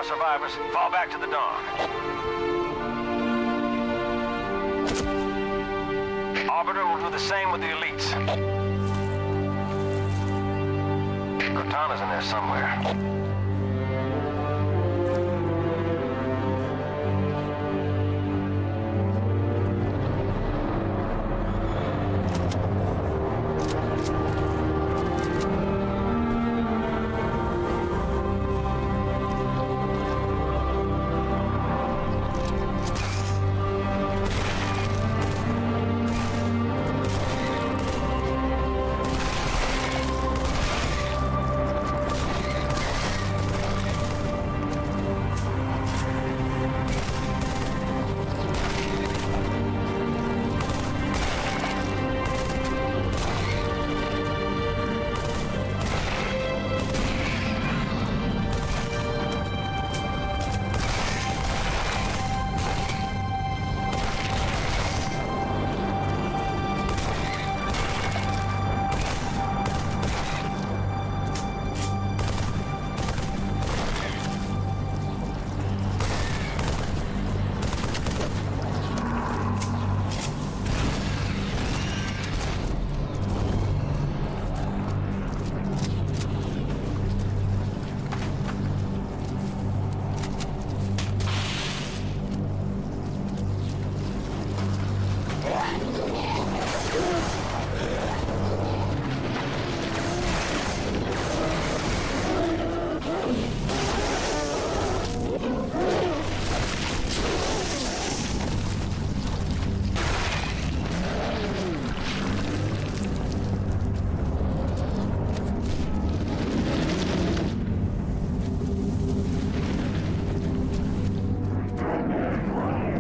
our survivors, fall back to the dawn. Arbiter will do the same with the elites. Cortana's in there somewhere.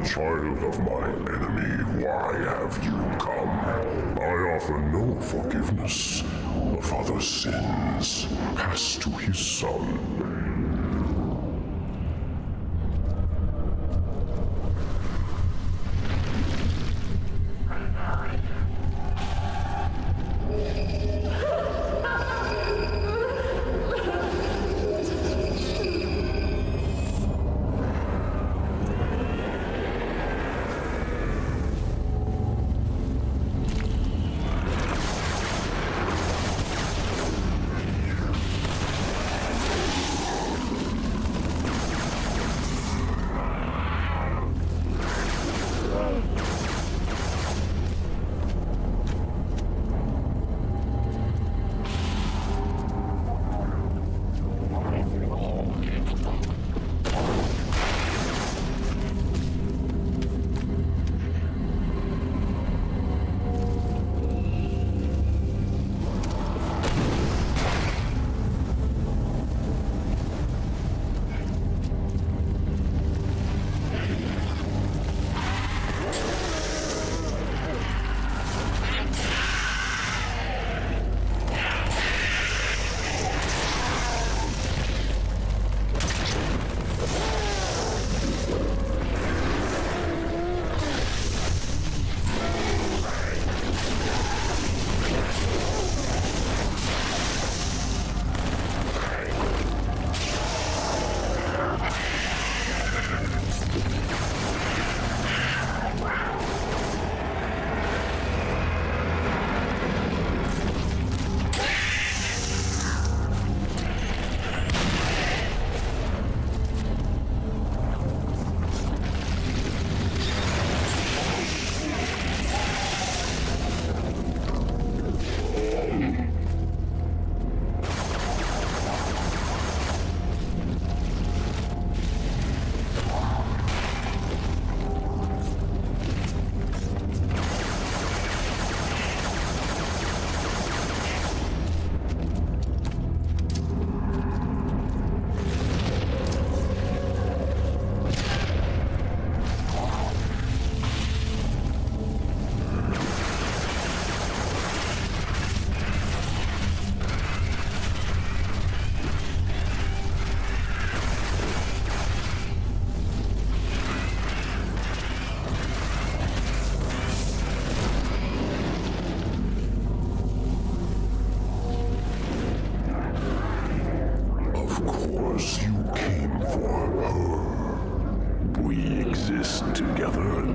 Child of my enemy, why have you come? I offer no forgiveness. A father's sins pass to his son.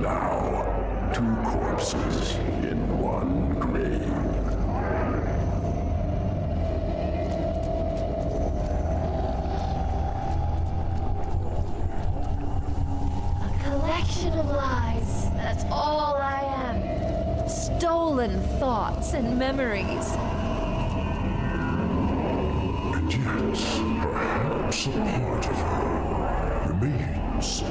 now, two corpses in one grave. Collection of lies. That's all I am. Stolen thoughts and memories. And yet, perhaps a part of her remains.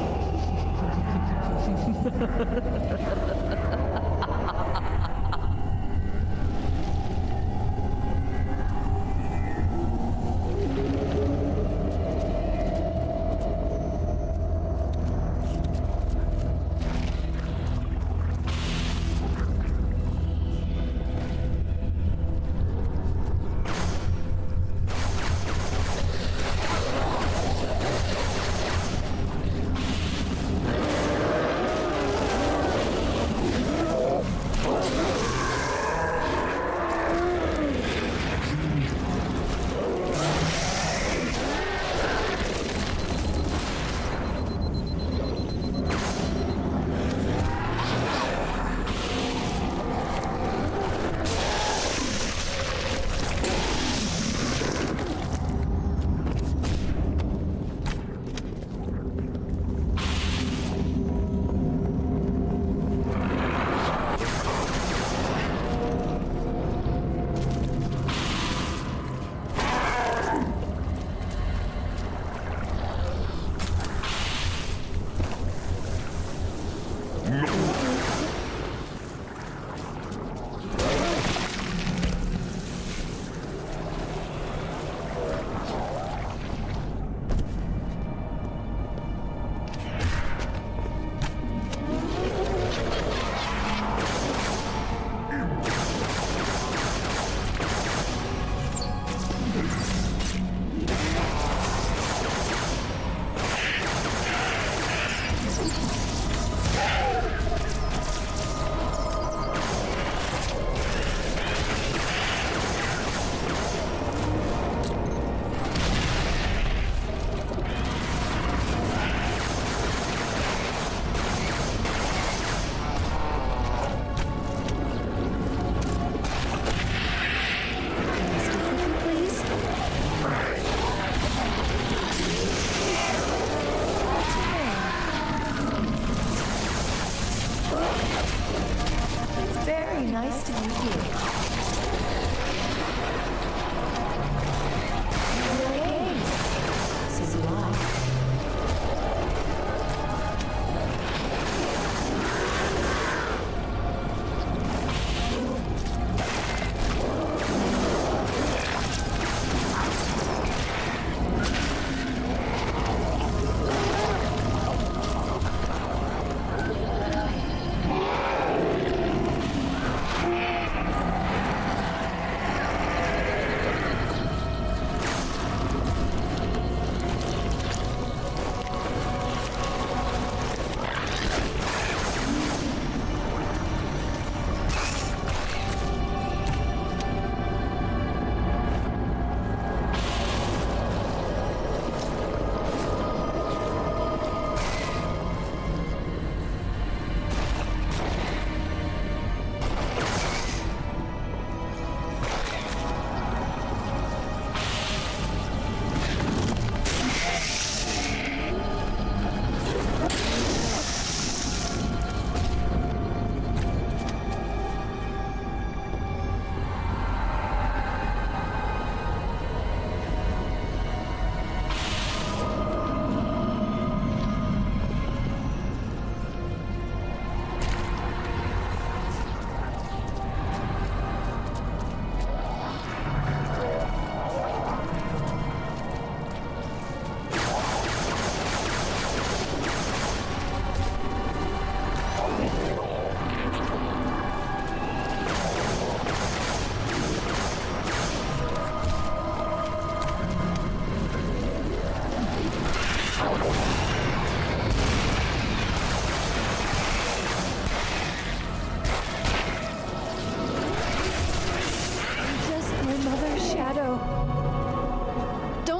Nice to meet you. Hey, so do I.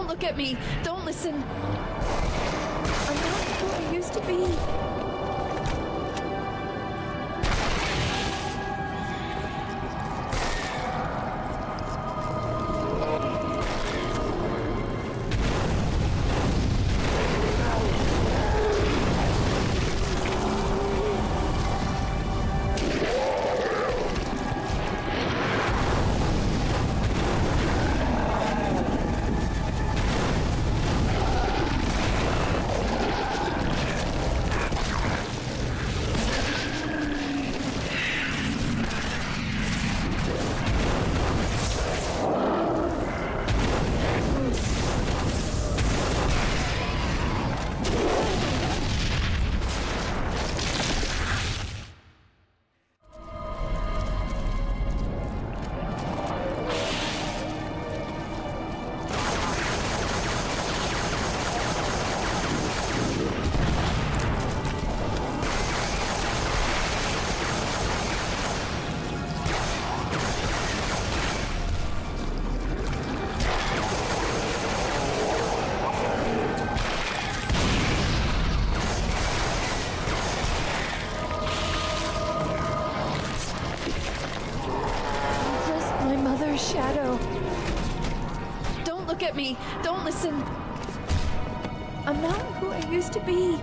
Look at me. Don't listen. I'm not who I used to be. at me. Don't listen. I'm not who I used to be.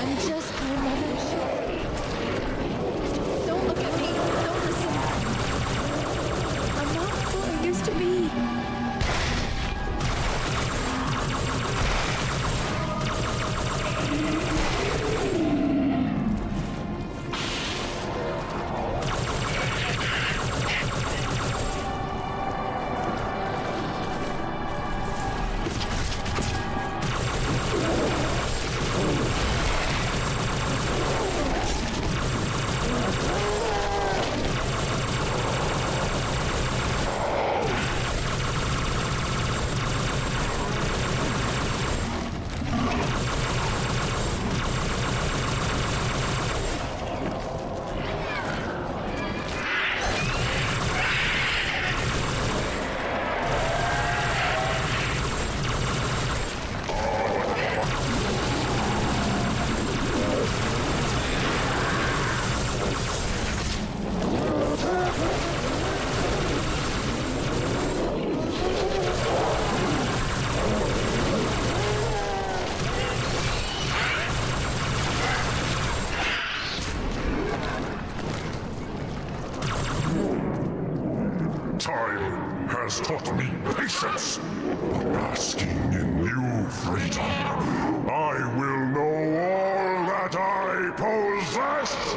I'm just my mother's. Don't look at me. Don't listen. I'm not who I used to be. Time has taught me patience. Basking in new freedom, I will know all that I possess.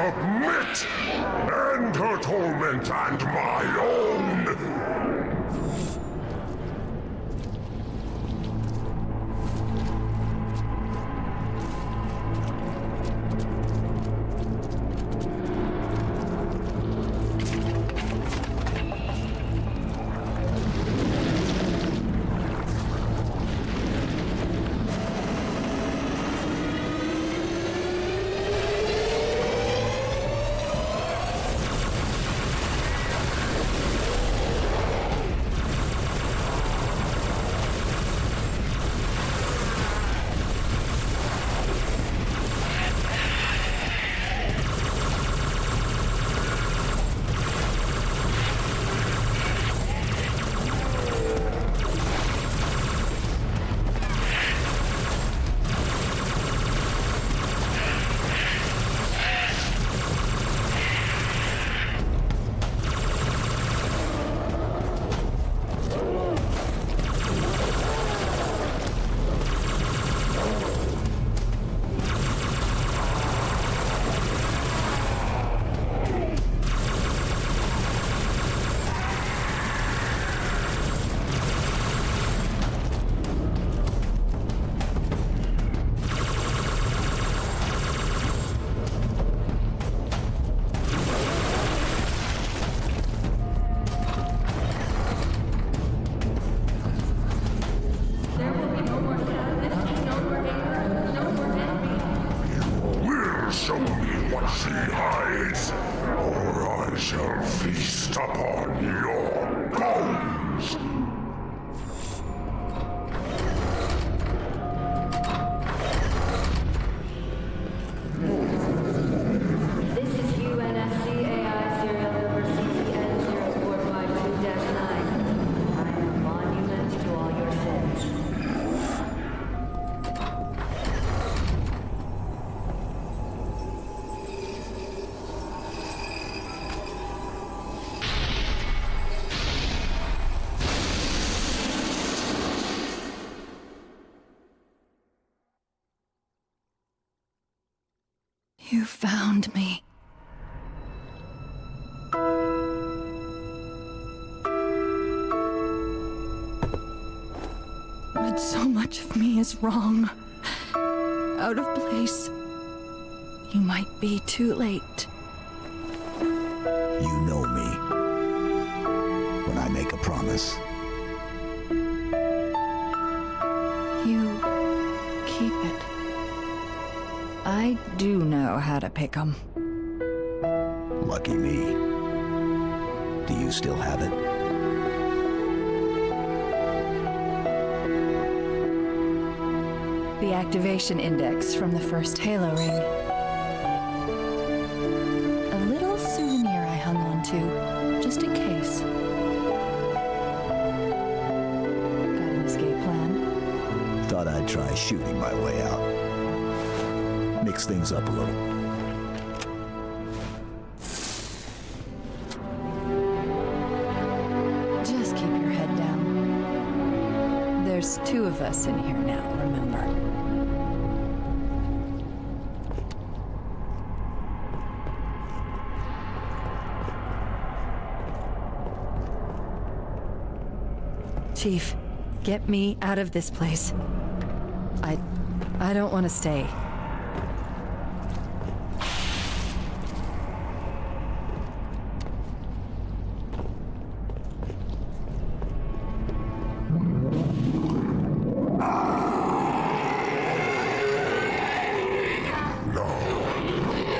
submit! End her torment and my own! Show me what she hides, or I shall feast upon your bones! This is UNSC AI serial number CCN0452-9. I am a monument to all your sins. You found me. But so much of me is wrong. Out of place. You might be too late. You know me. When I make a promise, You keep it. I do know how to pick 'em. lucky me. Do you still have it? The activation index from the first Halo ring. A little souvenir I hung on to, just in case. Got an escape plan? Thought I'd try shooting my way out. Mix things up a little. Just keep your head down. There's two of us in here now, remember? Chief, get me out of this place. I don't want to stay.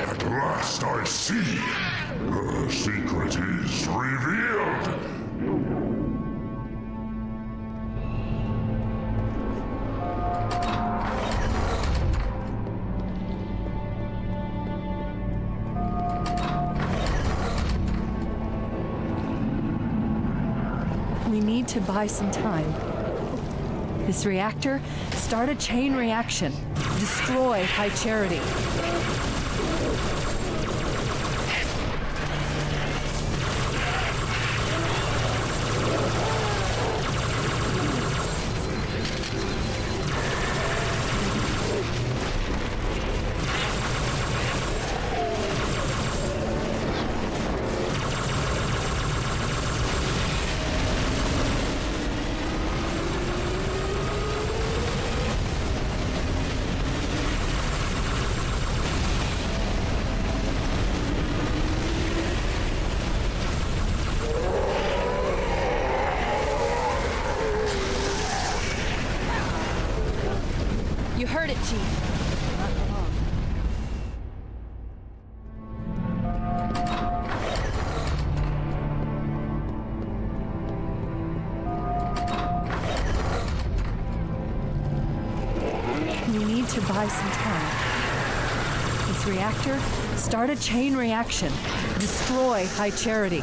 At last I see. Her secret is revealed. We need to buy some time. This reactor, start a chain reaction. Destroy High Charity. heard it, Chief. Not for long. We need to buy some time. This reactor, start a chain reaction. Destroy High Charity.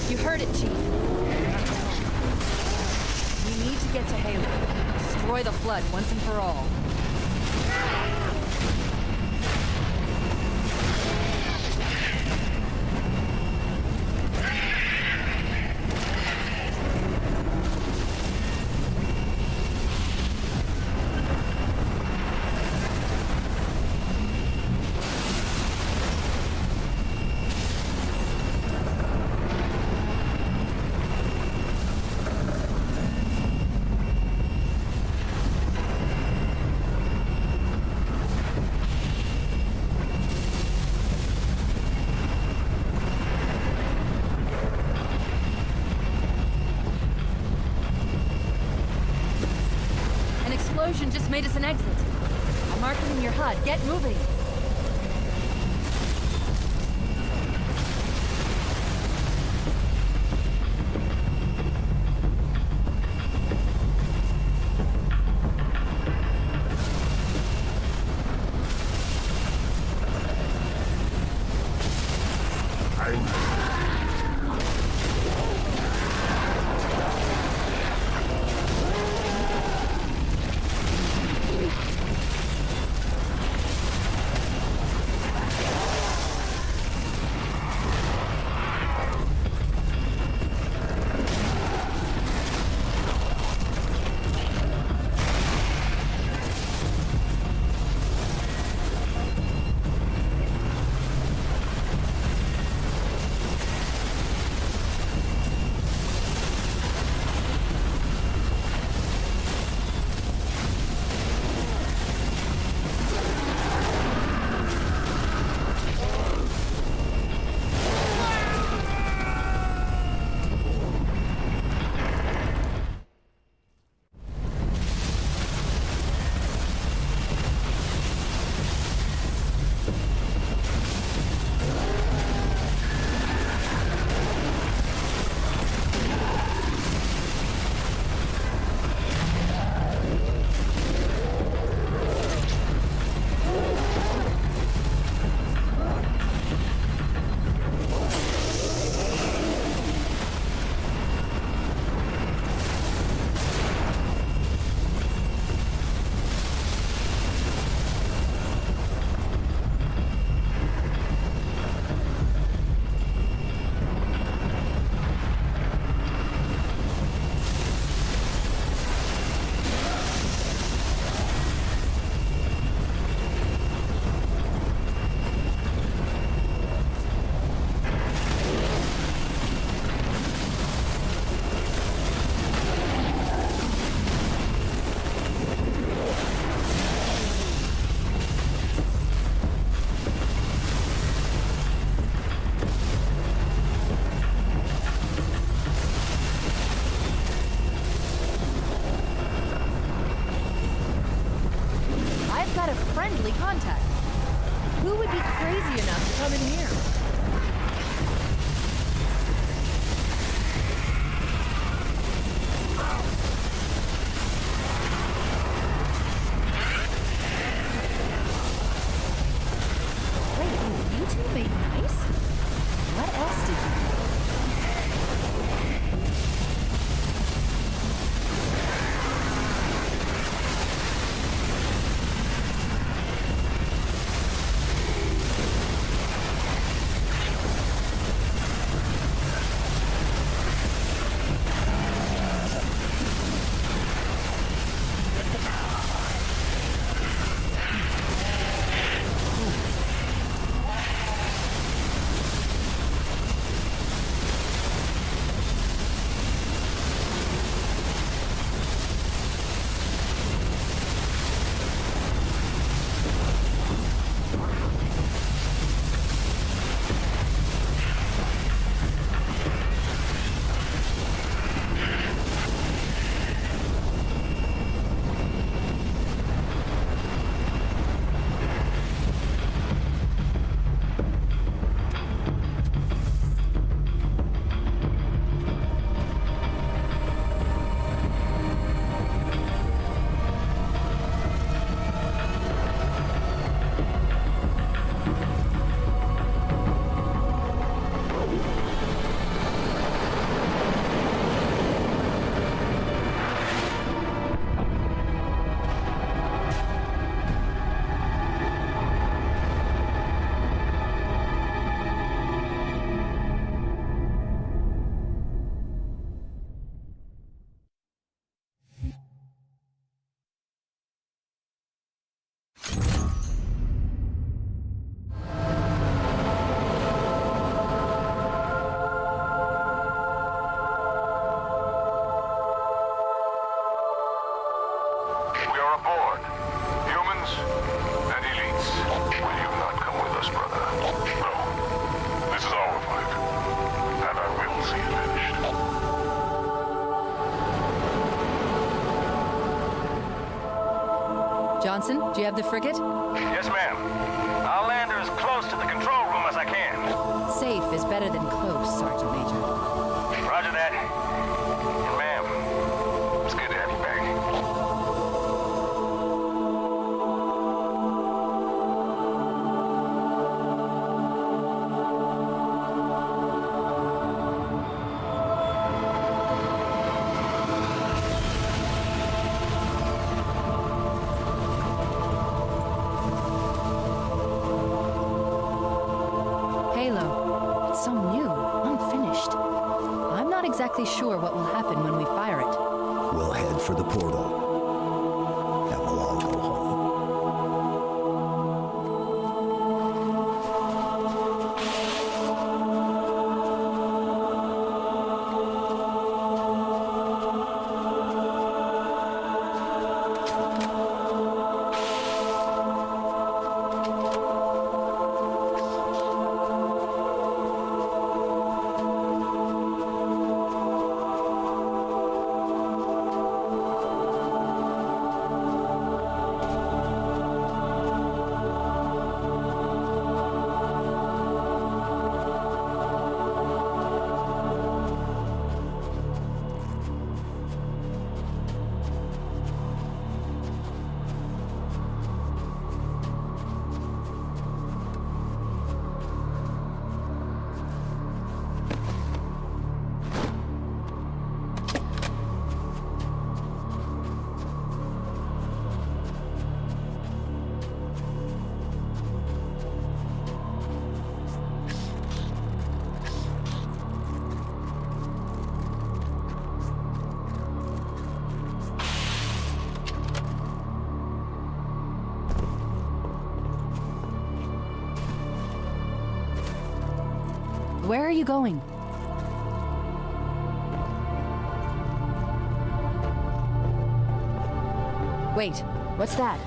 You heard it, Chief. We need to get to Halo. Destroy the Flood once and for all. Explosion just made us an exit. I'll mark it in your HUD. Get moving. friendly contact. Who would be crazy enough to come in here? Wait, you two made nice? What else did you do? We are aboard. Humans and elites. Will you not come with us, brother? No. This is our fight. And I will see it finished. Johnson, do you have the frigate? Yes, ma'am. I'll land her as close to the control room as I can. Safe is better than close, Sergeant Major. Roger that. And ma'am, it's good to have you back. Halo. It's so new, unfinished. I'm not exactly sure what will happen when we fire it. We'll head for the portal. And we'll all go home. Where are you going? Wait, what's that?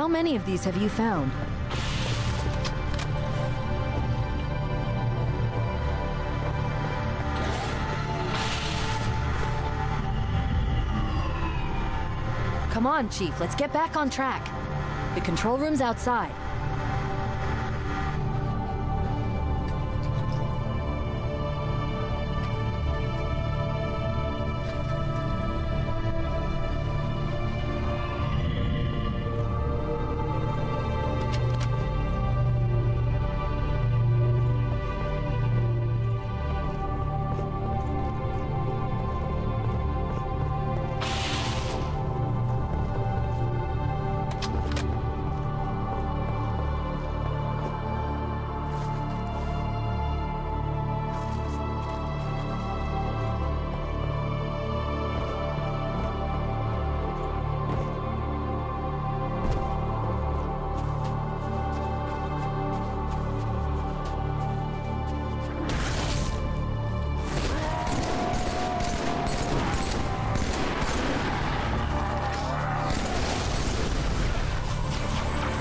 How many of these have you found? Come on, Chief, let's get back on track. The control room's outside.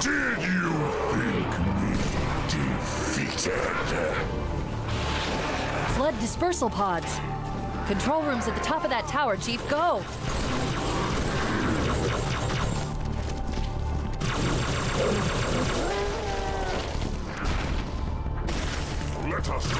Did you think me defeated? Flood dispersal pods. Control room's at the top of that tower, Chief. Go! Let us...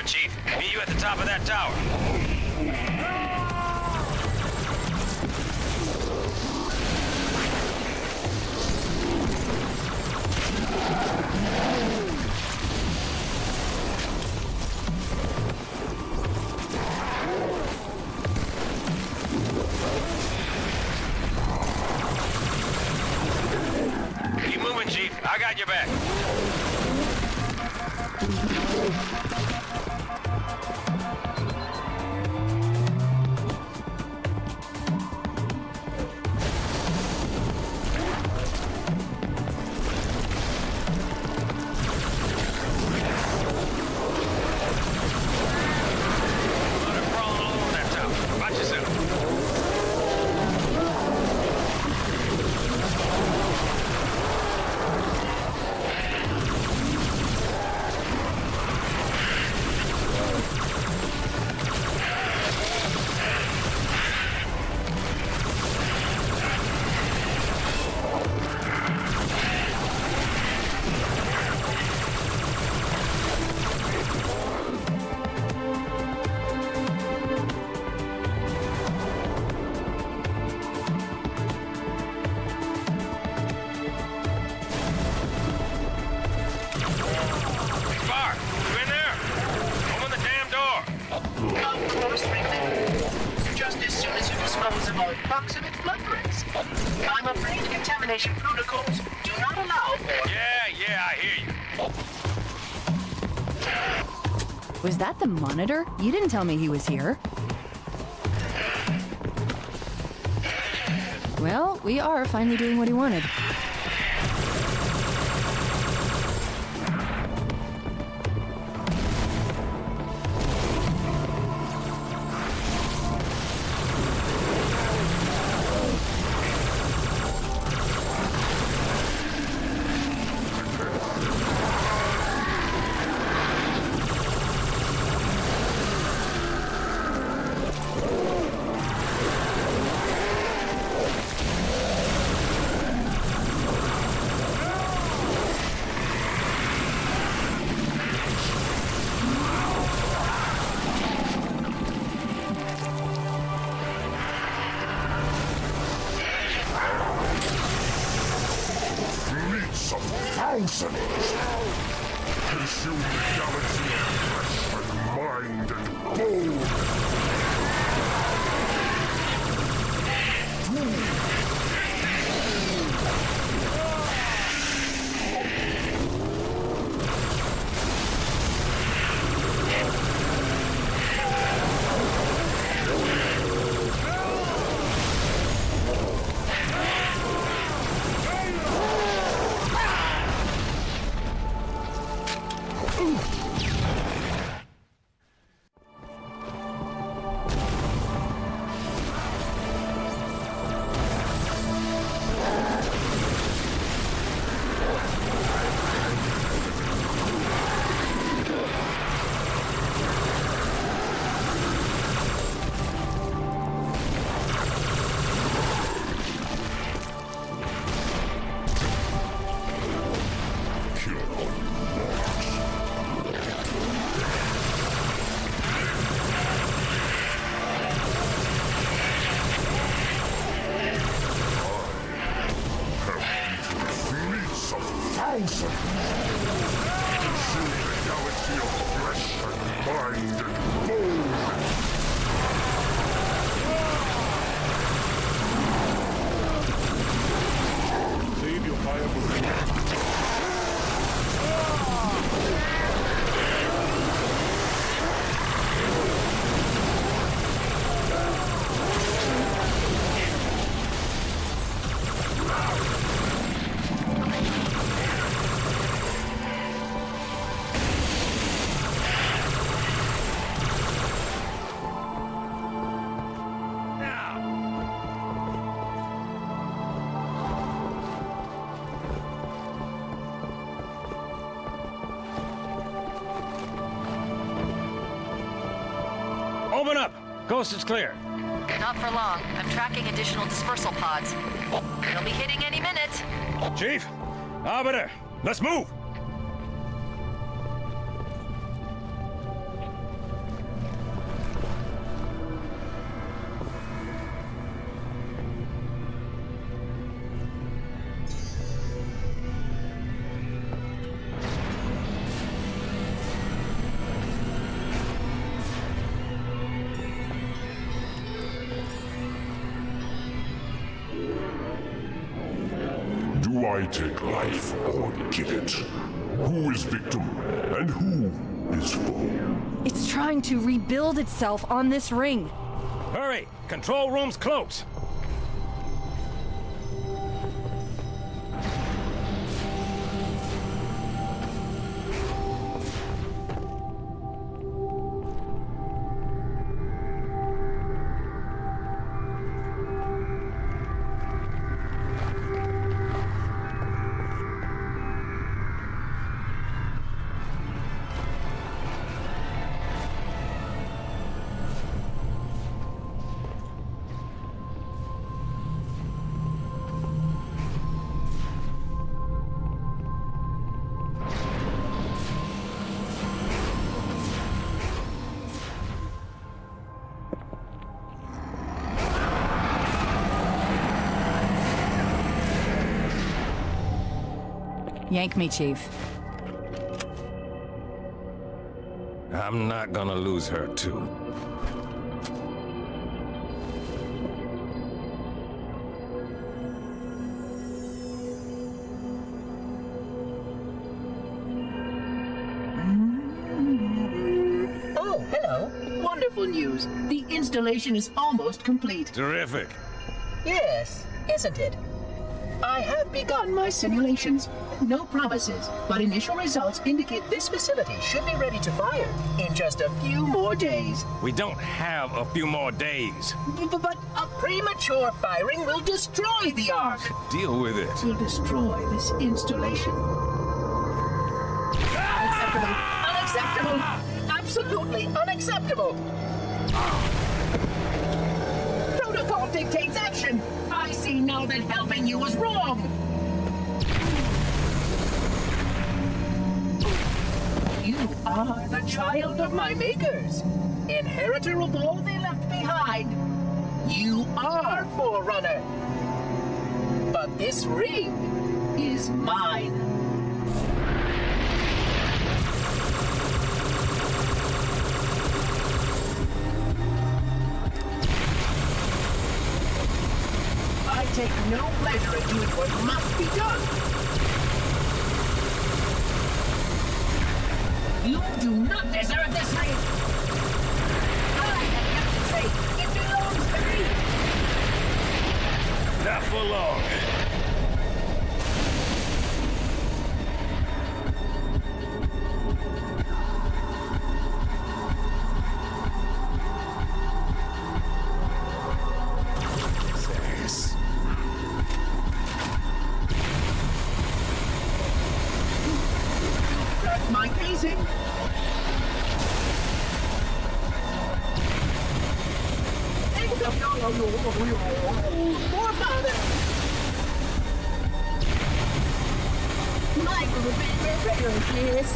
Chief. Meet you at the top of that tower. Keep moving, Chief. I got your back. just as soon as you dispose of our proximate flood rates. I'm afraid contamination protocols do not allow for... Yeah, I hear you. Was that the Monitor? You didn't tell me he was here. Well, we are finally doing what he wanted. Fleets of thousands consume the galaxy of flesh and mind and bone. Open up! Coast is clear. Not for long. I'm tracking additional dispersal pods. They'll be hitting any minute. Chief, Arbiter, let's move! Do I take life or give it? Who is victim and who is foe? It's trying to rebuild itself on this ring. Hurry! Control room's close! Yank me, Chief. I'm not gonna lose her, too. wonderful news. The installation is almost complete. Terrific. Yes, isn't it? I have begun my simulations. No promises, but initial results indicate this facility should be ready to fire in just a few more days. We don't have a few more days. But a premature firing will destroy the Ark. Deal with it. Will destroy this installation. Unacceptable! Unacceptable! Absolutely unacceptable! Protocol dictates action! I see now that helping you was wrong! You are the child of my makers, inheritor of all they left behind. You are Forerunner. But this ring is mine. I take no pleasure in doing what must be done. You do not deserve this ring. I have kept it safe. It belongs to me. Not for long. That's my casing. Forefather! My group is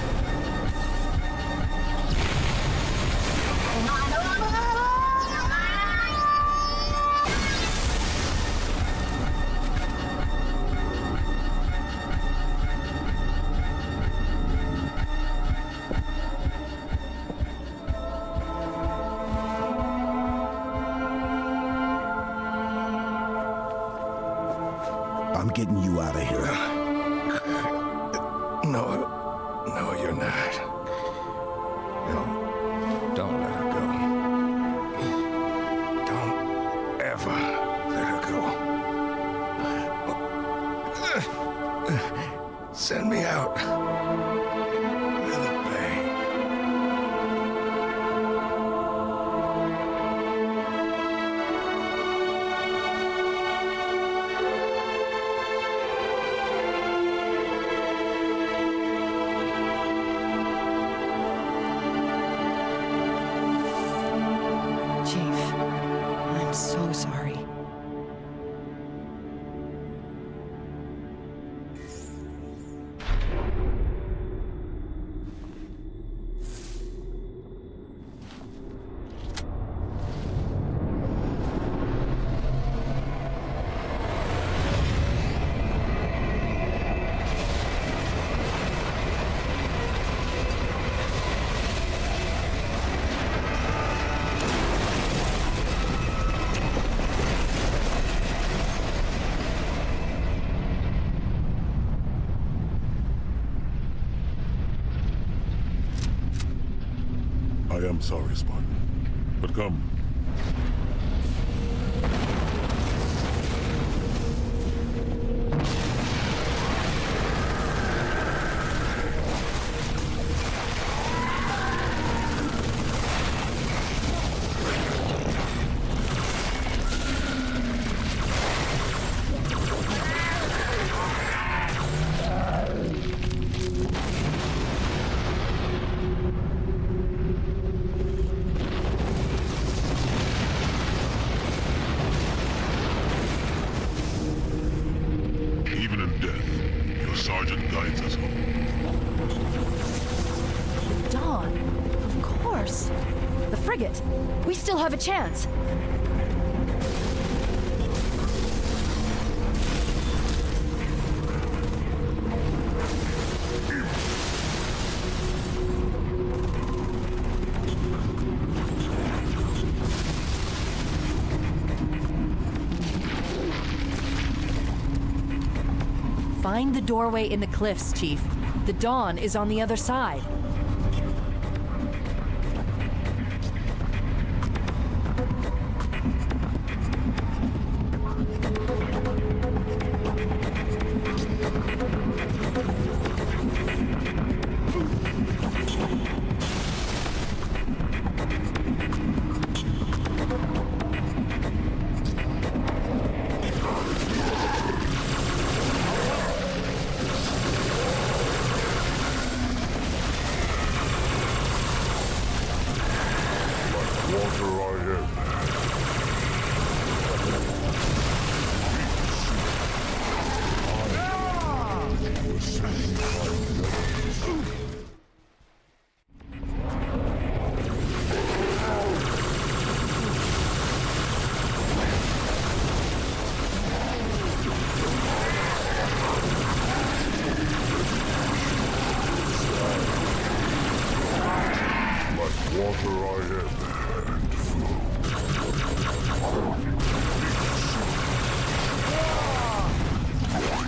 I'm getting you out of here. No, you're not. No, don't let her go. Don't ever let her go. Send me out with a bang. Chief, I'm so sorry. I am sorry, Spartan. But come. Even in death, your sergeant guides us home. Dawn, of course. The frigate. We still have a chance. Find the doorway in the cliffs, Chief. The Dawn is on the other side. water I am. Water I am and flow.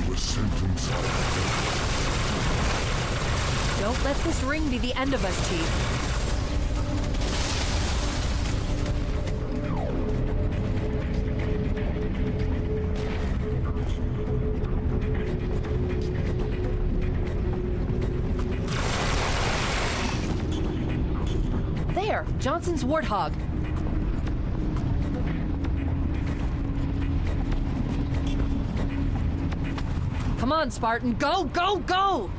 The sentence I Don't let this ring be the end of us, Chief. There! Johnson's Warthog! Come on, Spartan! Go, go, go!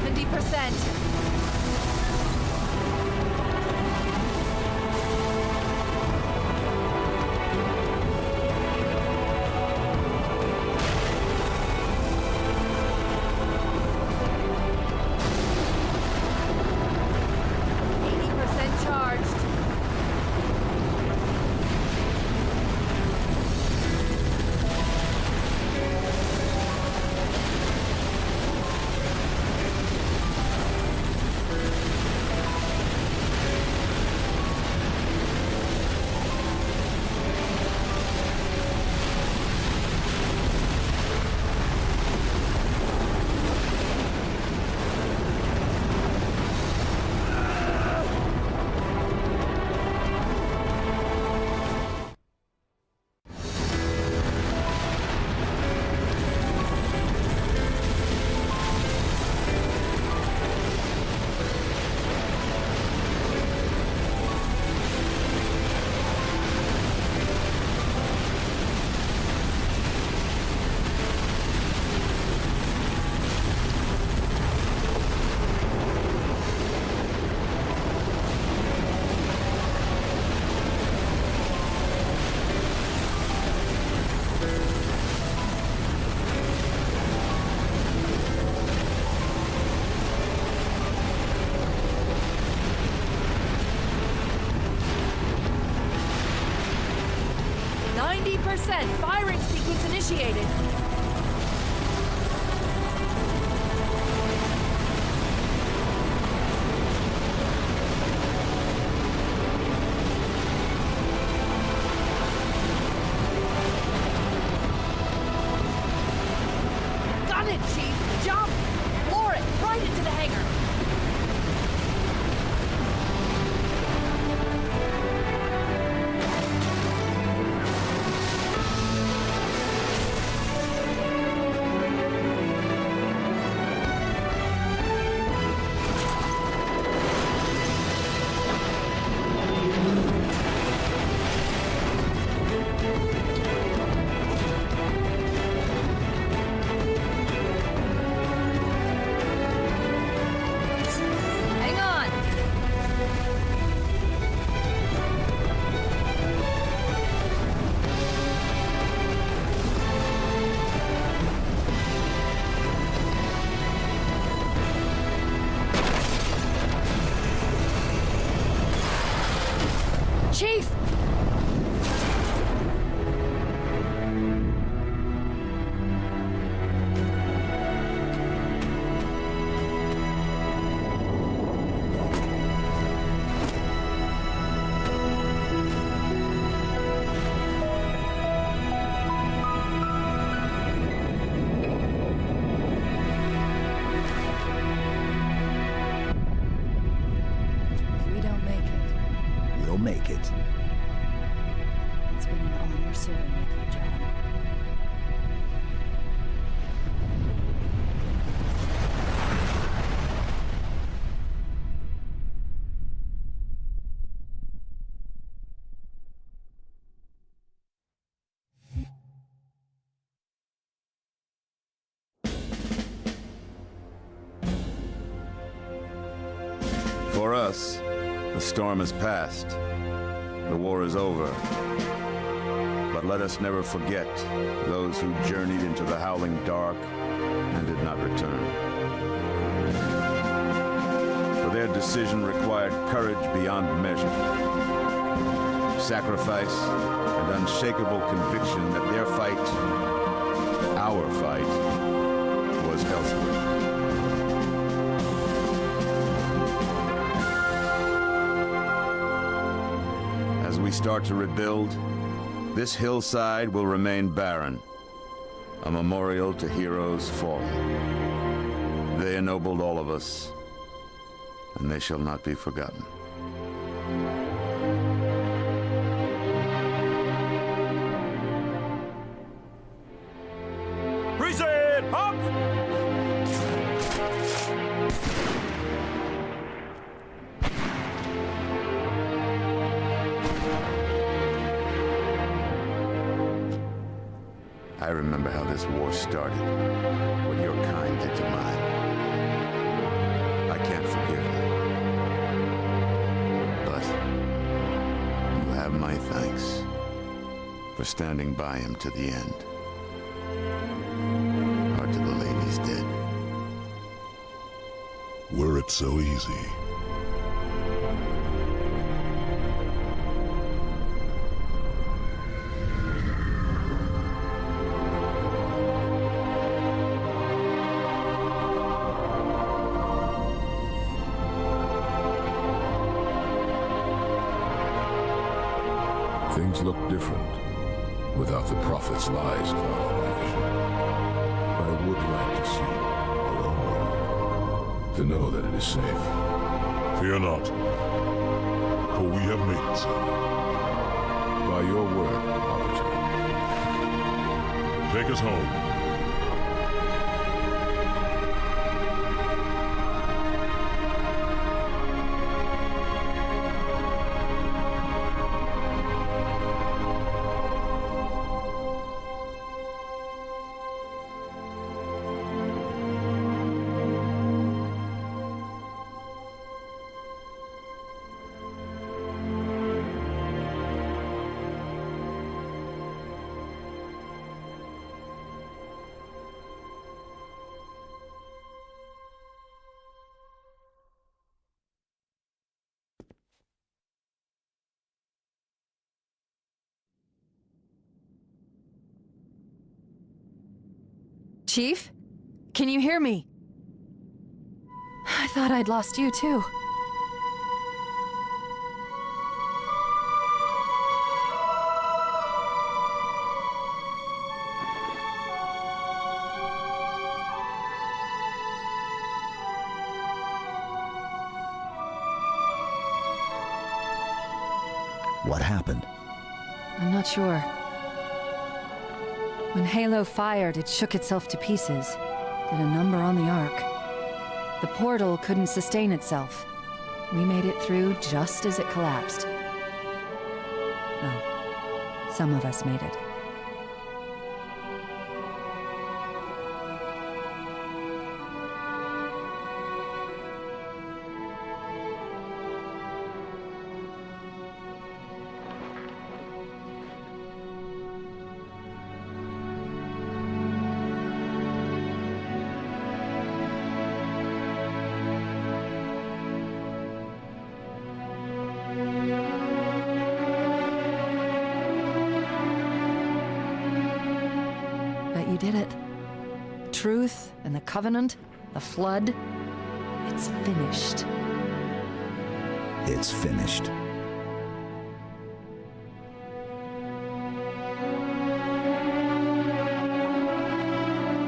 70%. Charged. Firing sequence initiated. Got it, Chief! Jump! Floor it! Right into the hangar! Chief! We'll make it. It's been an honor serving with you, John. For us, the storm has passed. The war is over. But let us never forget those who journeyed into the howling dark and did not return. For their decision required courage beyond measure, sacrifice, and unshakable conviction that their fight, our fight, was elsewhere. As we start to rebuild, this hillside will remain barren, a memorial to heroes fallen. They ennobled all of us, and they shall not be forgotten. Reset! Up! I remember how this war started, what your kind did to mine. for standing by him to the end. Hard to believe he's dead. Were it so easy. Things look different without the Prophet's lies clouding my vision. I would like to see our own world, to know that it is safe. Fear not, for we have made it so. By your word, Arbiter. Take us home. Chief? Can you hear me? I thought I'd lost you too. What happened? I'm not sure. When Halo fired, it shook itself to pieces. Did a number on the Ark. The portal couldn't sustain itself. We made it through just as it collapsed. Oh, some of us made it. But you did it. Truth and the Covenant, the Flood, it's finished. It's finished.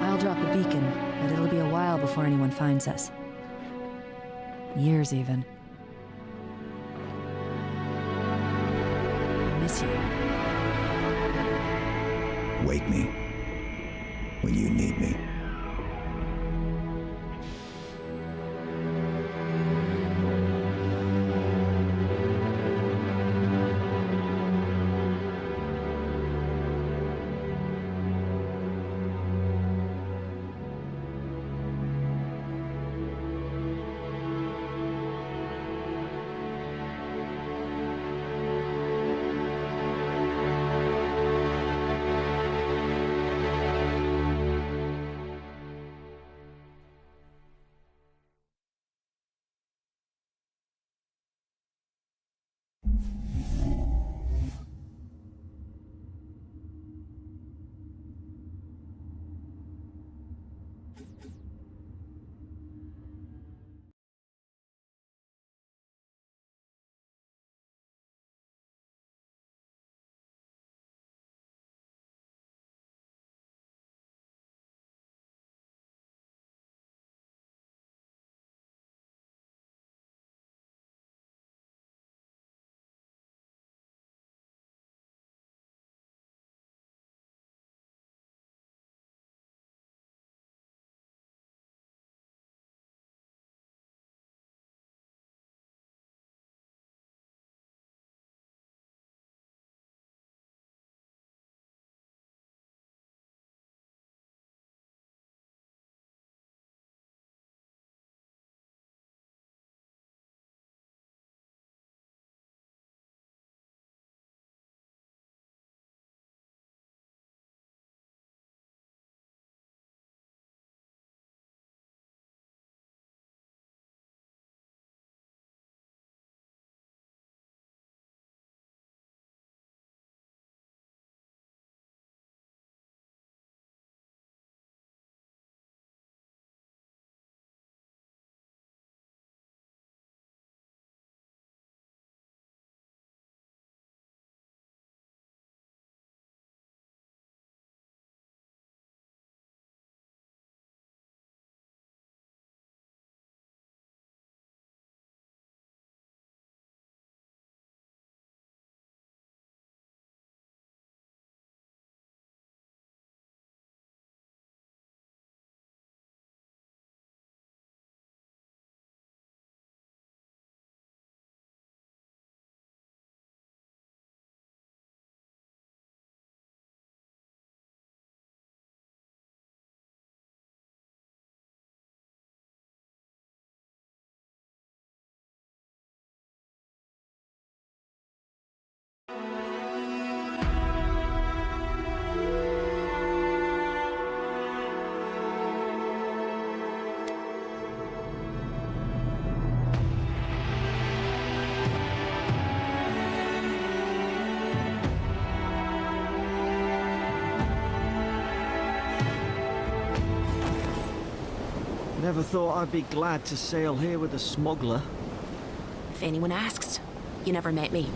I'll drop a beacon, but it'll be a while before anyone finds us. Years, even. I miss you. Wake me when you need me. Never thought I'd be glad to sail here with a smuggler. If anyone asks, you never met me.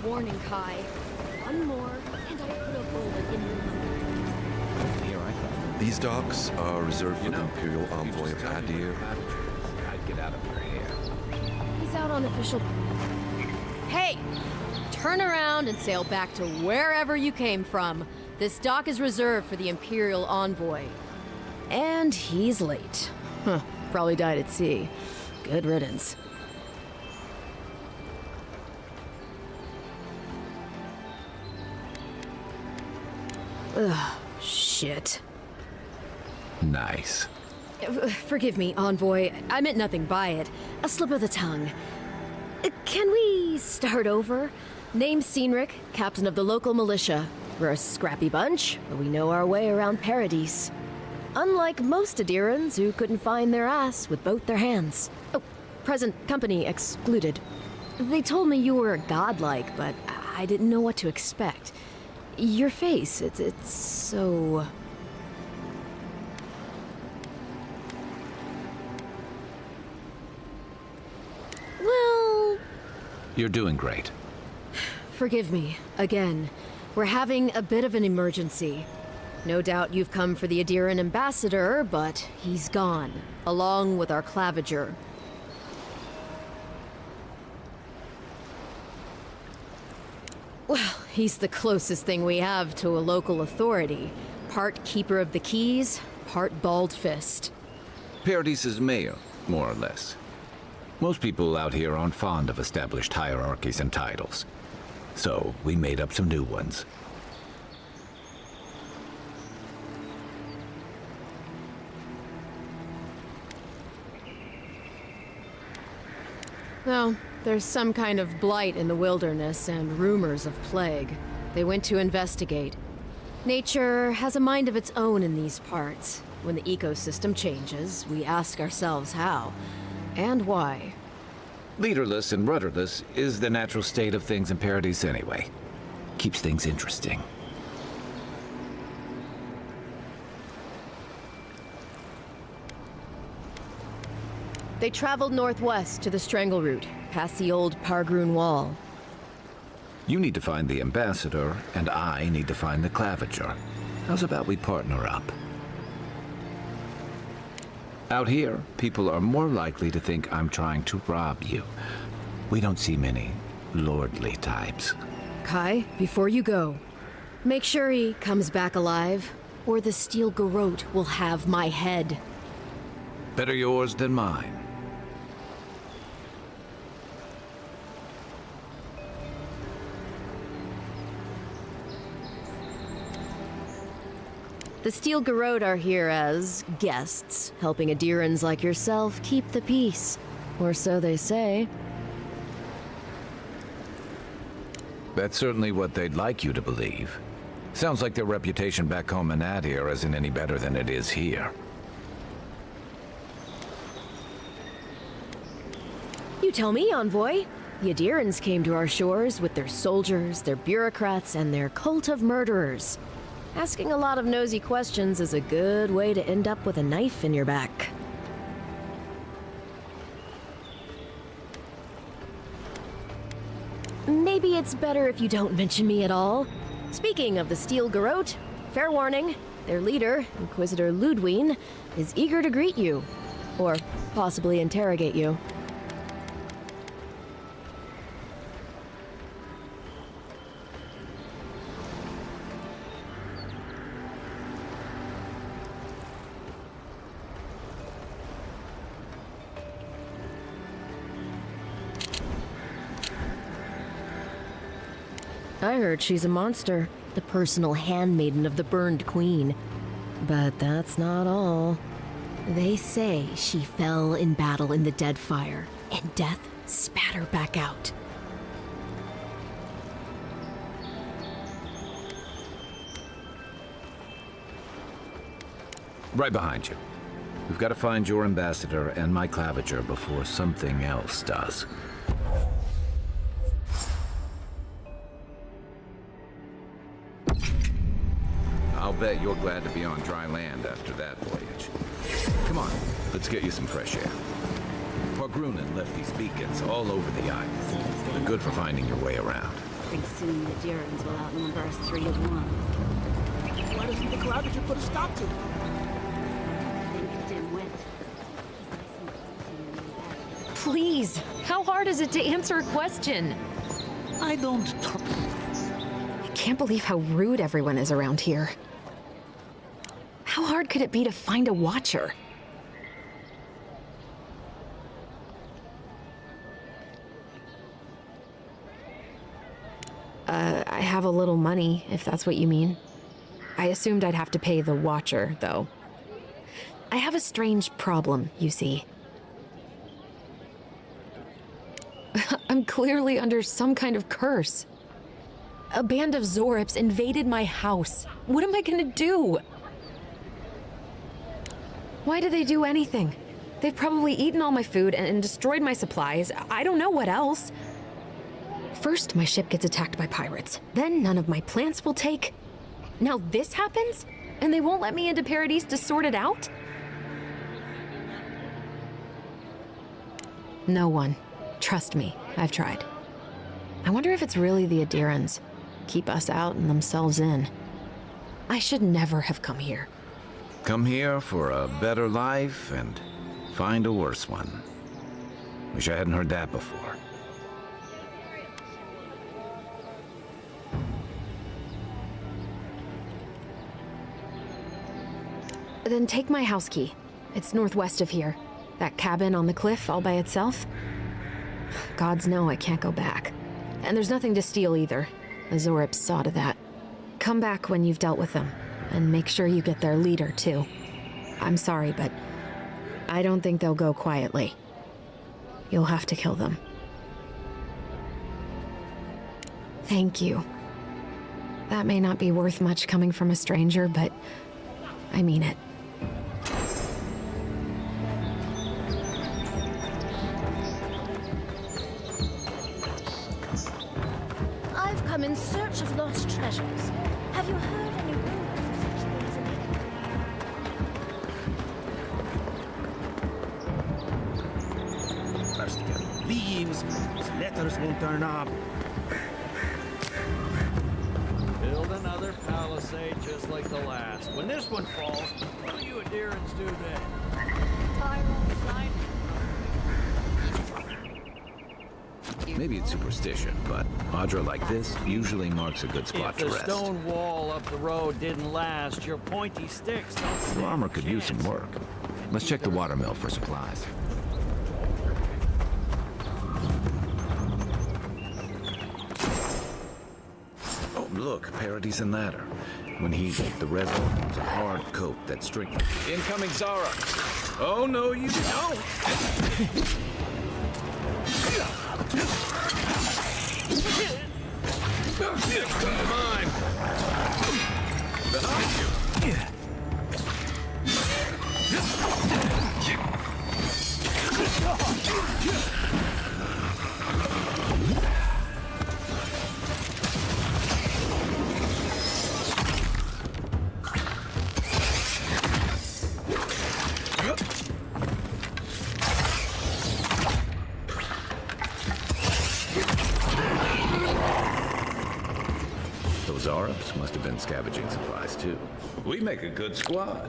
Warning, Kai. One more, and I put a bullet in your mouth. Here I thought. These docks are reserved for the Imperial Envoy of Adir. I'd get out of her hair. He's out on official... Hey! Turn around and sail back to wherever you came from. This dock is reserved for the Imperial Envoy. And he's late. Huh. Probably died at sea. Good riddance. Ugh, shit. Nice. Forgive me, Envoy. I meant nothing by it. A slip of the tongue. Can we start over? Name's Cynric, captain of the local militia. We're a scrappy bunch, but we know our way around Paradise. Unlike most Adirans who couldn't find their ass with both their hands. Oh, present company excluded. They told me you were godlike, but I didn't know what to expect. Your face, it's so... Well... You're doing great. Forgive me, again. We're having a bit of an emergency. No doubt you've come for the Adiran ambassador, but he's gone, along with our claviger. Well, he's the closest thing we have to a local authority. Part keeper of the keys, part bald fist. Paradise's mayor, more or less. Most people out here aren't fond of established hierarchies and titles. So, we made up some new ones. Well, there's some kind of blight in the wilderness and rumors of plague. They went to investigate. Nature has a mind of its own in these parts. When the ecosystem changes, we ask ourselves how and why. Leaderless and rudderless is the natural state of things in Paradise anyway. Keeps things interesting. They traveled northwest to the Strangle Route, past the old Pargroon Wall. You need to find the ambassador, and I need to find the Claviger. How's about we partner up? Out here, people are more likely to think I'm trying to rob you. We don't see many lordly types. Kai, before you go, make sure he comes back alive, or the Steel Garrote will have my head. Better yours than mine. The Steel Garrote are here as guests, helping Adirans like yourself keep the peace. Or so they say. That's certainly what they'd like you to believe. Sounds like their reputation back home in Adir isn't any better than it is here. You tell me, Envoy. The Adirans came to our shores with their soldiers, their bureaucrats, and their cult of murderers. Asking a lot of nosy questions is a good way to end up with a knife in your back. Maybe it's better if you don't mention me at all. Speaking of the Steel Garrote, fair warning, their leader, Inquisitor Ludwine, is eager to greet you. Or possibly interrogate you. I heard she's a monster, the personal handmaiden of the Burned Queen. But that's not all. They say she fell in battle in the Deadfire, and death spat her back out. Right behind you. We've got to find your ambassador and my Claviger before something else does. I'll bet you're glad to be on dry land after that voyage. Come on, let's get you some fresh air. Pargrunen left these beacons all over the island. They're good for finding your way around. Pretty soon the Adirans will outnumber us 3 to 1. Why doesn't the Claviger put a stop to it? Please, how hard is it to answer a question? I don't... I can't believe how rude everyone is around here. How hard could it be to find a watcher? I have a little money, if that's what you mean. I assumed I'd have to pay the watcher, though. I have a strange problem, you see. I'm clearly under some kind of curse. A band of Zorips invaded my house. What am I gonna do? Why did they do anything? They've probably eaten all my food and destroyed my supplies. I don't know what else. First, my ship gets attacked by pirates. Then none of my plants will take. Now this happens? And they won't let me into Paradise to sort it out? No one. Trust me, I've tried. I wonder if it's really the Adirans. Keep us out and themselves in. I should never have come here. Come here for a better life and find a worse one. Wish I hadn't heard that before. Then take my house key. It's northwest of here. That cabin on the cliff all by itself. Gods know I can't go back. And there's nothing to steal either. The Zorips saw to that. Come back when you've dealt with them. And make sure you get their leader, too. I'm sorry, but I don't think they'll go quietly. You'll have to kill them. Thank you. That may not be worth much coming from a stranger, but I mean it. I've come in search of lost treasures. Have you heard any rumors of such things in England? Raptors won't turn up. Build another palisade just like the last. When this one falls, what do you adherents do then? Maybe it's superstition, but Audra like this usually marks a good spot If to the rest. stone wall up the road didn't last, your pointy sticks don't Your stand armor a could use some chance. work. Let's check the watermill for supplies. Oh, look, Parady's and Ladder. When heated, the resin forms a hard coat that's strengthened. Incoming Zara! Oh, no, you don't! Come on! Behind you! Those Arabs must have been scavenging supplies too. We make a good squad.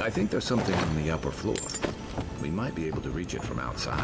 I think there's something on the upper floor. We might be able to reach it from outside.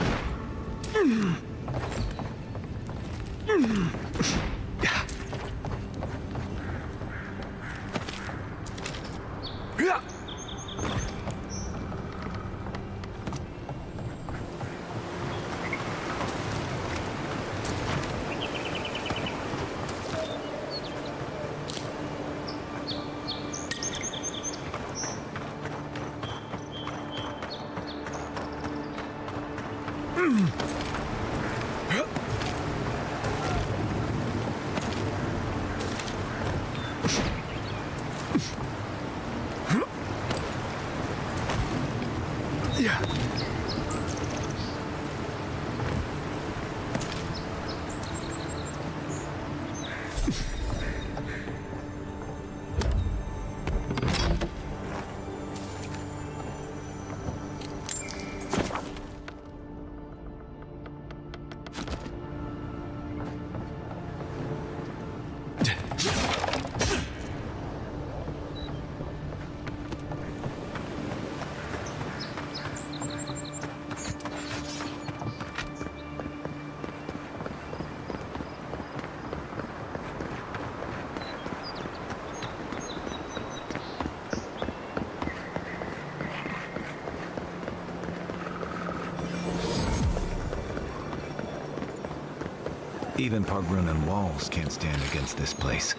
Even Pargrunan walls can't stand against this place.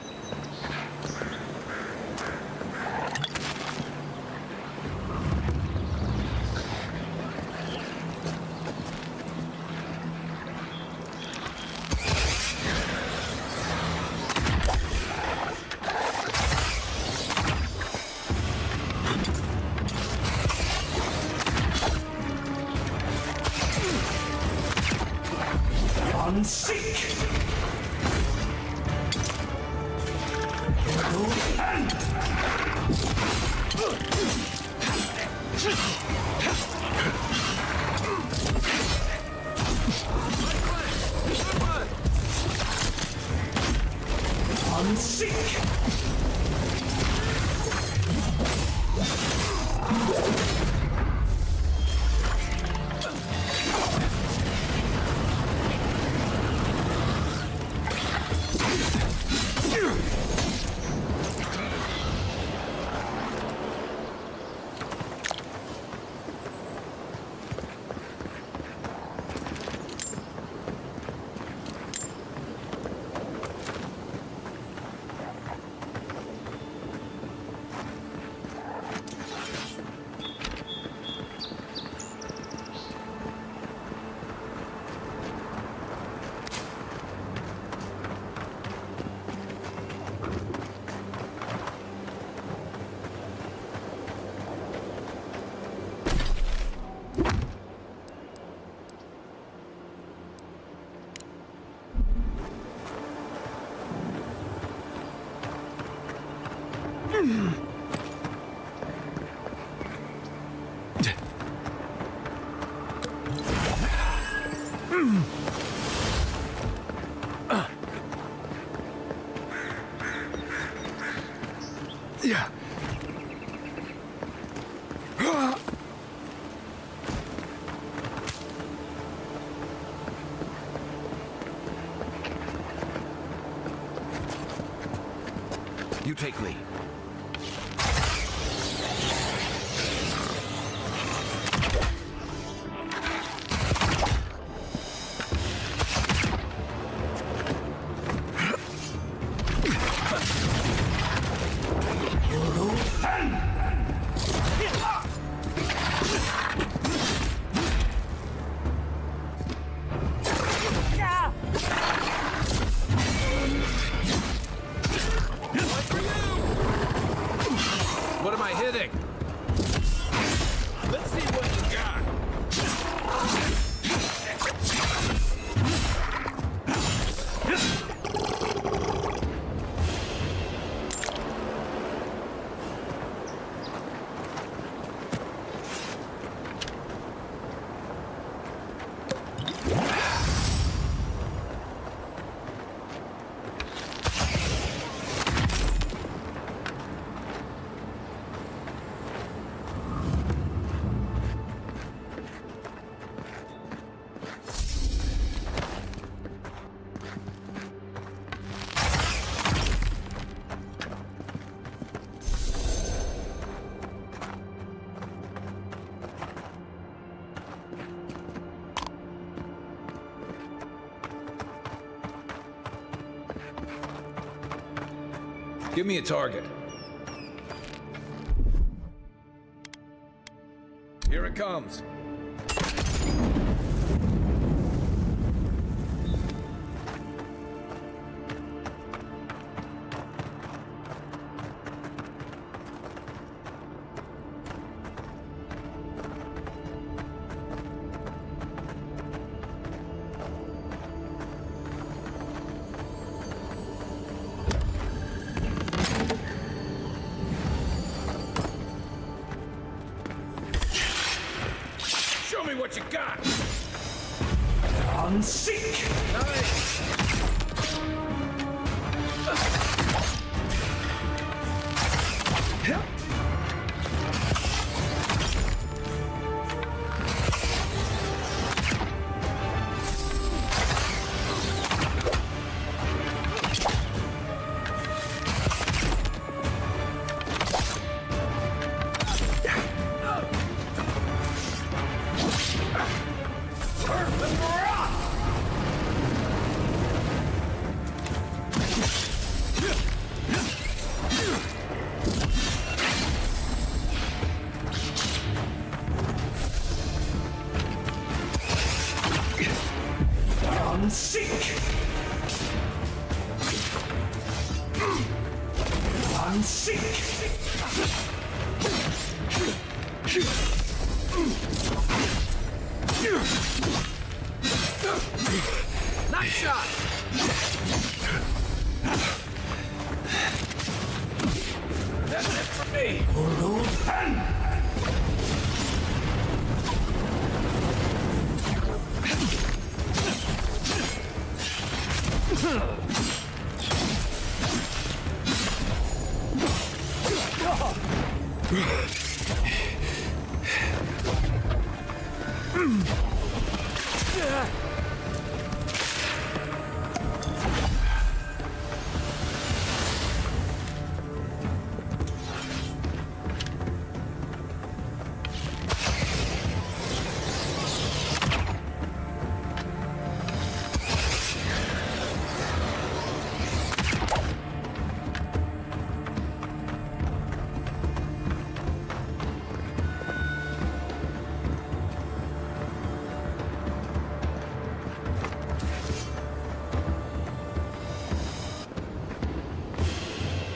You take lead. What am I hitting? Let's see what you got. Give me a target. Here it comes. Show me what you got! Unseek! Nice! Unseek! Unseek! Nice shot! That's it for me!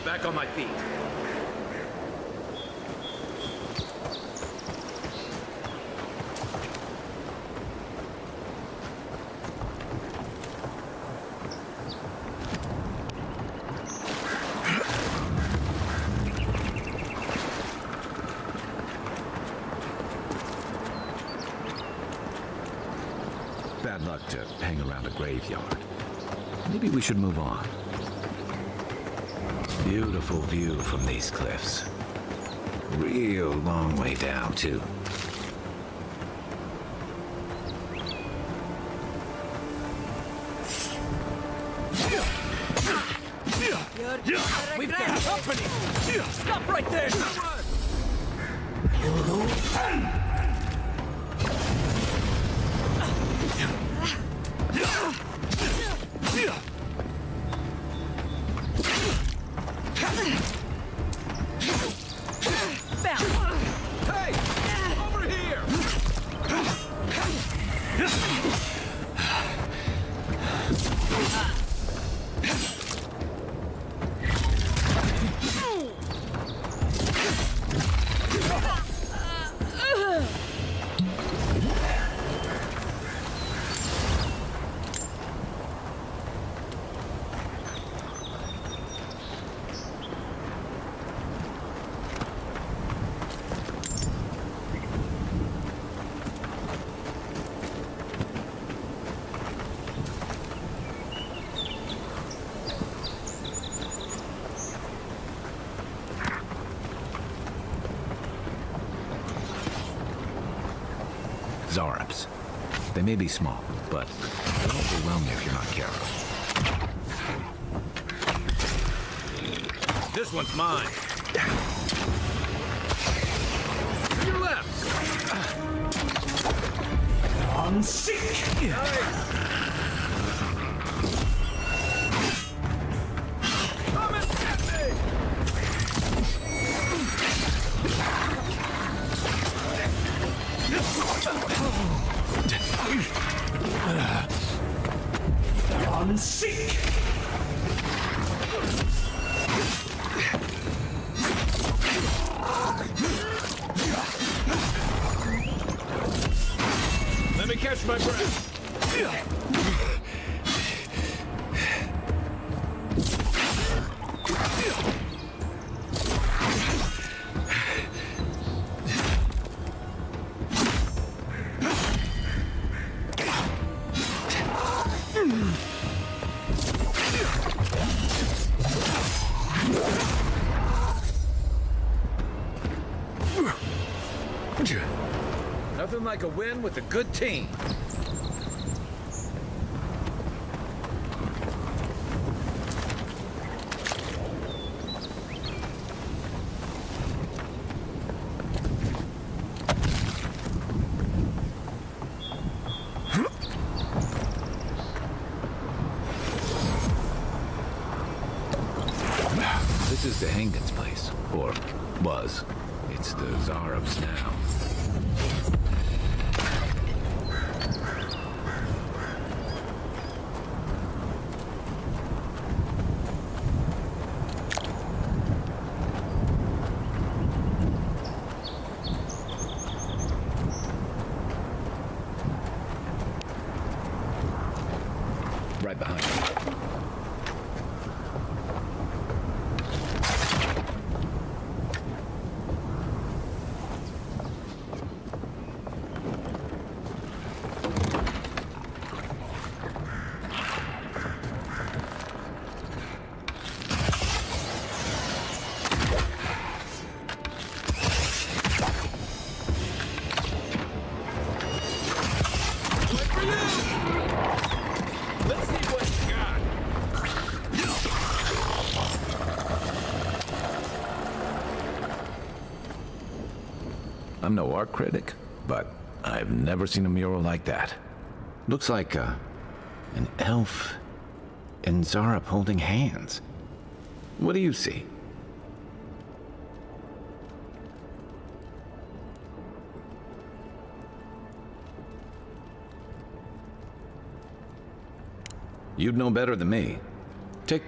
Back on my feet. Bad luck to hang around a graveyard. Maybe we should move on. Beautiful view from these cliffs. Real long way down, too. We've got company! Stop right there! Hey! Over here! Zarops. They may be small, but they'll overwhelm you if you're not careful. This one's mine. To your left. On sick. Nice. Come and get me. I'm sick. Let me catch my breath. Nothing like a win with a good team. This is Dehangan's place, or was. It's the Zarops now. Right behind you. I'm no art critic, but I've never seen a mural like that. Looks like an elf and Zarop holding hands. What do you see? You'd know better than me. Take...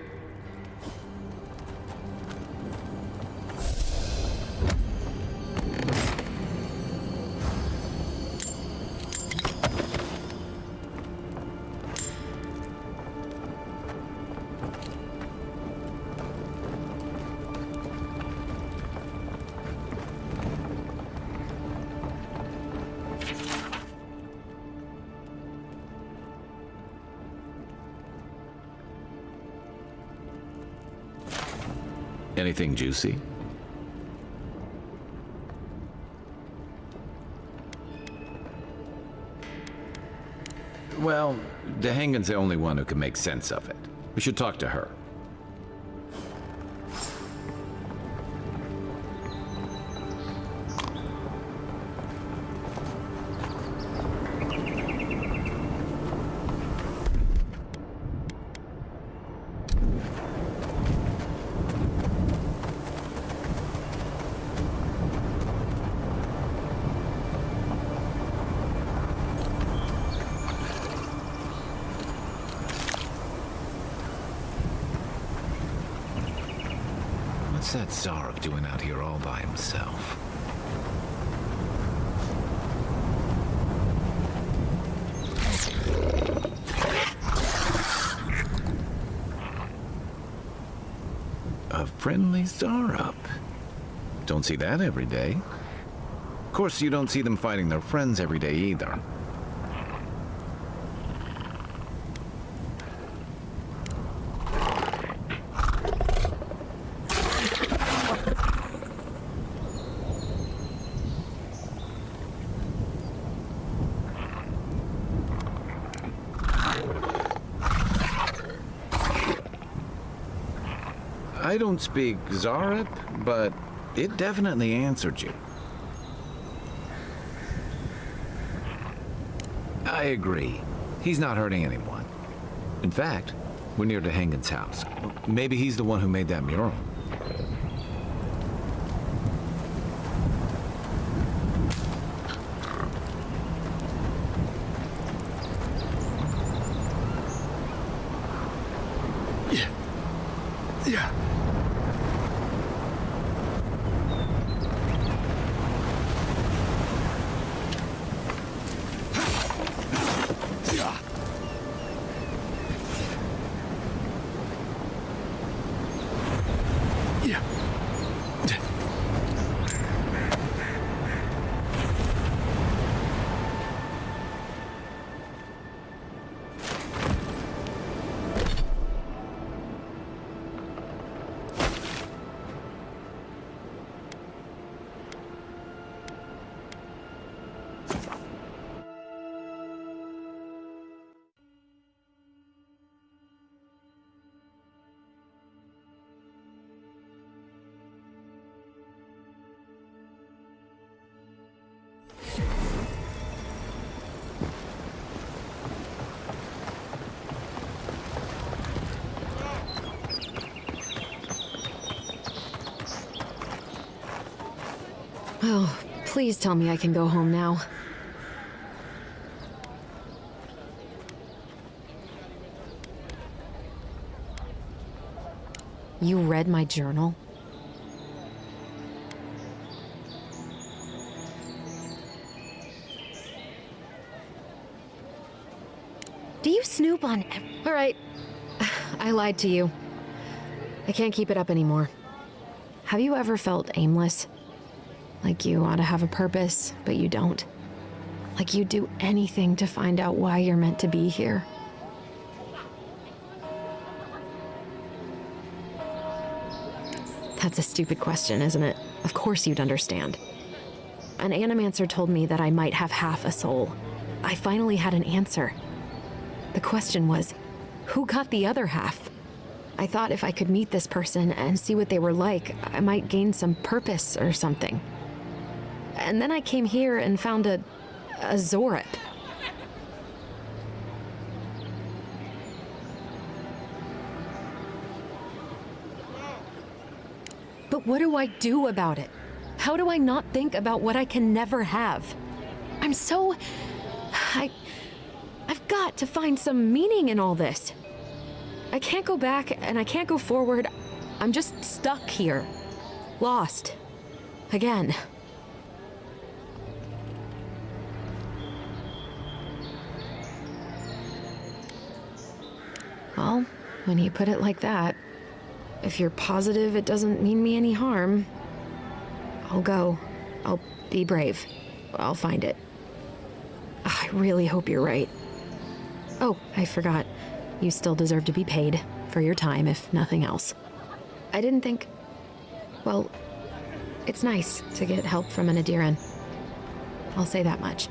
Anything juicy? Well, Dehangan's the only one who can make sense of it. We should talk to her. What's that Zarok doing out here all by himself? A friendly Zarok. Don't see that every day. Of course, you don't see them fighting their friends every day either. I don't speak Zarep, but it definitely answered you. I agree. He's not hurting anyone. In fact, we're near Dehangan's house. Maybe he's the one who made that mural. Yeah. Oh, please tell me I can go home now. You read my journal? Do you snoop on All right. I lied to you. I can't keep it up anymore. Have you ever felt aimless? Like you ought to have a purpose, but you don't? Like you'd do anything to find out why you're meant to be here? That's a stupid question, isn't it? Of course you'd understand. An animancer told me that I might have half a soul. I finally had an answer. The question was, who got the other half? I thought if I could meet this person and see what they were like, I might gain some purpose or something. And then I came here and found a Zorip. But what do I do about it? How do I not think about what I can never have? I'm so... I've got to find some meaning in all this. I can't go back and I can't go forward. I'm just stuck here. Lost. Again. Well, when you put it like that, if you're positive it doesn't mean me any harm, I'll go. I'll be brave. I'll find it. I really hope you're right. Oh, I forgot. You still deserve to be paid for your time, if nothing else. I didn't think... Well, it's nice to get help from an Adiran. I'll say that much.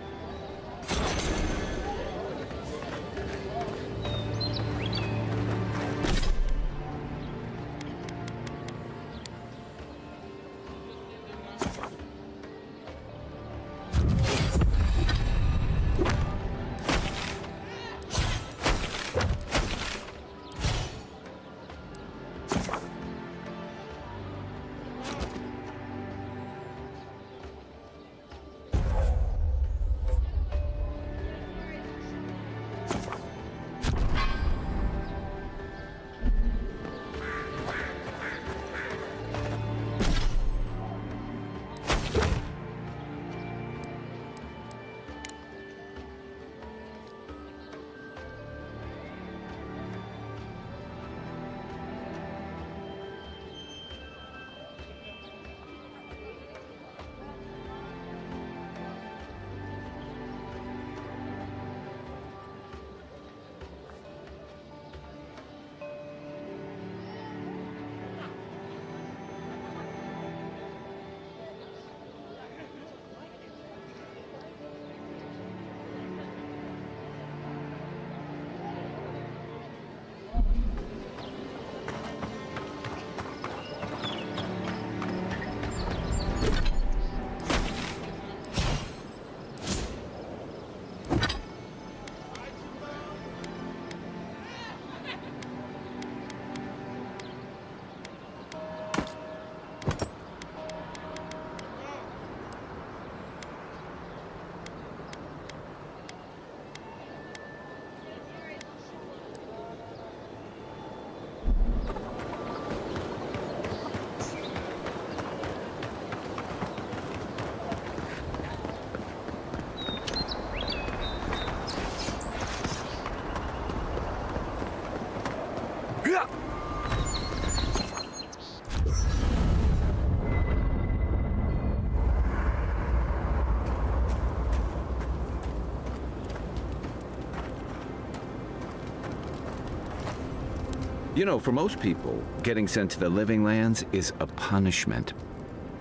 You know, for most people, getting sent to the Living Lands is a punishment.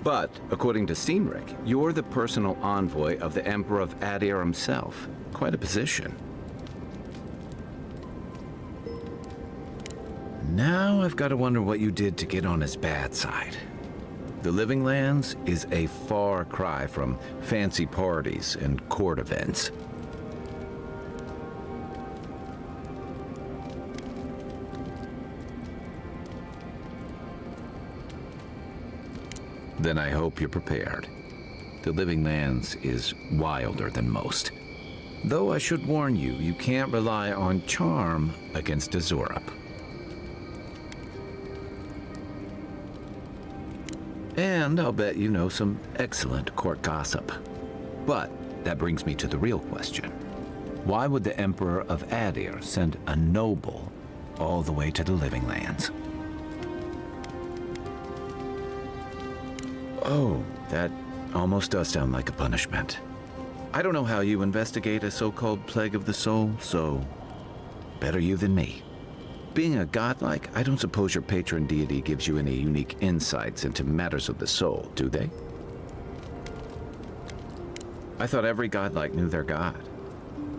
But, according to Cynric, you're the personal envoy of the Emperor of Adir himself. Quite a position. Now I've got to wonder what you did to get on his bad side. The Living Lands is a far cry from fancy parties and court events. Then I hope you're prepared. The Living Lands is wilder than most. Though I should warn you, you can't rely on charm against Azurup. And I'll bet you know some excellent court gossip. But that brings me to the real question. Why would the Emperor of Adir send a noble all the way to the Living Lands? Oh, that almost does sound like a punishment. I don't know how you investigate a so-called plague of the soul, so better you than me. Being a godlike, I don't suppose your patron deity gives you any unique insights into matters of the soul, do they? I thought every godlike knew their god.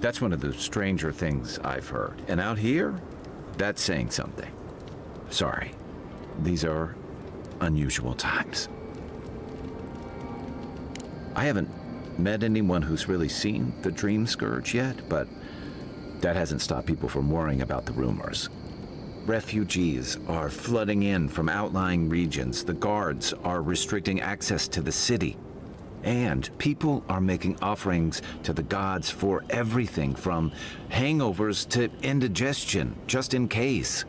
That's one of the stranger things I've heard. And out here, that's saying something. Sorry, these are unusual times. I haven't met anyone who's really seen the Dream Scourge yet, but that hasn't stopped people from worrying about the rumors. Refugees are flooding in from outlying regions. The guards are restricting access to the city. And people are making offerings to the gods for everything from hangovers to indigestion, just in case.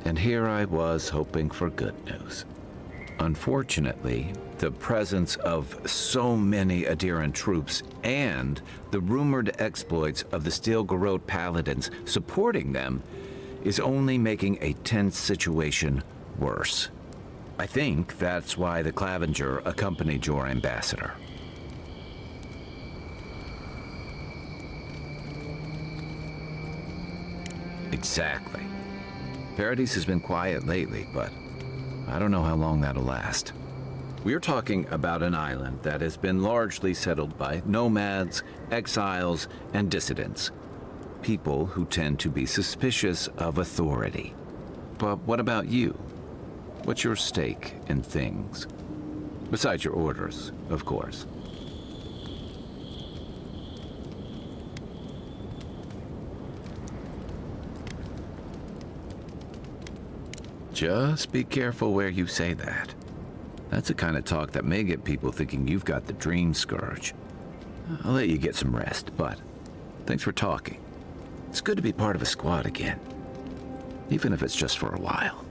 And here I was hoping for good news. Unfortunately, the presence of so many Adiran troops and the rumored exploits of the Stil-Garrote paladins supporting them is only making a tense situation worse. I think that's why the Clavenger accompanied your ambassador. Exactly. Paradis has been quiet lately, but I don't know how long that'll last. We're talking about an island that has been largely settled by nomads, exiles, and dissidents. People who tend to be suspicious of authority. But what about you? What's your stake in things? Besides your orders, of course. Just be careful where you say that. That's the kind of talk that may get people thinking you've got the Dream Scourge. I'll let you get some rest, but thanks for talking. It's good to be part of a squad again, even if it's just for a while.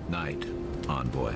Night, envoy.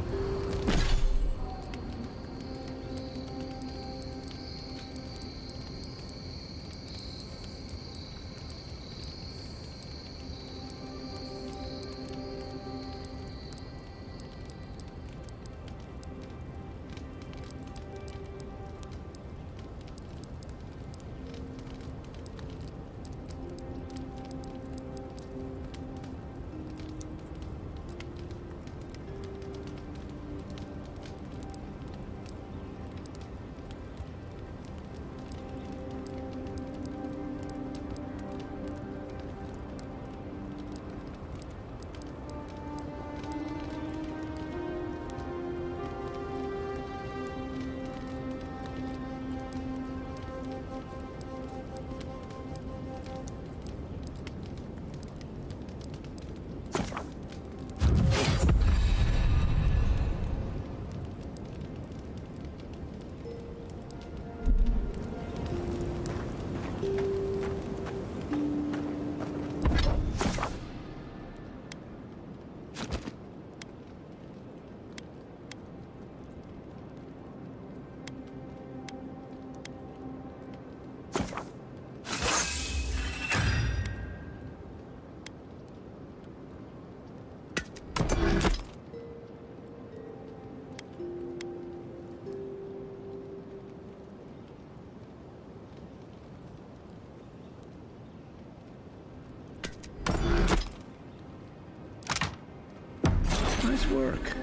Nice work.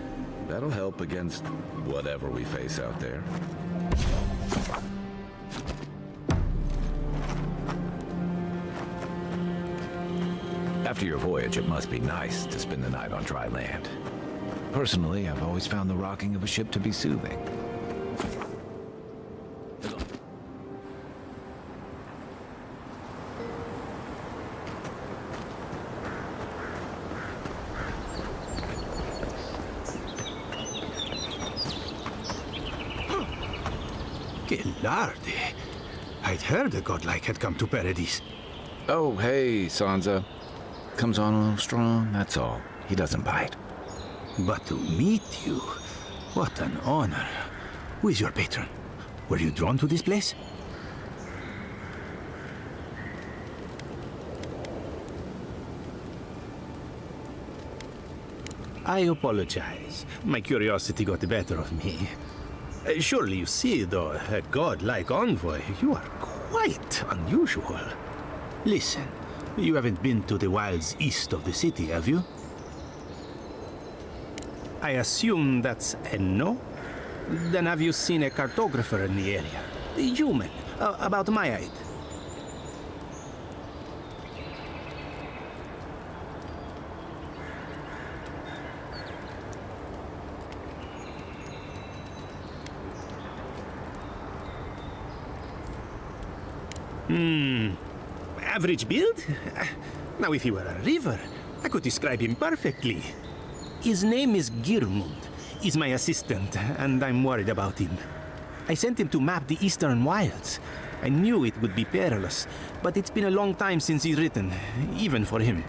That'll help against whatever we face out there. After your voyage, it must be nice to spend the night on dry land. Personally, I've always found the rocking of a ship to be soothing. Que larde. I'd heard a godlike had come to Paradise. Oh, hey, Sansa. Comes on a little strong, that's all. He doesn't bite. But to meet you, what an honor. Who is your patron? Were you drawn to this place? I apologize. My curiosity got the better of me. Surely you see, though, a god-like envoy, you are quite unusual. Listen, you haven't been to the wilds east of the city, have you? I assume that's a no? Then have you seen a cartographer in the area? A human, about my height. Average build? Now, if he were a river, I could describe him perfectly. His name is Girmund. He's my assistant, and I'm worried about him. I sent him to map the eastern wilds. I knew it would be perilous, but it's been a long time since he's written, even for him.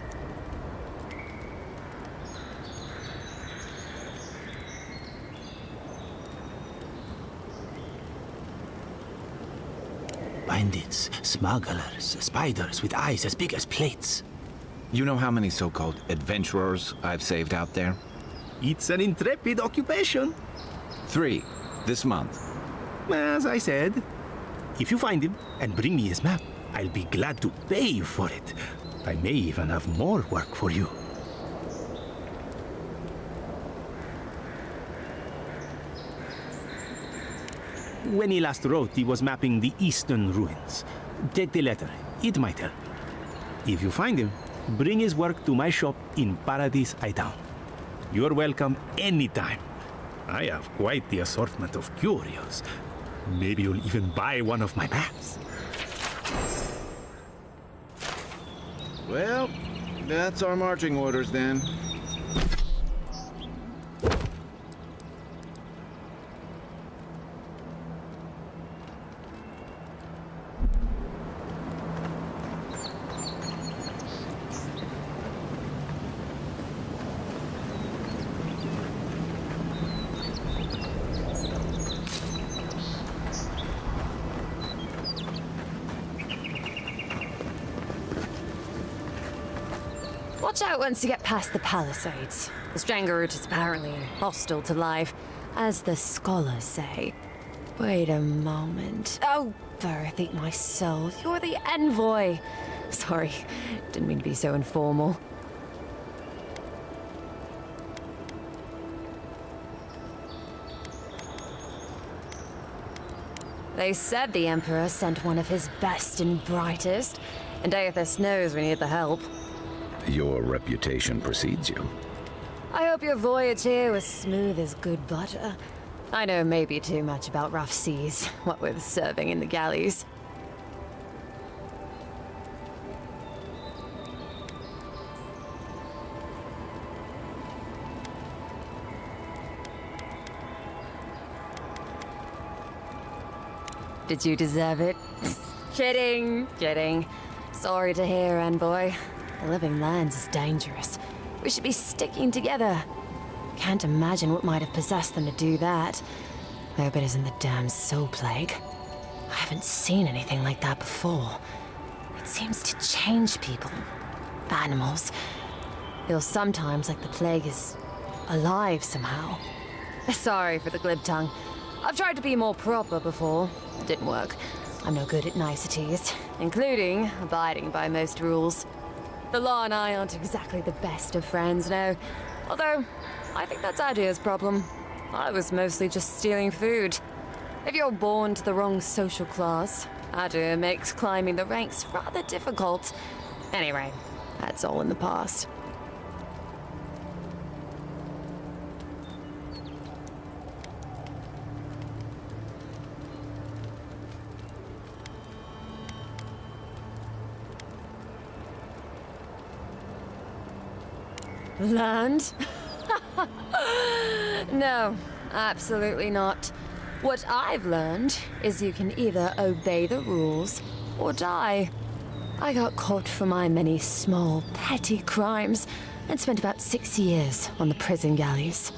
Bandits, smugglers, spiders with eyes as big as plates. You know how many so-called adventurers I've saved out there? It's an intrepid occupation. 3, this month. As I said, if you find him and bring me his map, I'll be glad to pay you for it. I may even have more work for you. When he last wrote, he was mapping the eastern ruins. Take the letter. It might help. If you find him, bring his work to my shop in Paradise Hightown. You're welcome anytime. I have quite the assortment of curios. Maybe you'll even buy one of my maps. Well, that's our marching orders then. Watch out once you get past the palisades. The Stranglroot is apparently hostile to life, as the scholars say. Wait a moment. Oh, Verith, eat my soul. You're the envoy. Sorry, didn't mean to be so informal. They said the Emperor sent one of his best and brightest, and Aethys knows we need the help. Your reputation precedes you. I hope your voyage here was smooth as good butter. I know maybe too much about rough seas, what with serving in the galleys. Did you deserve it? Kidding, kidding. Sorry to hear, envoy. The living lands is dangerous. We should be sticking together. Can't imagine what might have possessed them to do that. I hope it isn't the damn soul plague. I haven't seen anything like that before. It seems to change people. Animals. Feels sometimes like the plague is alive somehow. Sorry for the glib tongue. I've tried to be more proper before. It didn't work. I'm no good at niceties, including abiding by most rules. The law and I aren't exactly the best of friends, no. Although, I think that's Adia's problem. I was mostly just stealing food. If you're born to the wrong social class, Adia makes climbing the ranks rather difficult. Anyway, that's all in the past. Land? No, absolutely not. What I've learned is you can either obey the rules or die. I got caught for my many small, petty crimes and spent about 6 years on the prison galleys.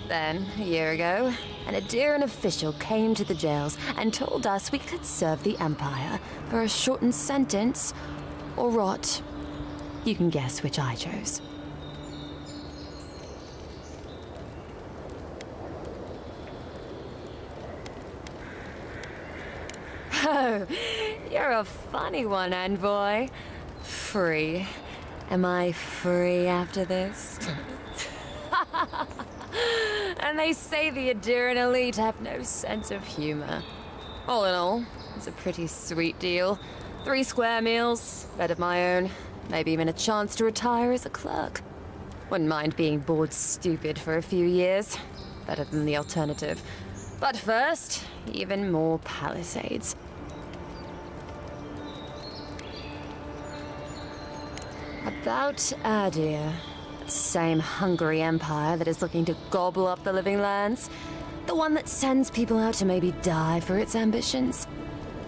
Then, a year ago, an Adiran official came to the jails and told us we could serve the Empire for a shortened sentence or rot. You can guess which I chose. Oh, you're a funny one, Envoy. Free. Am I free after this? And they say the Adiran elite have no sense of humor. All in all, it's a pretty sweet deal. 3 square meals, bed of my own, maybe even a chance to retire as a clerk. Wouldn't mind being bored stupid for a few years. Better than the alternative. But first, even more Palisades. About Adia, that same hungry empire that is looking to gobble up the living lands. The one that sends people out to maybe die for its ambitions.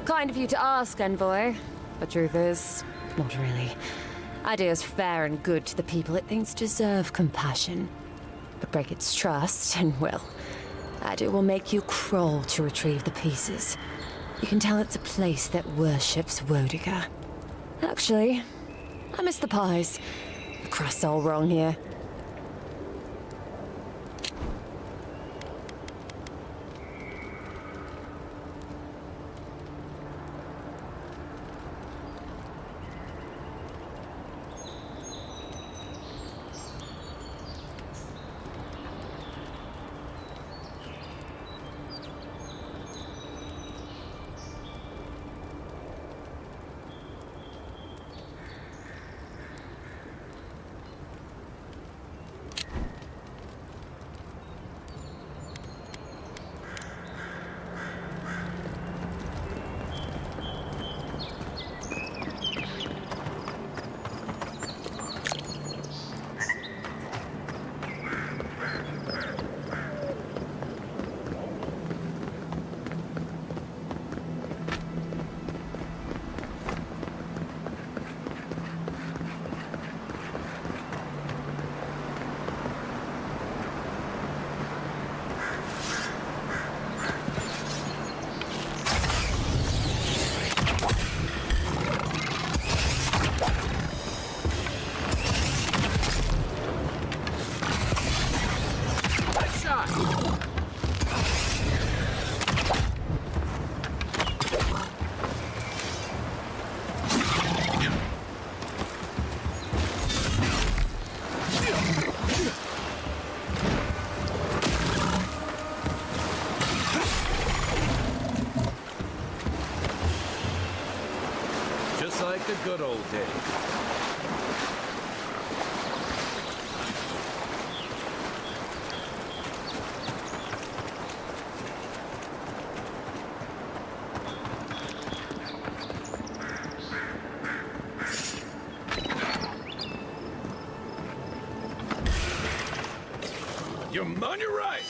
Kind of you to ask, Envoy. The truth is, not really. Adia's fair and good to the people it thinks deserve compassion. But break its trust, and well, Adia will make you crawl to retrieve the pieces. You can tell it's a place that worships Wodiga. Actually, I miss the pies. The crust's all wrong here. Just like the good old days. You're on your right.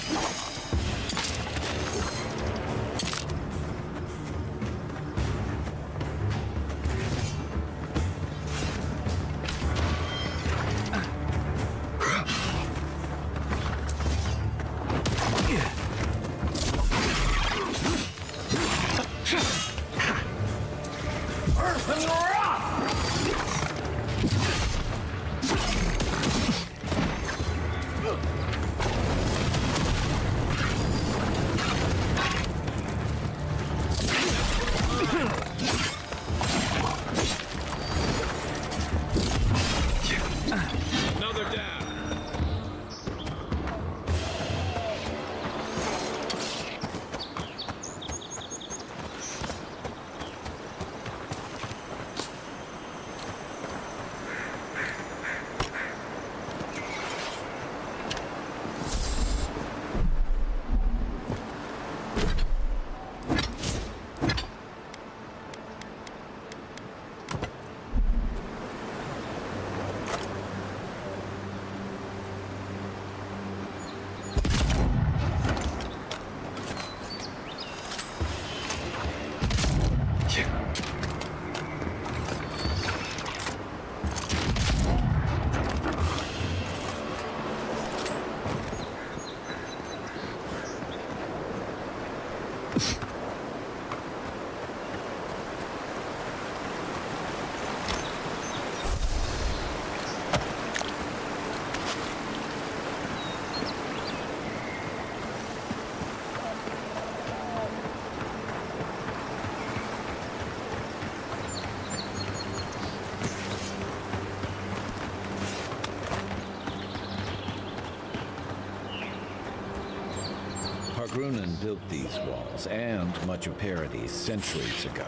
Another down. Pargrunen built these walls, and much of Paradis centuries ago.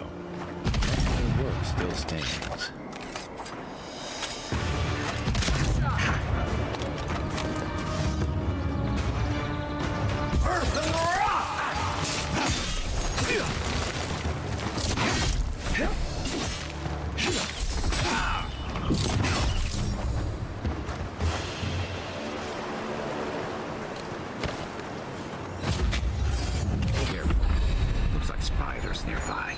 Their work still stands. Looks like spiders nearby.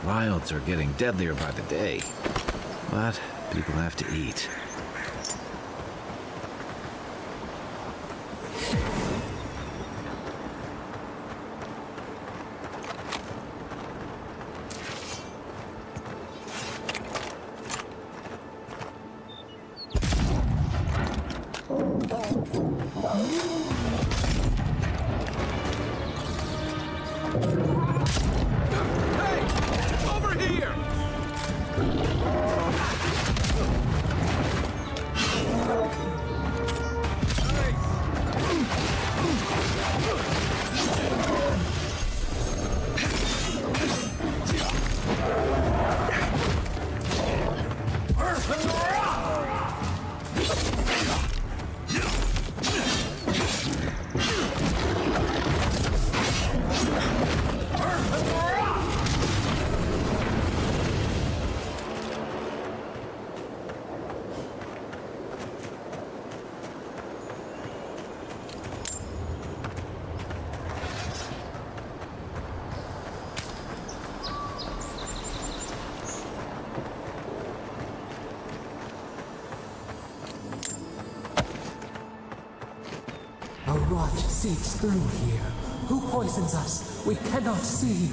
Wilds are getting deadlier by the day, but people have to eat. A rot seeps through here. Who poisons us? We cannot see.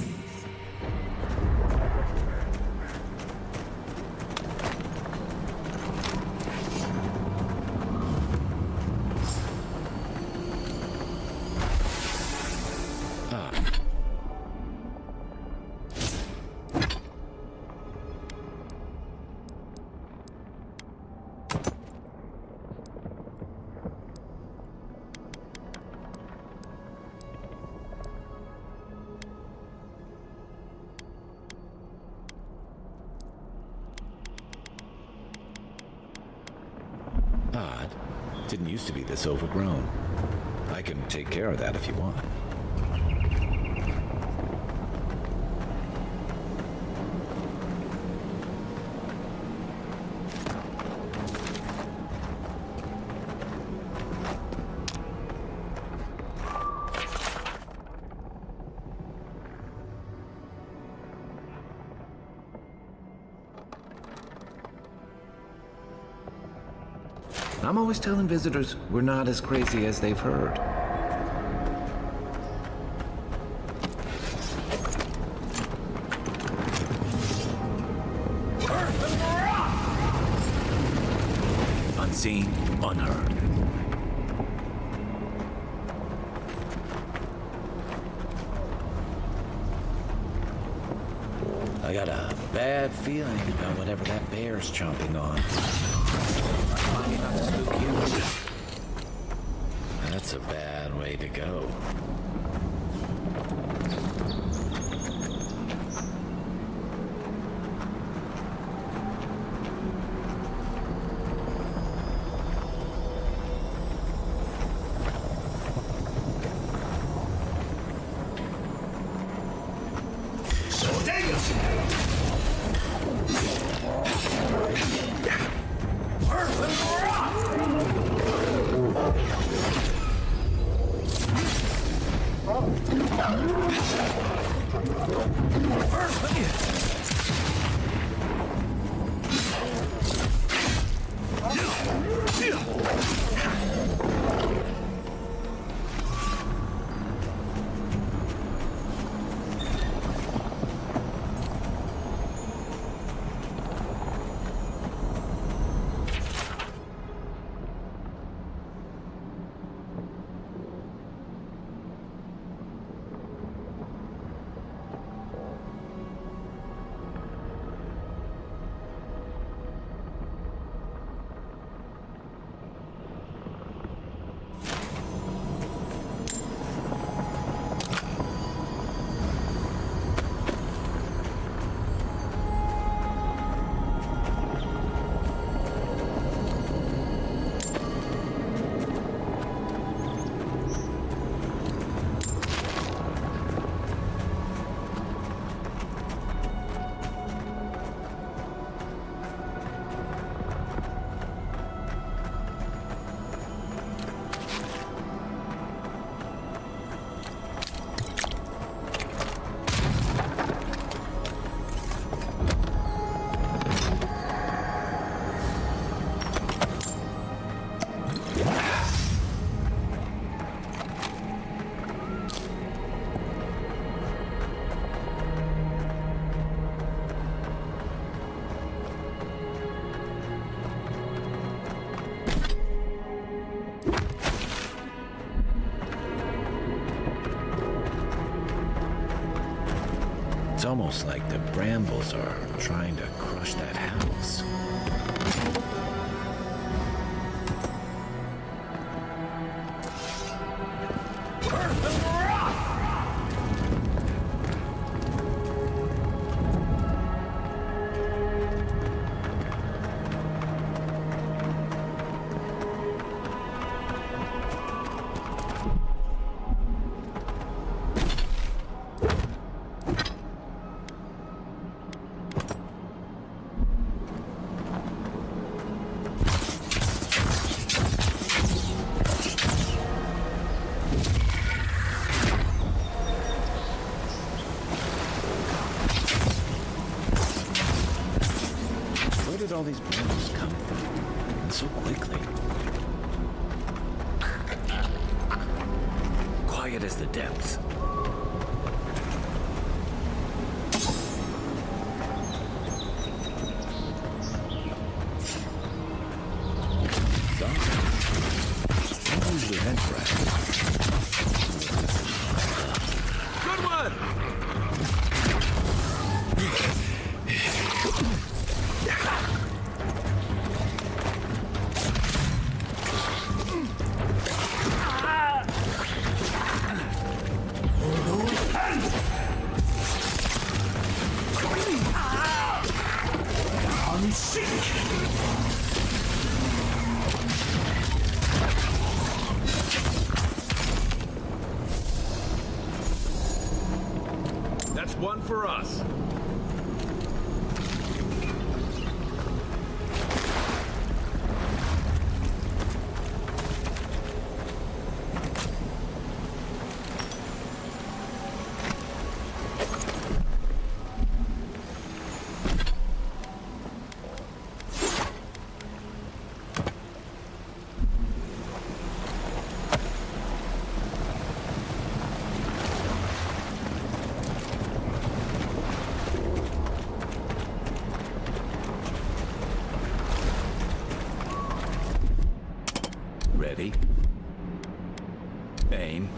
Didn't used to be this overgrown. I can take care of that if you want. I'm always telling visitors we're not as crazy as they've heard. Unseen, unheard. I got a bad feeling about whatever that bear's chomping on. Remind me not to spook you. That's a bad way to go. It's almost like the brambles are trying to crush that house. Where did all these brambles come from? And so quickly. Quiet as the depths. Good one! one for us. Ready? Aim.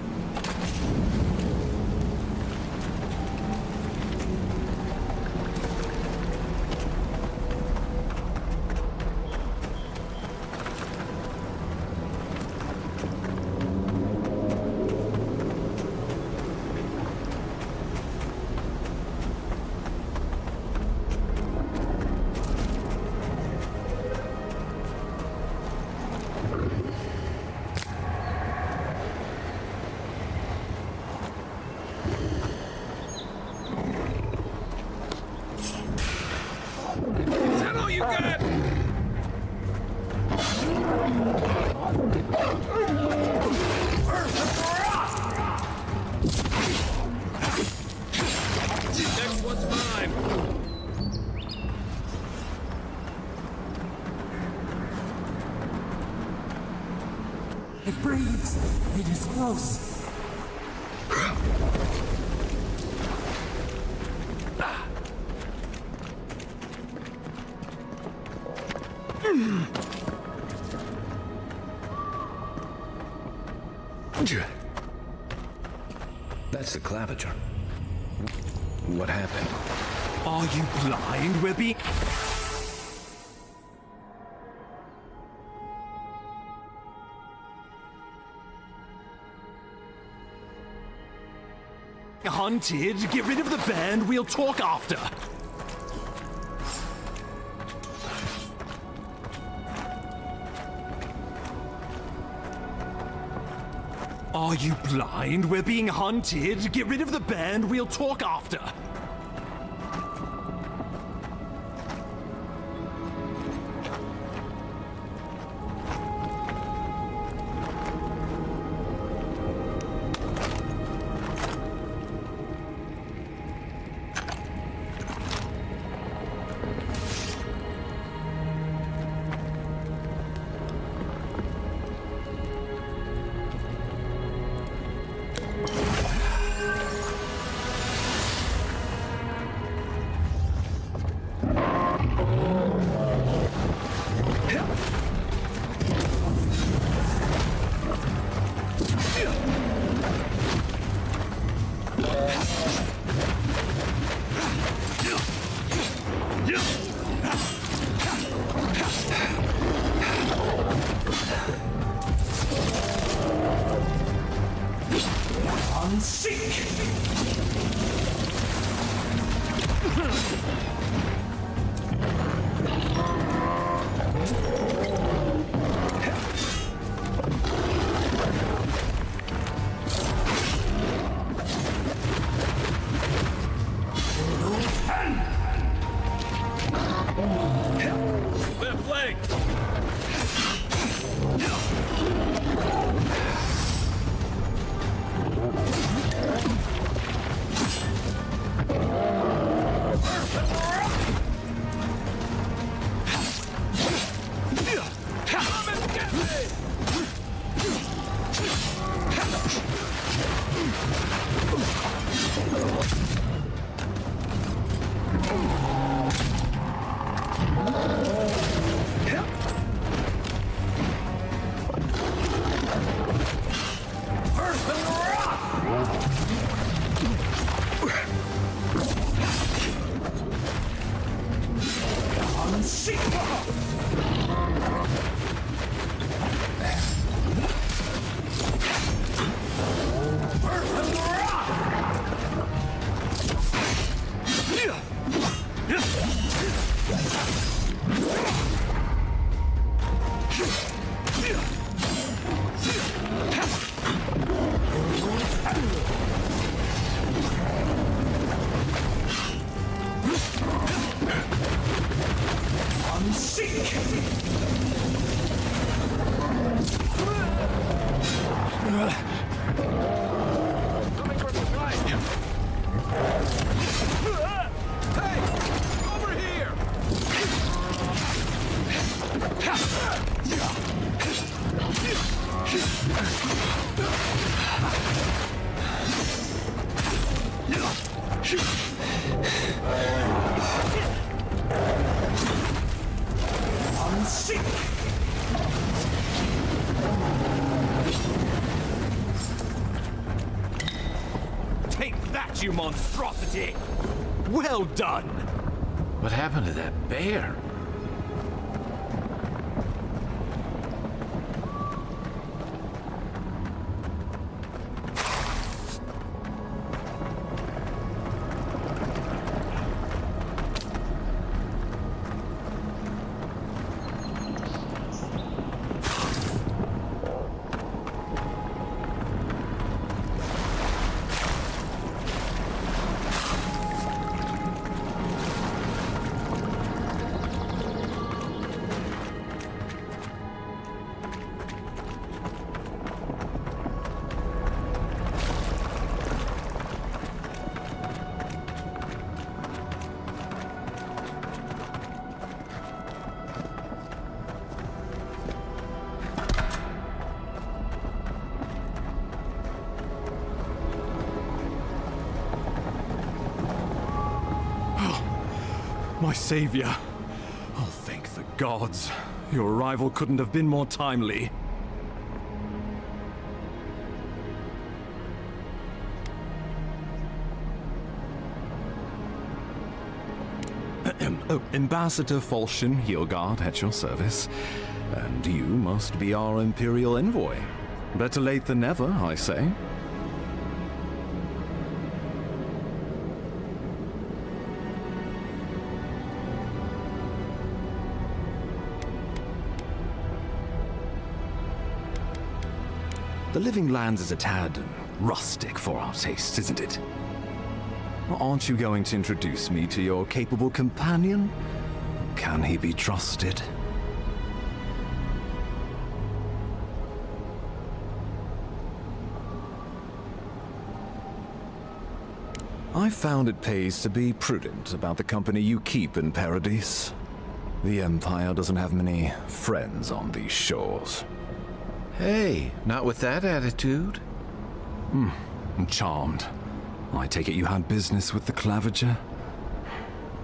Is that all you got? Next one's mine. It breathes. It is close. That's the Claviger. What happened? Are you blind, We're being hunted. Get rid of the band. We'll talk after. Are you blind? We're being hunted. Get rid of the band. We'll talk after. Left leg! Let's Coming for supply! Hey! Over here! Take that, you monstrosity! Well done! What happened to that bear? My savior. Oh, thank the gods. Your arrival couldn't have been more timely. Ambassador Falchion Hildgard at your service. And you must be our Imperial envoy. Better late than never, I say. The Living Lands is a tad rustic for our tastes, isn't it? Aren't you going to introduce me to your capable companion? Can he be trusted? I found it pays to be prudent about the company you keep in Paradise. The Empire doesn't have many friends on these shores. Hey, not with that attitude. I'm charmed. I take it you had business with the Claviger?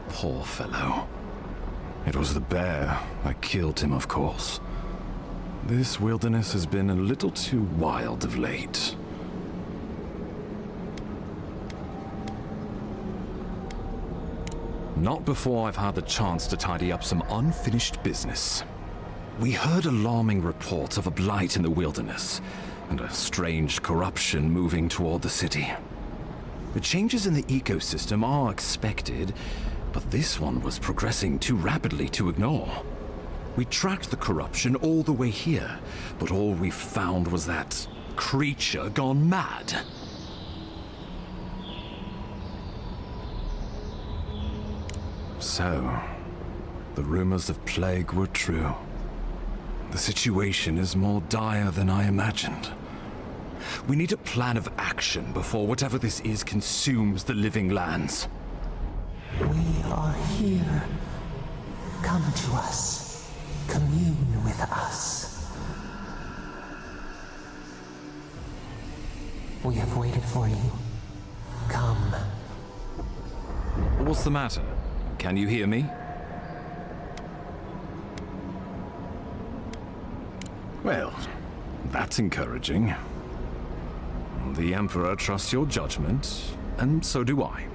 Poor fellow. It was the bear that killed him, of course. This wilderness has been a little too wild of late. Not before I've had the chance to tidy up some unfinished business. We heard alarming reports of a blight in the wilderness, and a strange corruption moving toward the city. The changes in the ecosystem are expected, but this one was progressing too rapidly to ignore. We tracked the corruption all the way here, but all we found was that creature gone mad. So, the rumors of plague were true. The situation is more dire than I imagined. We need a plan of action before whatever this is consumes the Living Lands. We are here. Come to us. Commune with us. We have waited for you. Come. What's the matter? Can you hear me? Well, that's encouraging. The Emperor trusts your judgment, and so do I.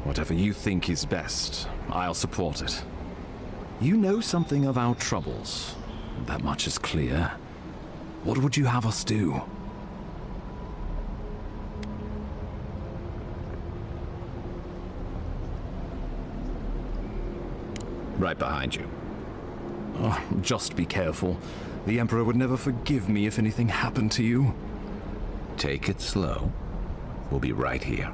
Whatever you think is best, I'll support it. You know something of our troubles. That much is clear. What would you have us do? Right behind you. Oh, just be careful. The Emperor would never forgive me if anything happened to you. Take it slow. We'll be right here.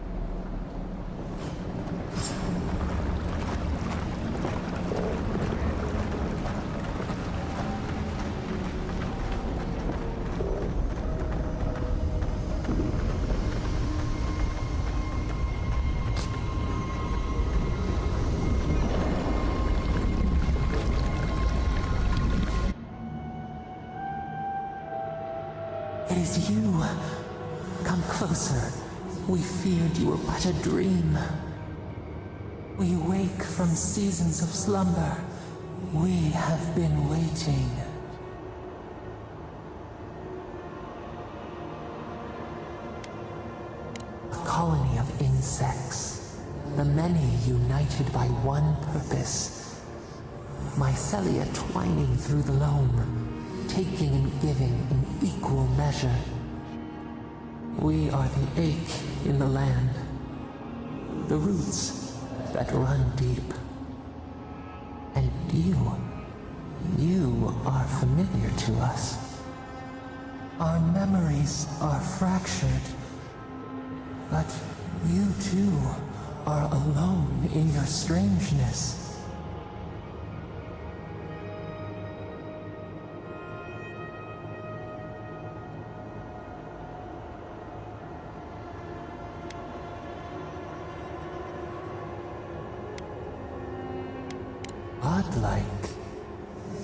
It is you. Come closer. We feared you were but a dream. We wake from seasons of slumber. We have been waiting. A colony of insects. The many united by one purpose. Mycelia twining through the loam, taking and giving in equal measure. We are the ache in the land, the roots that run deep. And you are familiar to us. Our memories are fractured, but you too are alone in your strangeness. Godlike.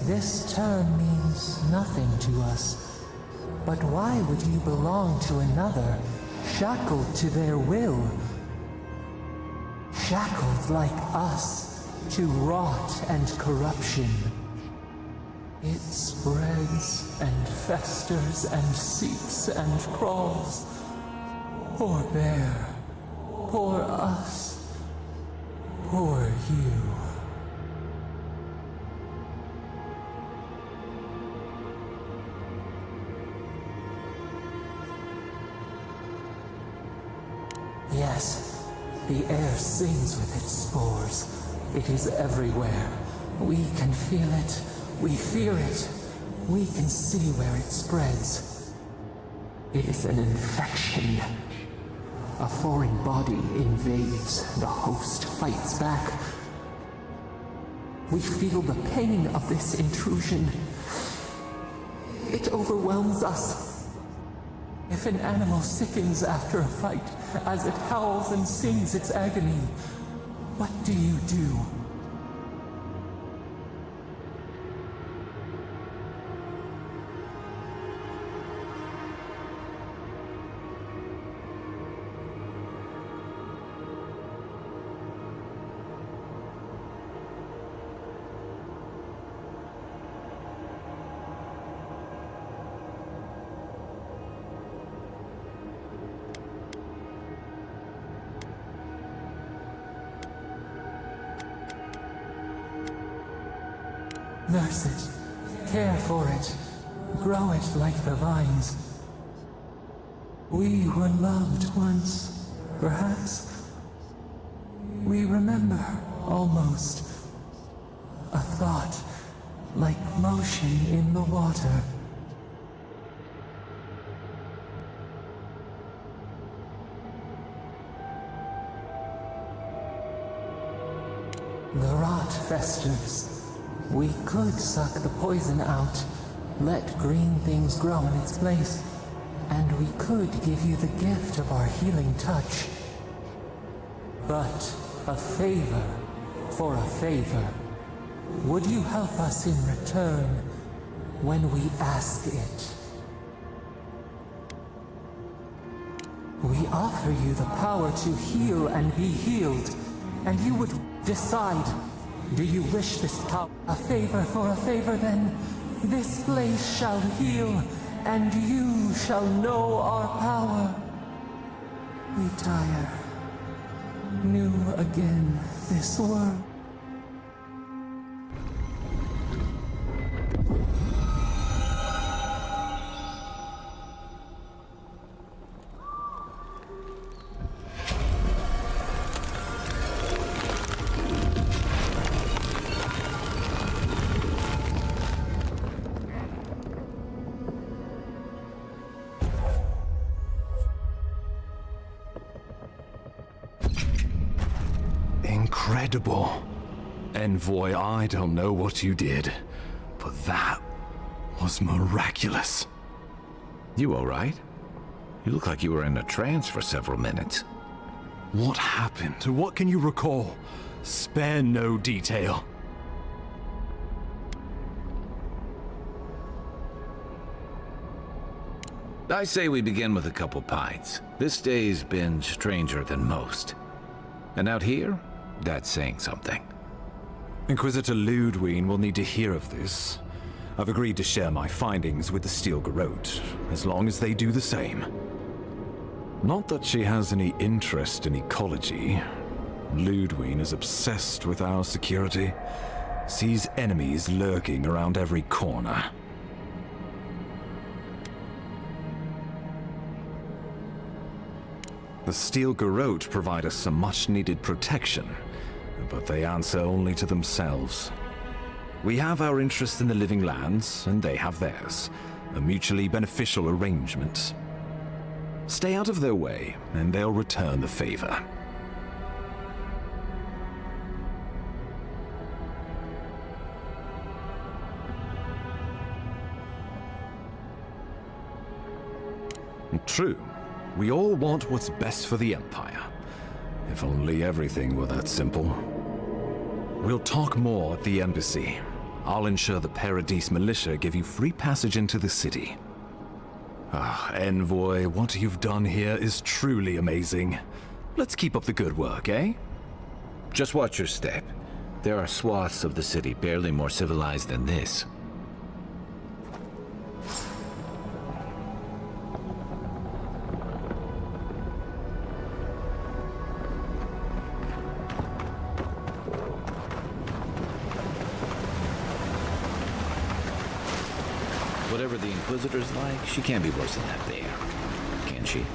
This term means nothing to us. But why would you belong to another, shackled to their will? Shackled like us to rot and corruption. It spreads and festers and seeps and crawls. Poor bear, poor us, poor you. Yes, the air sings with its spores. It is everywhere. We can feel it. We fear it. We can see where it spreads. It is an infection. A foreign body invades. The host fights back. We feel the pain of this intrusion. It overwhelms us. If an animal sickens after a fight, as it howls and sings its agony, what do you do? Nurse it, care for it, grow it like the vines. We were loved once, perhaps. We remember, almost. A thought, like motion in the water. The rot festers. We could suck the poison out, let green things grow in its place, and we could give you the gift of our healing touch. But a favor for a favor. Would you help us in return when we ask it? We offer you the power to heal and be healed, and you would decide. Do you wish this power? A favor for a favor, then? This place shall heal, and you shall know our power. Retire. New again this world. Incredible. Envoy, I don't know what you did, but that was miraculous. You all right? You look like you were in a trance for several minutes. What happened? What can you recall? Spare no detail. I say we begin with a couple pints. This day's been stranger than most. And out here, that's saying something. Inquisitor Ludwig will need to hear of this. I've agreed to share my findings with the Steel Garrote, as long as they do the same. Not that she has any interest in ecology. Ludwig is obsessed with our security, sees enemies lurking around every corner. The Steel Garrote provide us some much-needed protection, but they answer only to themselves. We have our interest in the Living Lands, and they have theirs. A mutually beneficial arrangement. Stay out of their way, and they'll return the favor. True. We all want what's best for the Empire. If only everything were that simple. We'll talk more at the embassy. I'll ensure the Paradis militia give you free passage into the city. Ah, Envoy, what you've done here is truly amazing. Let's keep up the good work, eh? Just watch your step. There are swaths of the city barely more civilized than this. Whatever the Inquisitor's like, she can't be worse than that there. Can she?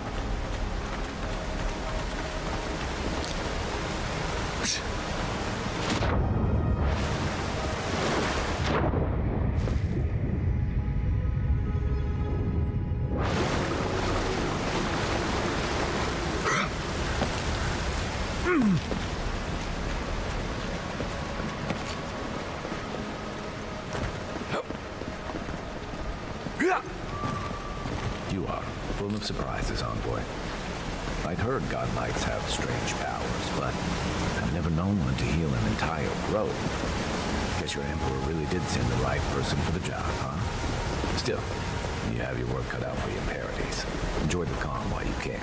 You are full of surprises, Envoy. I'd heard God Knights have strange powers, but I've never known one to heal an entire grove. Guess your Emperor really did send the right person for the job, huh? Still, you have your work cut out for you in Paradis. Enjoy the calm while you can.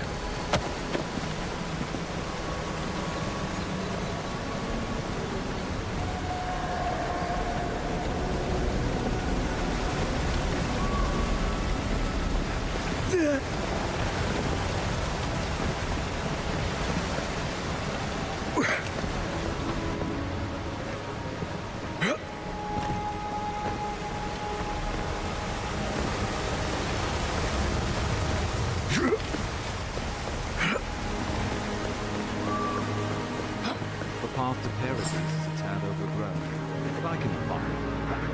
The path to Paradis is a tad overgrown, but I can follow back.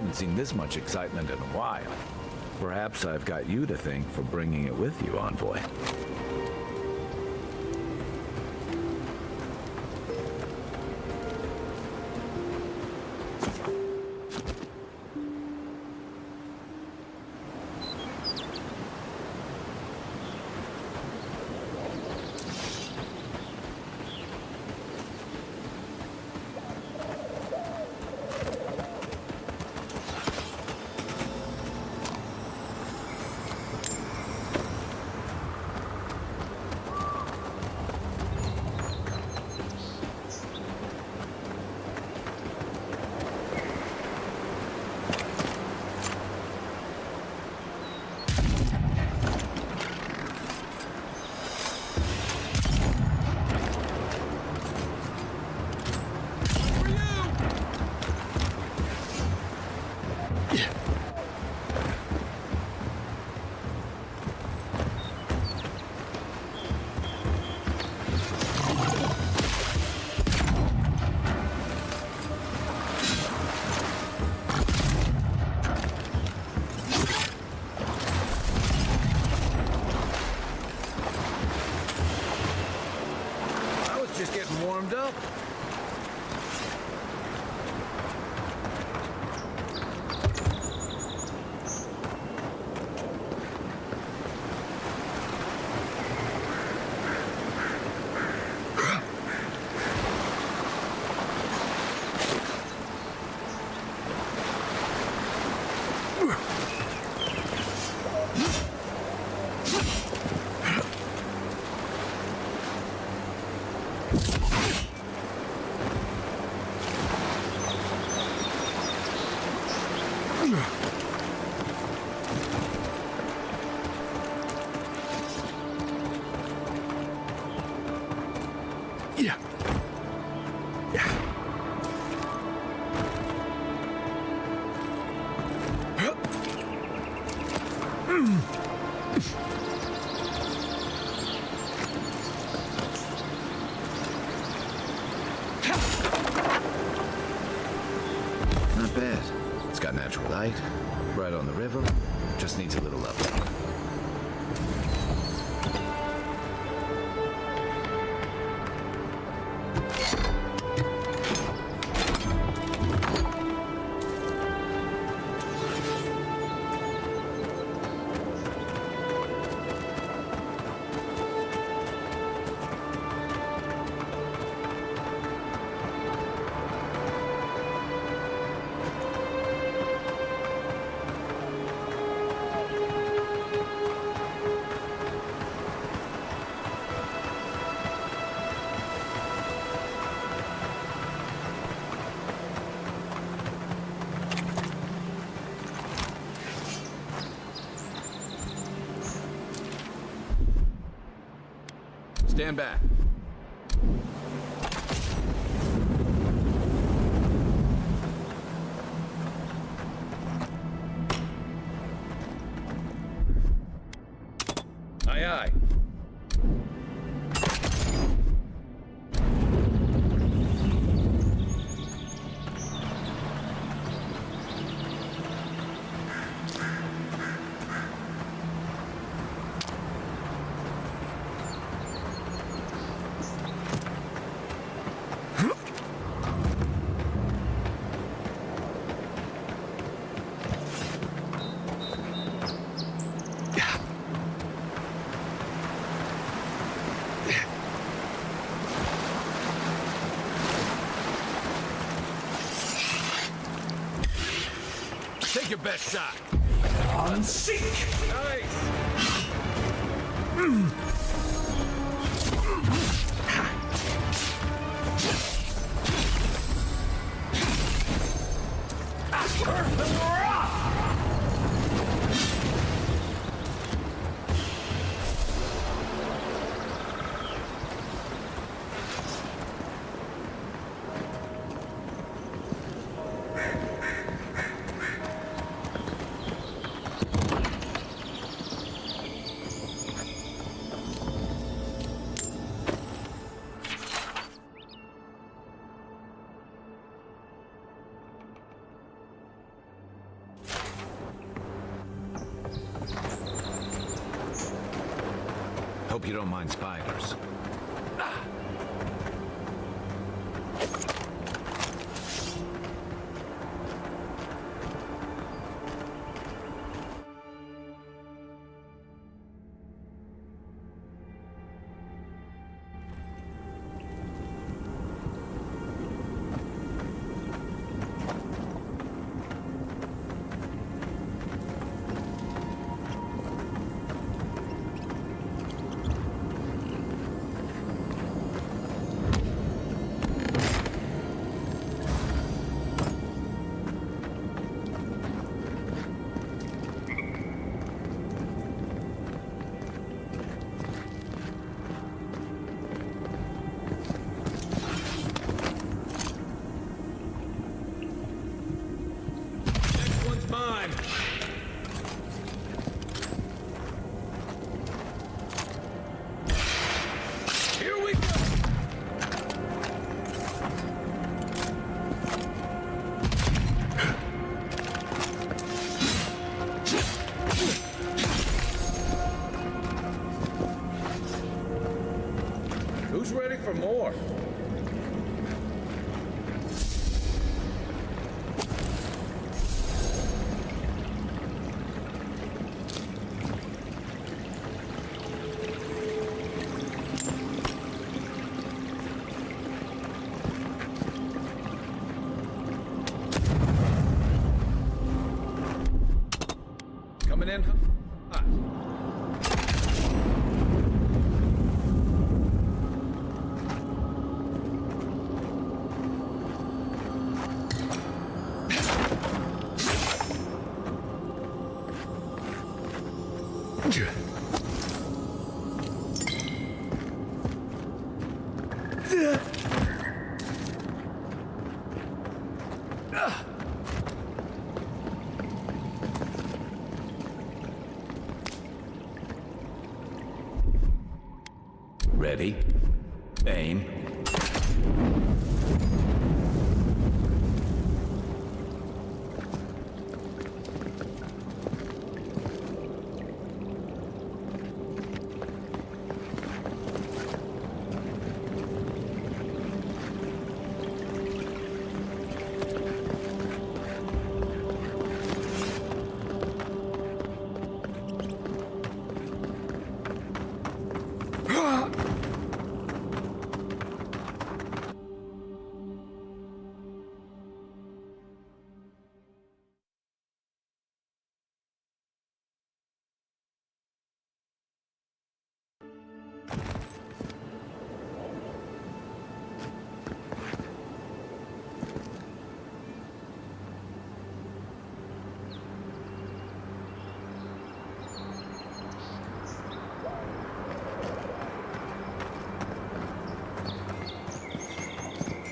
haven't seen this much excitement in a while. Perhaps I've got you to thank for bringing it with you, Envoy. Just getting warmed up. Not bad. It's got natural light, right on the river. Just needs a little love. Stand back. Aye, aye. Take your best shot. On seek. Nice. Hope you don't mind spiders. Who's ready for more? Coming in hot. Ready, aim.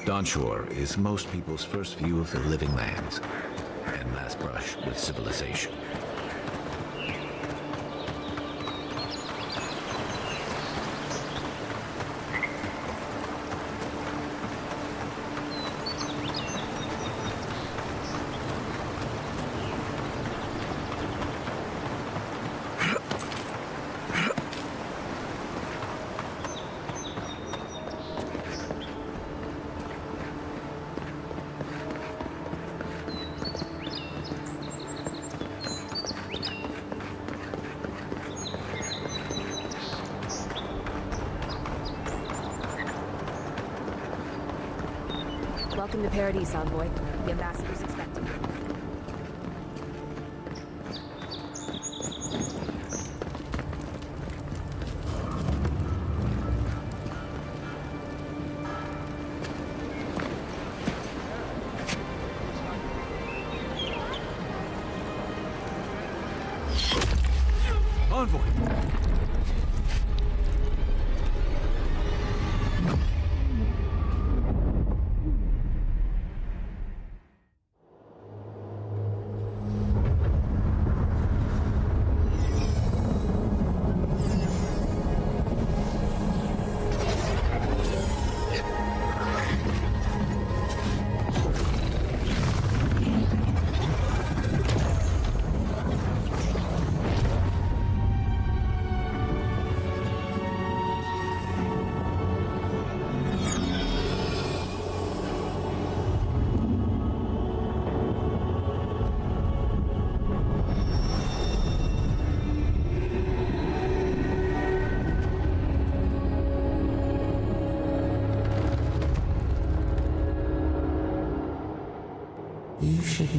Dawnshore is most people's first view of the living lands and last brush with civilization. Welcome to Paradise, Envoy. The ambassador's expecting you. Envoy!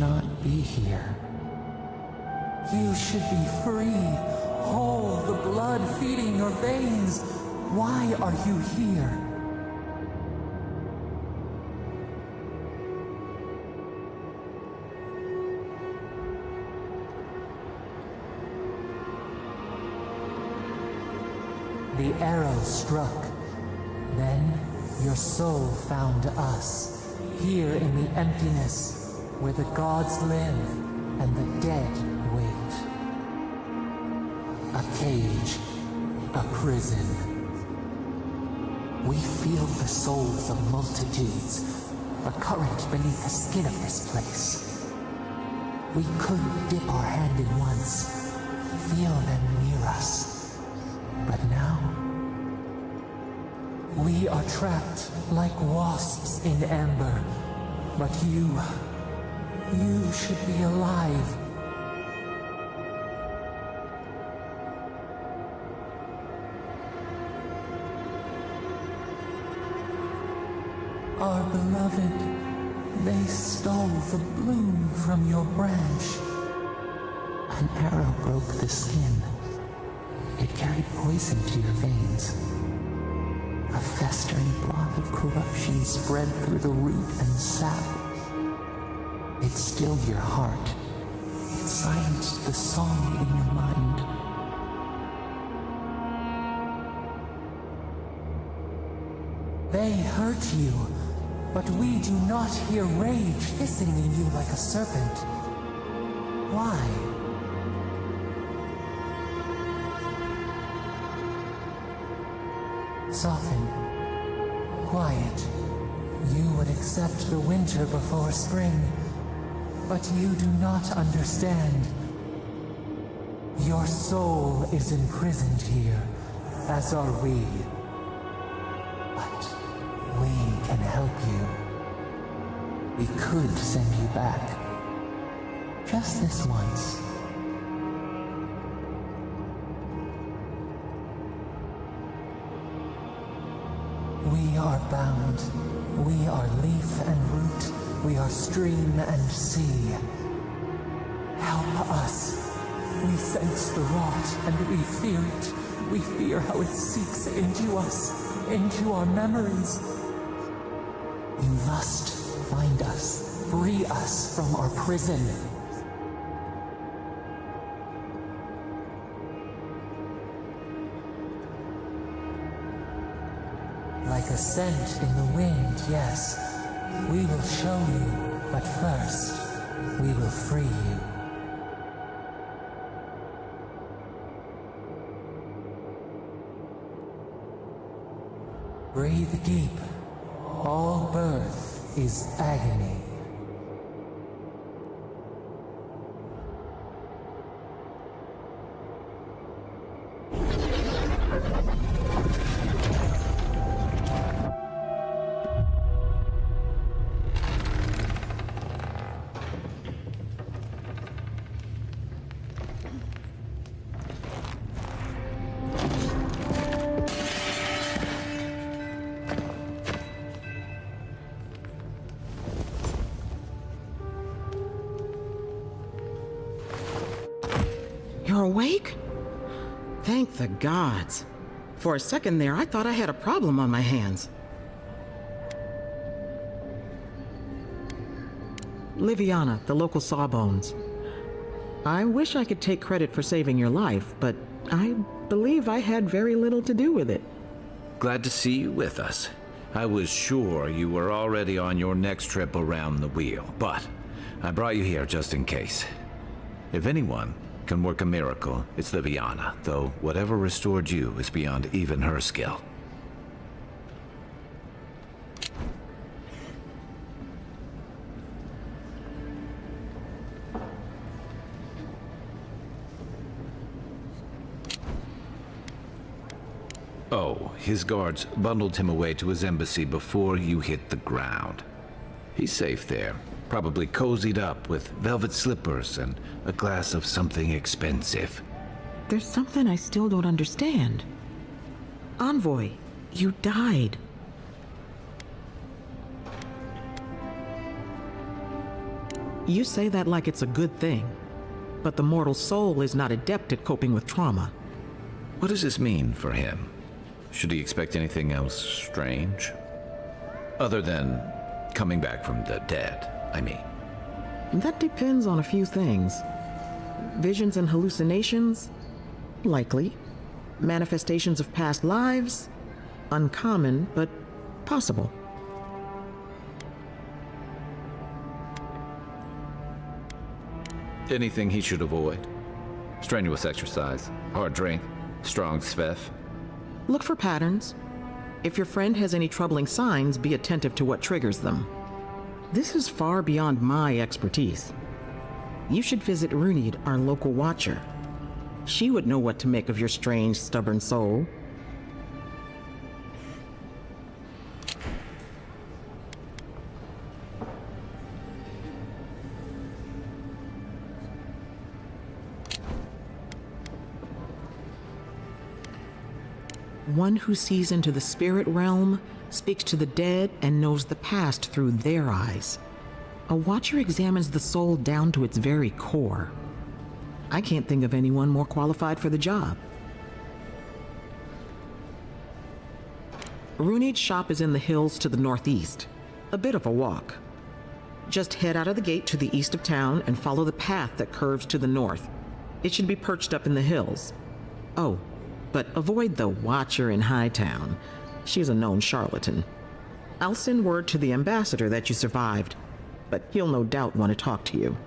not be here. You should be free, whole, the blood feeding your veins. Why are you here? The arrow struck. Then your soul found us, here in the emptiness, where the gods live and the dead wait. A cage, a prison. We feel the souls of multitudes, a current beneath the skin of this place. We could dip our hand in once, feel them near us. But now, we are trapped like wasps in amber. But you should be alive. Our beloved, they stole the bloom from your branch. An arrow broke the skin. It carried poison to your veins. A festering blot of corruption spread through the root and sap. It stilled your heart. It silenced the song in your mind. They hurt you, but we do not hear rage hissing in you like a serpent. Why? Soften. Quiet. You would accept the winter before spring, but you do not understand. Your soul is imprisoned here, as are we. But we can help you. We could send you back. Just this once. We are bound. We are leaf and root. We are stream and sea. Help us. We sense the rot and we fear it. We fear how it seeks into us, into our memories. You must find us, free us from our prison. Like a scent in the wind, yes. We will show you, but first, we will free you. Breathe deep. All birth is agony. You're awake? Thank the gods. For a second there, I thought I had a problem on my hands. Liviana, the local Sawbones. I wish I could take credit for saving your life, but I believe I had very little to do with it. Glad to see you with us. I was sure you were already on your next trip around the wheel, but I brought you here just in case. If anyone can work a miracle, it's Liviana, though whatever restored you is beyond even her skill. Oh, his guards bundled him away to his embassy before you hit the ground. He's safe there, probably cozied up with velvet slippers and a glass of something expensive. There's something I still don't understand. Envoy, you died. You say that like it's a good thing, but the mortal soul is not adept at coping with trauma. What does this mean for him? Should he expect anything else strange? Other than coming back from the dead, I mean. That depends on a few things. Visions and hallucinations? Likely. Manifestations of past lives? Uncommon, but possible. Anything he should avoid? Strenuous exercise, hard drink, strong sveff? Look for patterns. If your friend has any troubling signs, be attentive to what triggers them. This is far beyond my expertise. You should visit Runid, our local watcher. She would know what to make of your strange, stubborn soul. One who sees into the spirit realm, speaks to the dead, and knows the past through their eyes. A watcher examines the soul down to its very core. I can't think of anyone more qualified for the job. Runid's shop is in the hills to the northeast. A bit of a walk. Just head out of the gate to the east of town and follow the path that curves to the north. It should be perched up in the hills. Oh, but avoid the Watcher in Hightown. She's a known charlatan. I'll send word to the ambassador that you survived, but he'll no doubt want to talk to you.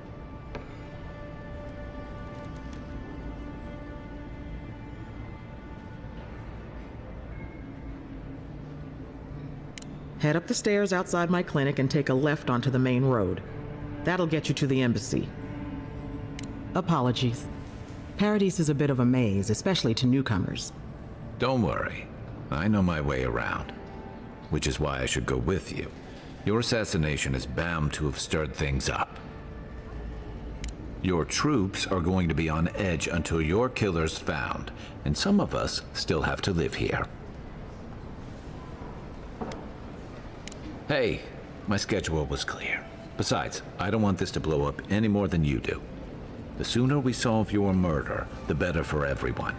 Head up the stairs outside my clinic and take a left onto the main road. That'll get you to the embassy. Apologies. Paradise is a bit of a maze, especially to newcomers. Don't worry. I know my way around. Which is why I should go with you. Your assassination is bound to have stirred things up. Your troops are going to be on edge until your killer's found, and some of us still have to live here. Hey, my schedule was clear. Besides, I don't want this to blow up any more than you do. The sooner we solve your murder, the better for everyone.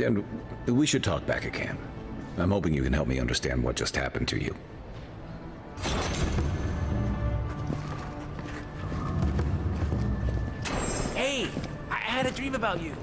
And we should talk back again. I'm hoping you can help me understand what just happened to you. Hey, I had a dream about you.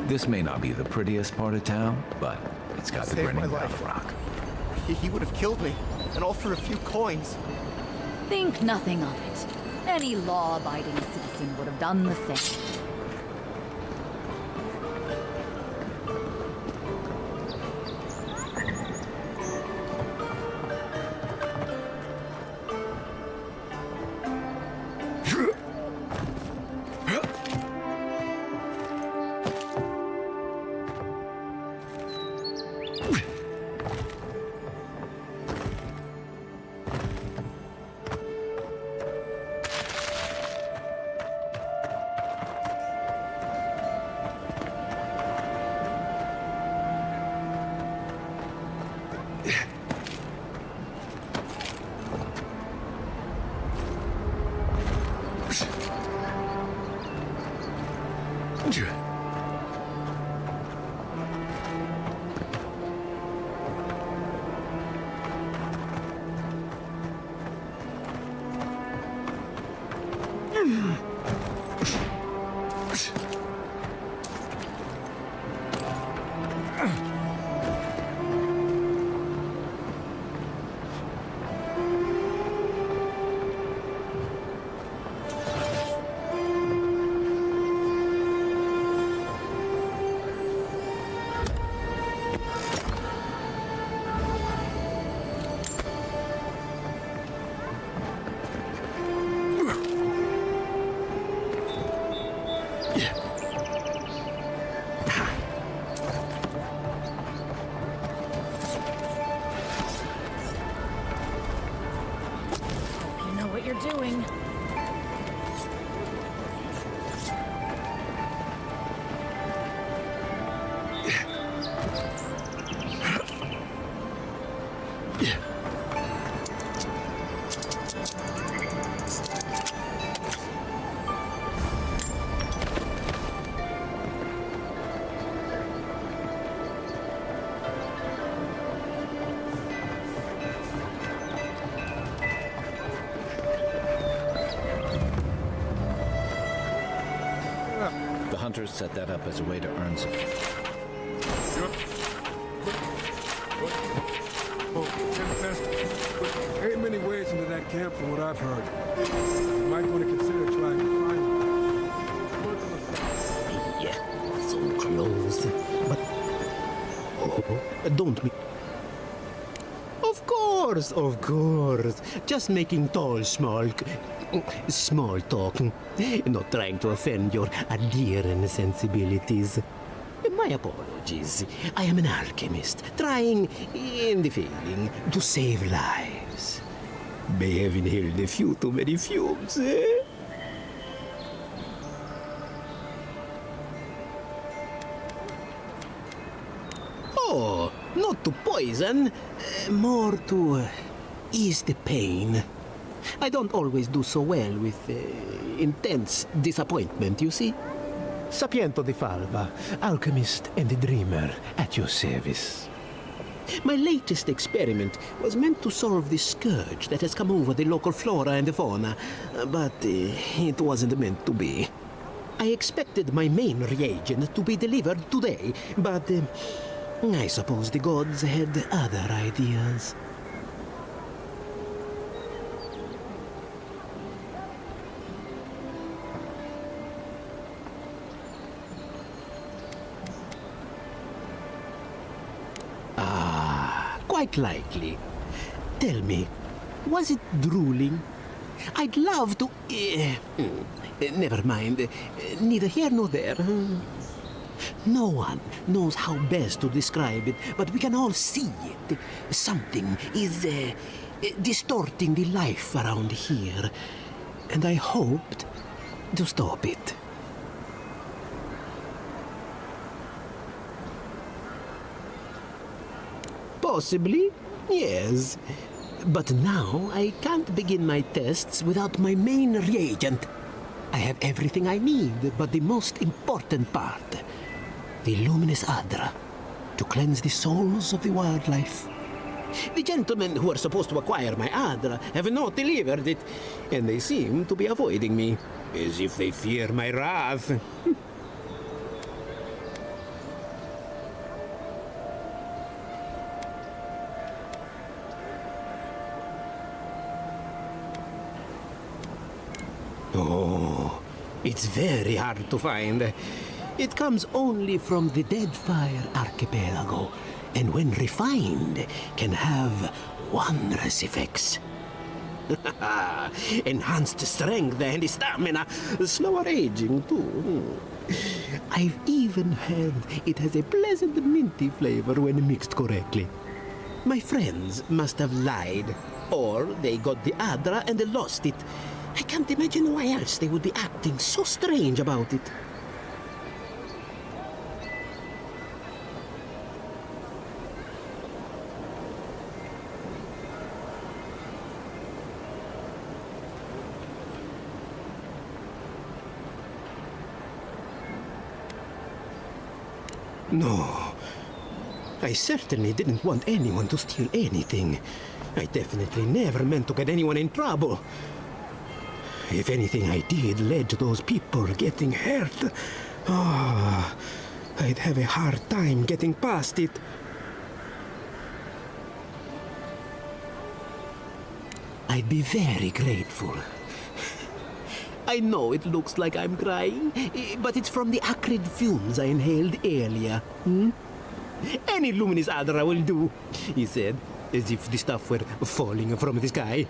This may not be the prettiest part of town, but it's got the grinning Mouth Rock. He would have killed me, and all for a few coins. Think nothing of it. Any law-abiding citizen would have done the same. You know what you're doing. The hunters set that up as a way to earn some. There ain't many ways into that camp from what I've heard. You might want to consider trying to find them. Yeah, so close. But... Oh, don't be... Of course. Just making small talk. Not trying to offend your Adiran sensibilities. My apologies. I am an alchemist, trying, and failing, to save lives. May have inhaled a few too many fumes, eh? Oh, not to poison, more to ease the pain. I don't always do so well with intense disappointment, you see? Sapiento di Falva, alchemist and dreamer at your service. My latest experiment was meant to solve the scourge that has come over the local flora and fauna, but it wasn't meant to be. I expected my main reagent to be delivered today, but I suppose the gods had other ideas. Quite likely. Tell me, was it drooling? I'd love to... never mind. Neither here nor there. No one knows how best to describe it, but we can all see it. Something is distorting the life around here. And I hoped to stop it. Possibly, yes. But now I can't begin my tests without my main reagent. I have everything I need, but the most important part, the luminous Adra, to cleanse the souls of the wildlife. The gentlemen who are supposed to acquire my Adra have not delivered it, and they seem to be avoiding me, as if they fear my wrath. Oh, it's very hard to find. It comes only from the Deadfire Archipelago, and when refined, can have wondrous effects. Enhanced strength and stamina, slower aging too. I've even heard it has a pleasant minty flavor when mixed correctly. My friends must have lied, or they got the Adra and lost it. I can't imagine why else they would be acting so strange about it. No. I certainly didn't want anyone to steal anything. I definitely never meant to get anyone in trouble. If anything I did led to those people getting hurt, I'd have a hard time getting past it. I'd be very grateful. I know it looks like I'm crying, but it's from the acrid fumes I inhaled earlier. Any luminous adra will do, he said, as if the stuff were falling from the sky.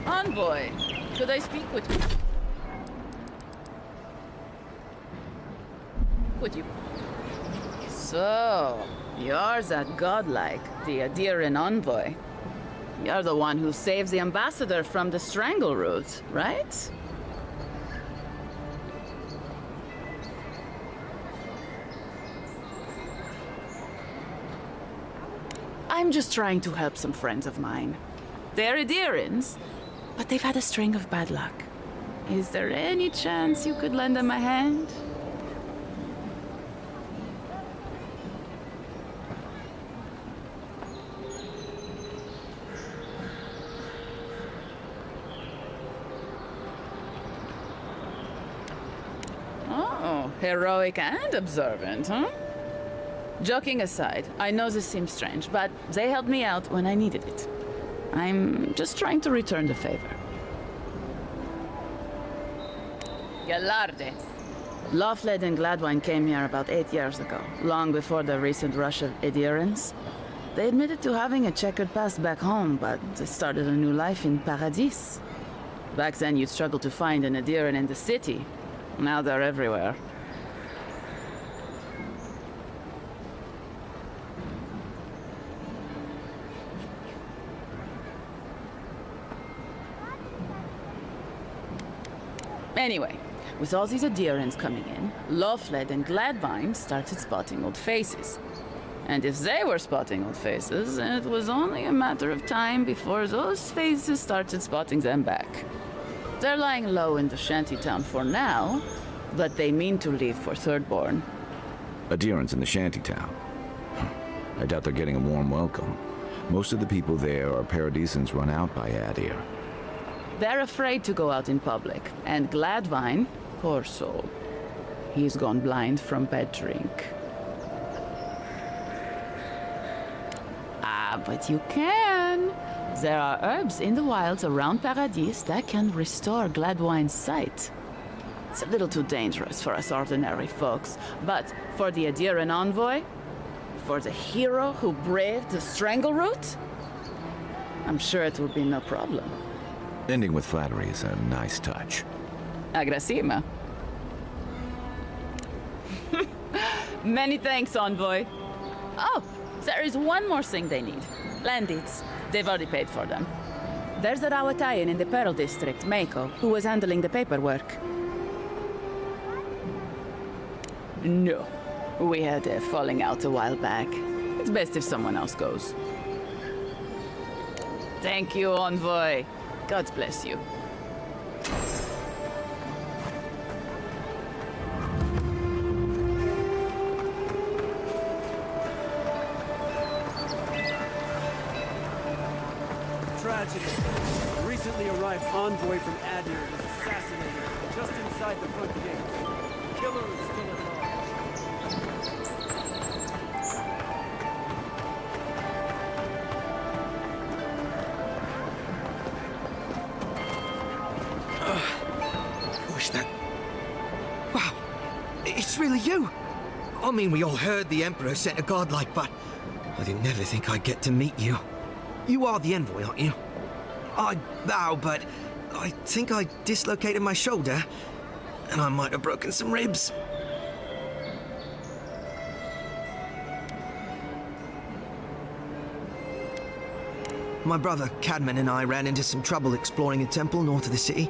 Envoy, could I speak with you? Could you? So, you're that godlike, the Adiran envoy. You're the one who saves the ambassador from the strangle root, right? I'm just trying to help some friends of mine. They're Adirans, but they've had a string of bad luck. Is there any chance you could lend them a hand? Oh, heroic and observant, huh? Joking aside, I know this seems strange, but they helped me out when I needed it. I'm just trying to return the favor. Gallarde. Lothfled and Gladwine came here about 8 years ago, long before the recent rush of Adirans. They admitted to having a checkered past back home, but they started a new life in Paradis. Back then, you'd struggle to find an Adiran in the city. Now they're everywhere. Anyway, with all these Adirans coming in, Lothfled and Gladwine started spotting old faces. And if they were spotting old faces, it was only a matter of time before those faces started spotting them back. They're lying low in the shantytown for now, but they mean to leave for Thirdborn. Adirans in the shantytown. I doubt they're getting a warm welcome. Most of the people there are Paradisans run out by Adir. They're afraid to go out in public, and Gladwine, poor soul, he's gone blind from bad drink. Ah, but you can. There are herbs in the wilds around Paradis that can restore Gladwine's sight. It's a little too dangerous for us ordinary folks, but for the Adiran envoy, for the hero who braved the strangle root, I'm sure it will be no problem. Ending with flattery is a nice touch. Agrasima. Many thanks, envoy. Oh, there is one more thing they need. Land deeds. They've already paid for them. There's a Rawatayan in the Pearl District, Mako, who was handling the paperwork. No. We had a falling out a while back. It's best if someone else goes. Thank you, envoy. God bless you. Tragedy. A recently arrived envoy from Adir was assassinated just inside the front gate. Killer is still at large. That... Wow, it's really you! I mean, we all heard the Emperor sent a godlike, but I didn't never think I'd get to meet you. You are the envoy, aren't you? I bow, but I think I dislocated my shoulder, and I might have broken some ribs. My brother, Cadman, and I ran into some trouble exploring a temple north of the city.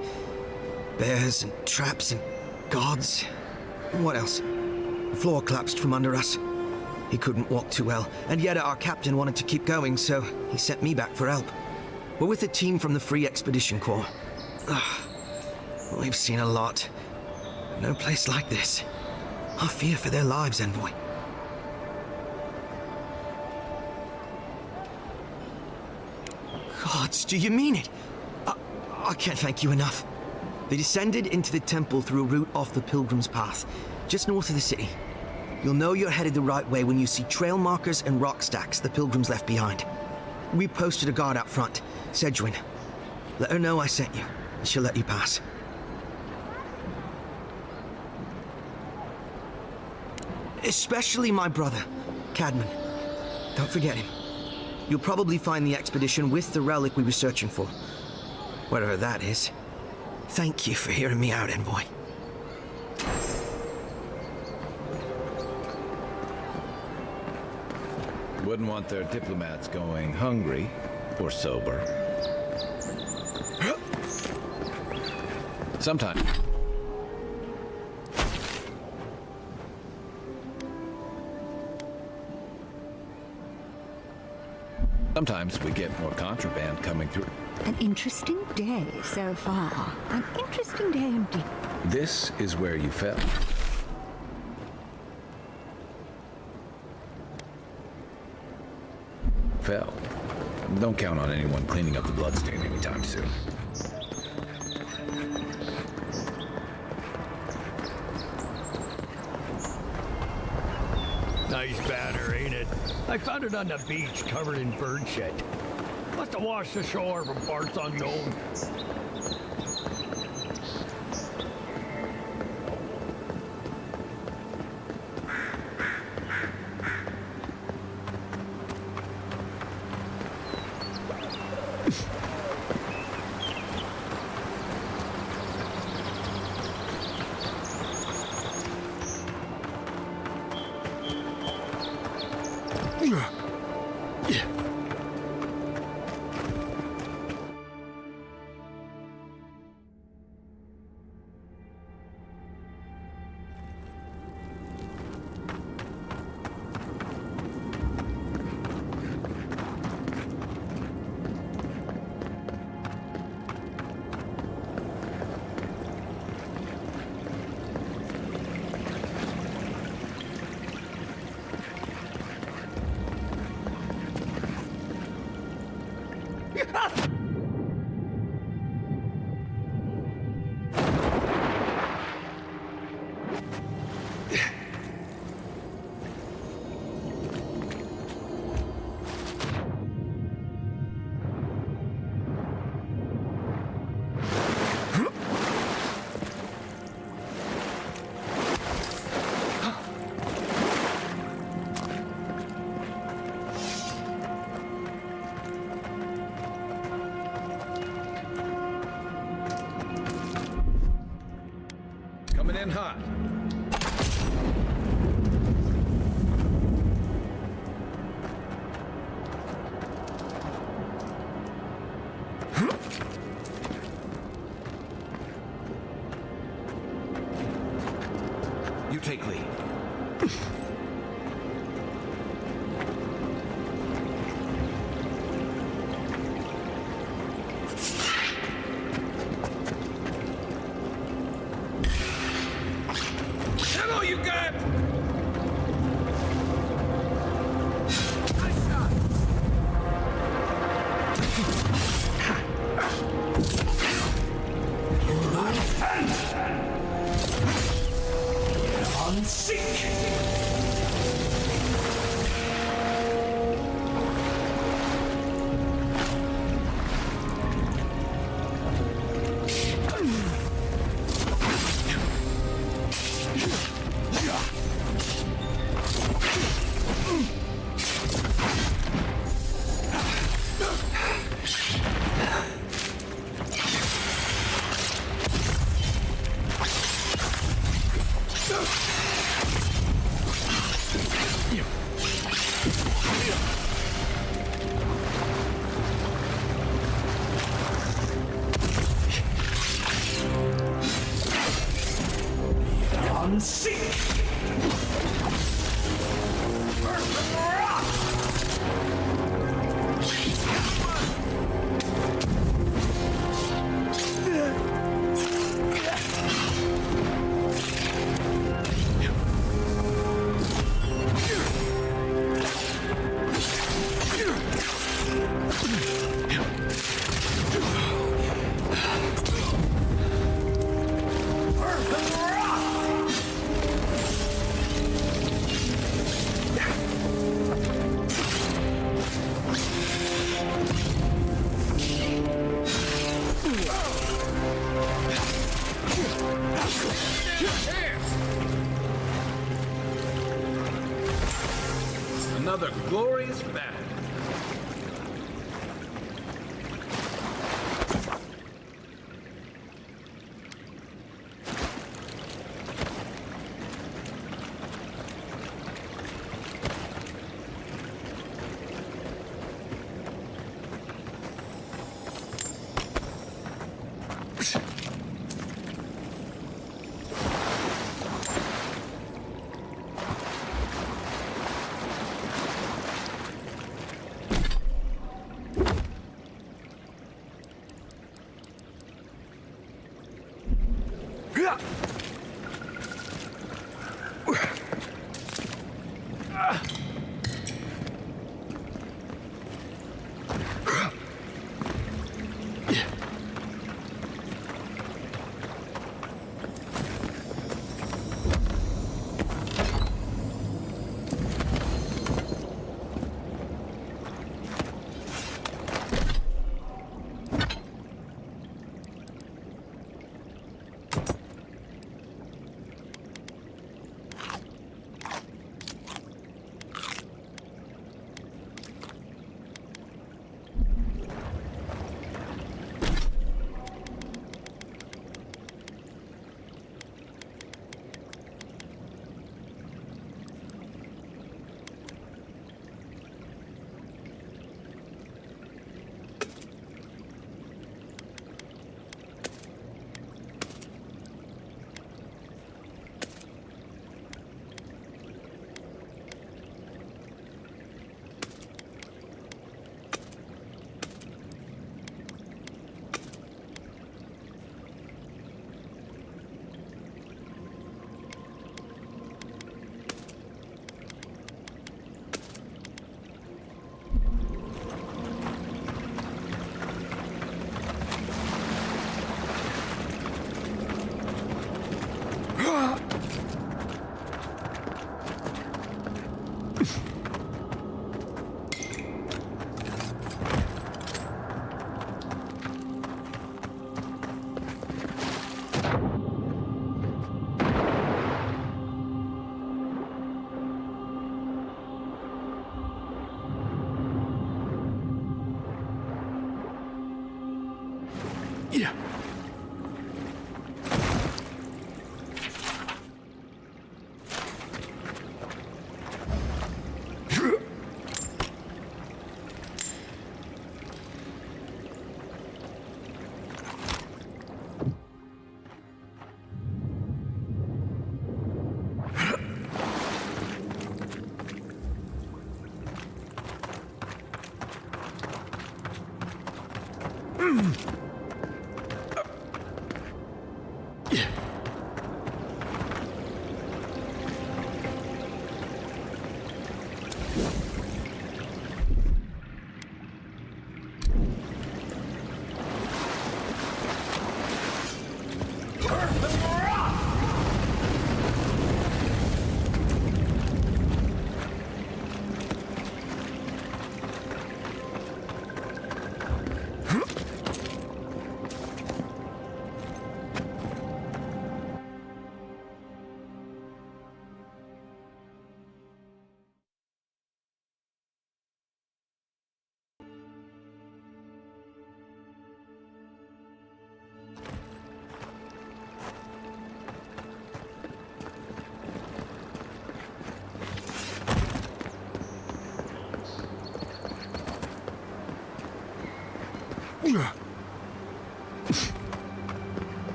Bears and traps and guards. What else? The floor collapsed from under us. He couldn't walk too well, and yet our captain wanted to keep going, so he sent me back for help. We're with a team from the Free Expedition Corps. We've seen a lot. No place like this. I fear for their lives, Envoy. Gods, do you mean it? I can't thank you enough. They descended into the temple through a route off the Pilgrim's Path, just north of the city. You'll know you're headed the right way when you see trail markers and rock stacks the Pilgrims left behind. We posted a guard out front, Sedgwin. Let her know I sent you, and she'll let you pass. Especially my brother, Cadman. Don't forget him. You'll probably find the expedition with the relic we were searching for. Whatever that is. Thank you for hearing me out, Envoy. Wouldn't want their diplomats going hungry or sober. Sometimes. Sometimes we get more contraband coming through. An interesting day so far. An interesting day indeed. This is where you fell. Fell. Don't count on anyone cleaning up the bloodstain anytime soon. Nice banner, ain't it? I found it on the beach, covered in bird shit. Must have washed ashore from parts unknown. Coming in hot. You take lead. Ammo you got! and seek! Another glorious battle.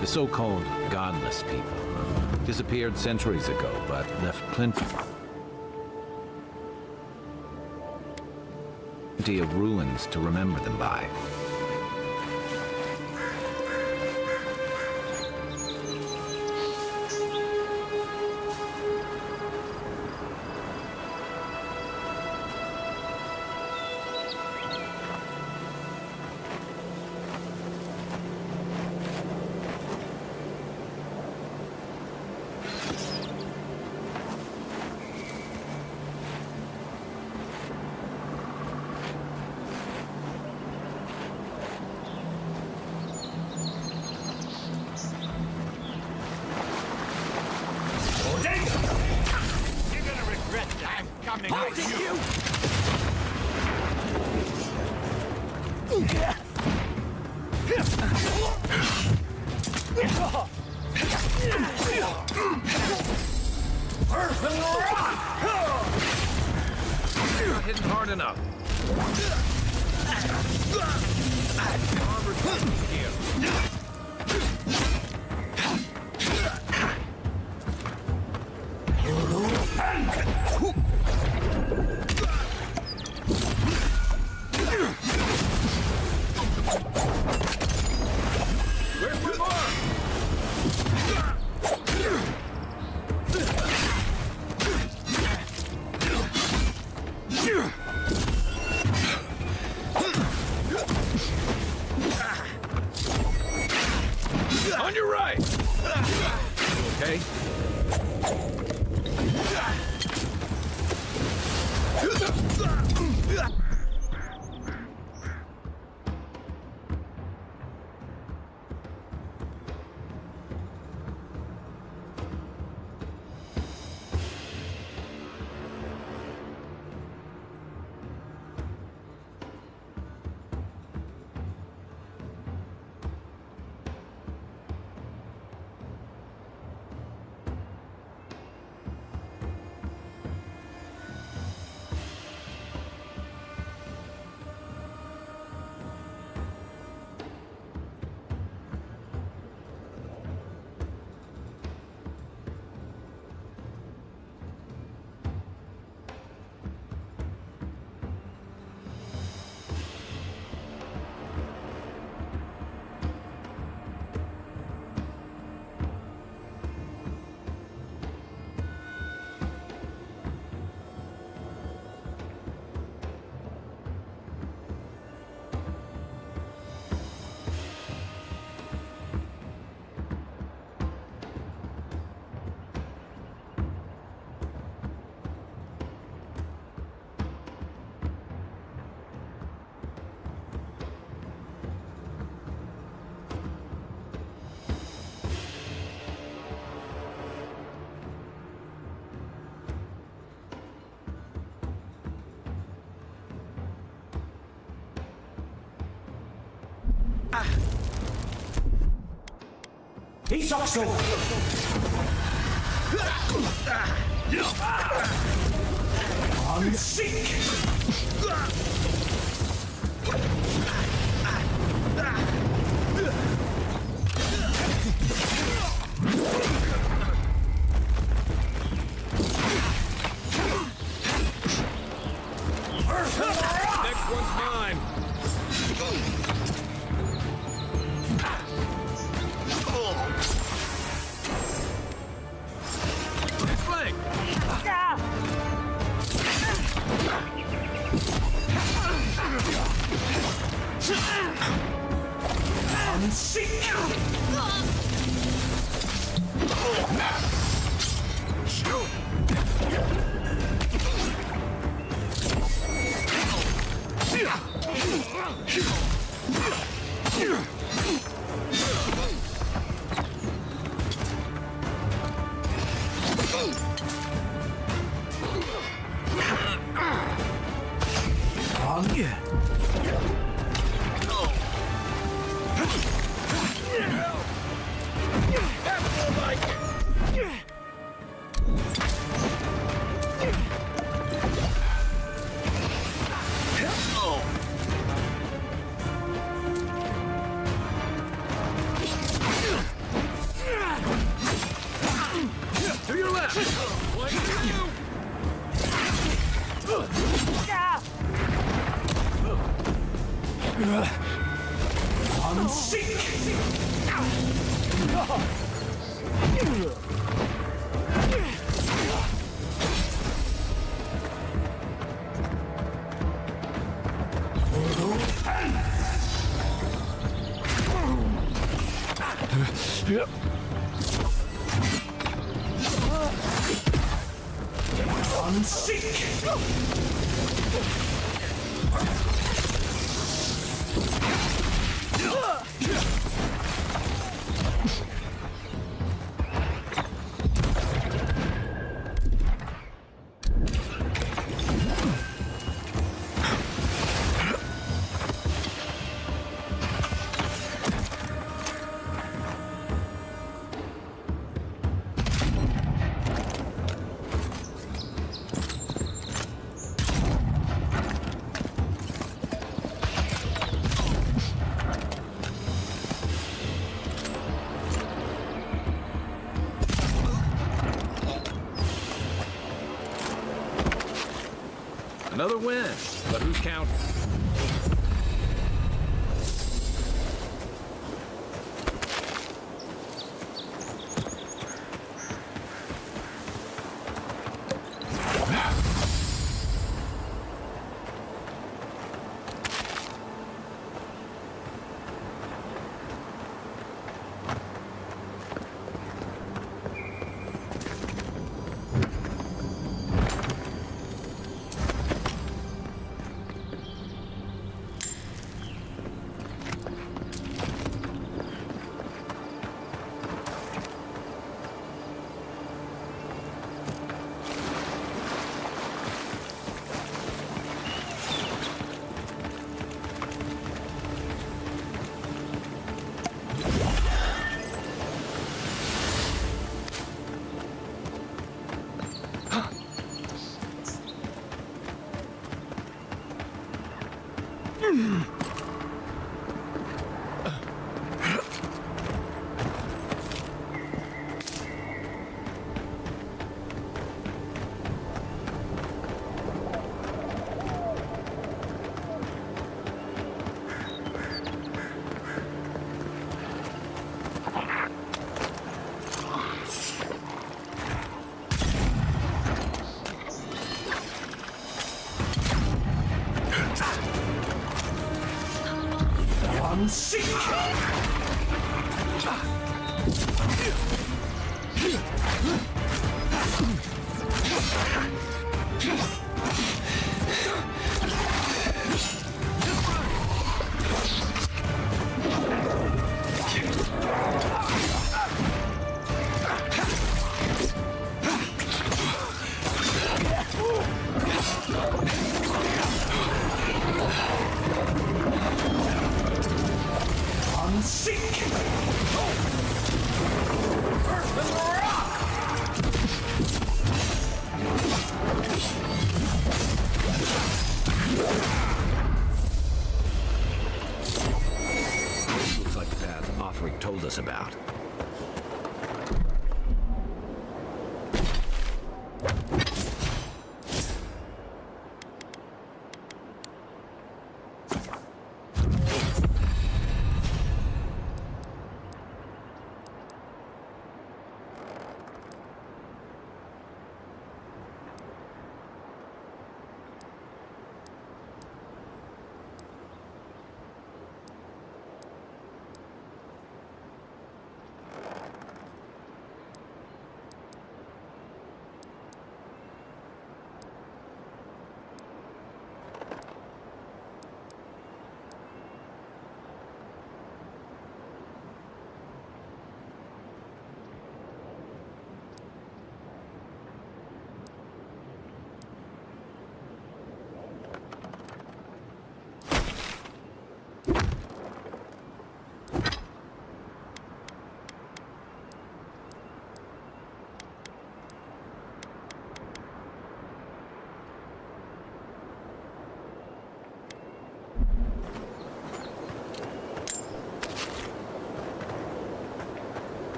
The so-called godless people disappeared centuries ago, but left plenty of ruins to remember them by. Not hitting hard enough. On your right. Okay. Isoxo! On seek! Next one's mine. Flank! To your left! Another win, but who's counting? Looks like the path Offric told us about.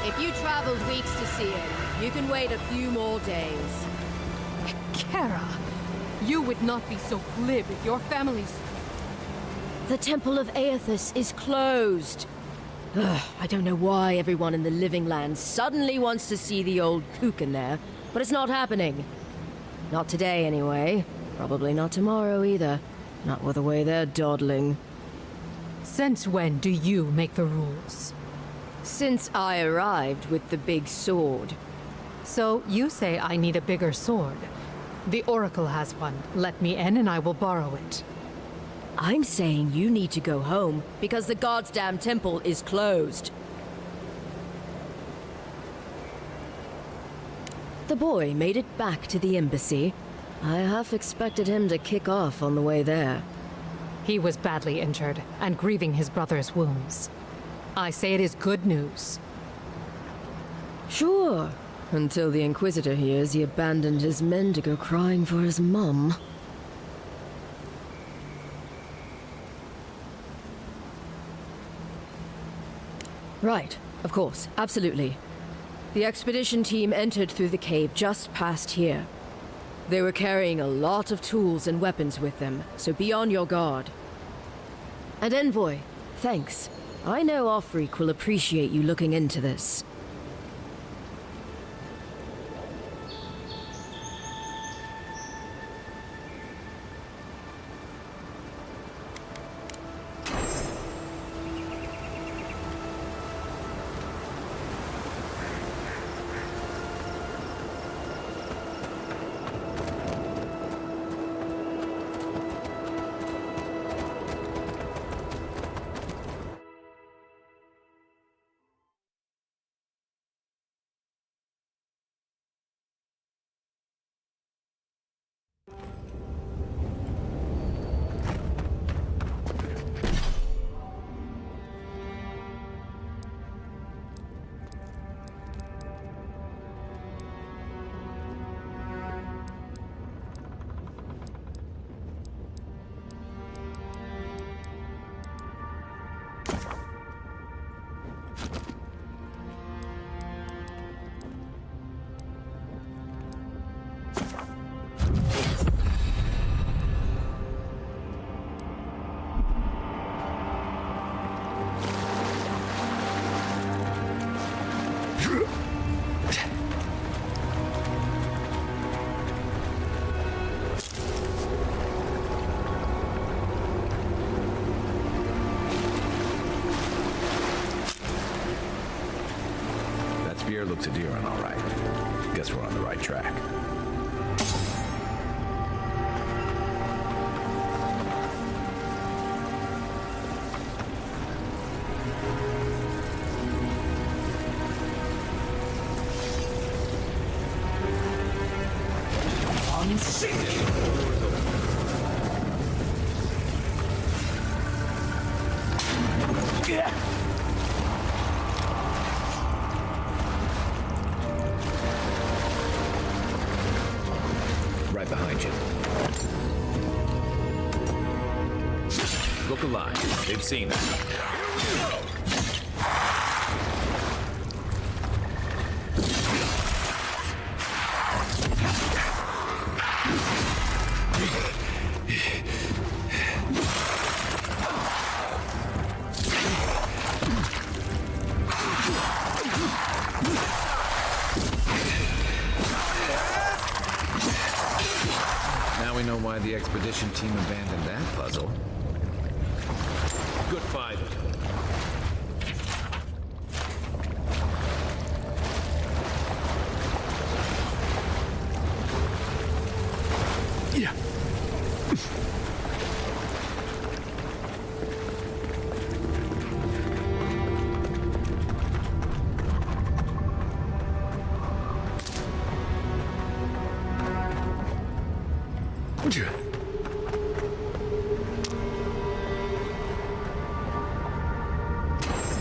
If you traveled weeks to see it, you can wait a few more days. Kara, you would not be so glib if your family's... The Temple of Aethys is closed. Ugh, I don't know why everyone in the Living Lands suddenly wants to see the old kook in there, but it's not happening. Not today, anyway. Probably not tomorrow, either. Not with the way they're dawdling. Since when do you make the rules? Since I arrived with the big sword. So you say I need a bigger sword. The Oracle has one. Let me in and I will borrow it. I'm saying you need to go home because the goddamn temple is closed. The boy made it back to the embassy. I half expected him to kick off on the way there. He was badly injured and grieving his brother's wounds. I say it is good news. Sure, until the Inquisitor hears he abandoned his men to go crying for his mum. Right, of course, absolutely. The expedition team entered through the cave just past here. They were carrying a lot of tools and weapons with them, so be on your guard. And Envoy, thanks. I know Offreak will appreciate you looking into this. Spear looks a deer on all right. Guess we're on the right track. Right behind you. Look alive. They've seen that. Now we know why the expedition team abandoned that puzzle. Good fight. Yeah.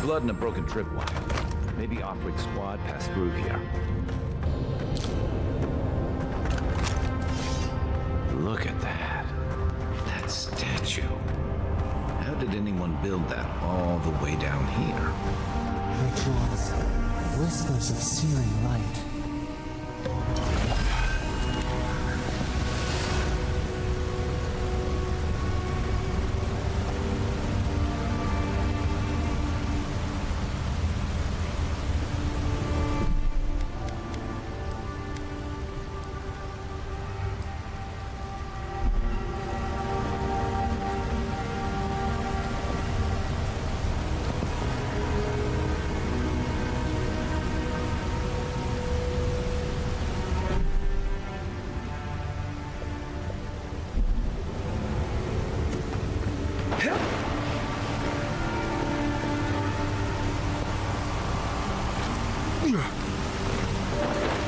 Blood and a broken tripwire. Maybe Offreak's squad passed through here. Look at that. That statue. How did anyone build that all the way down here? Rituals, whispers of searing light.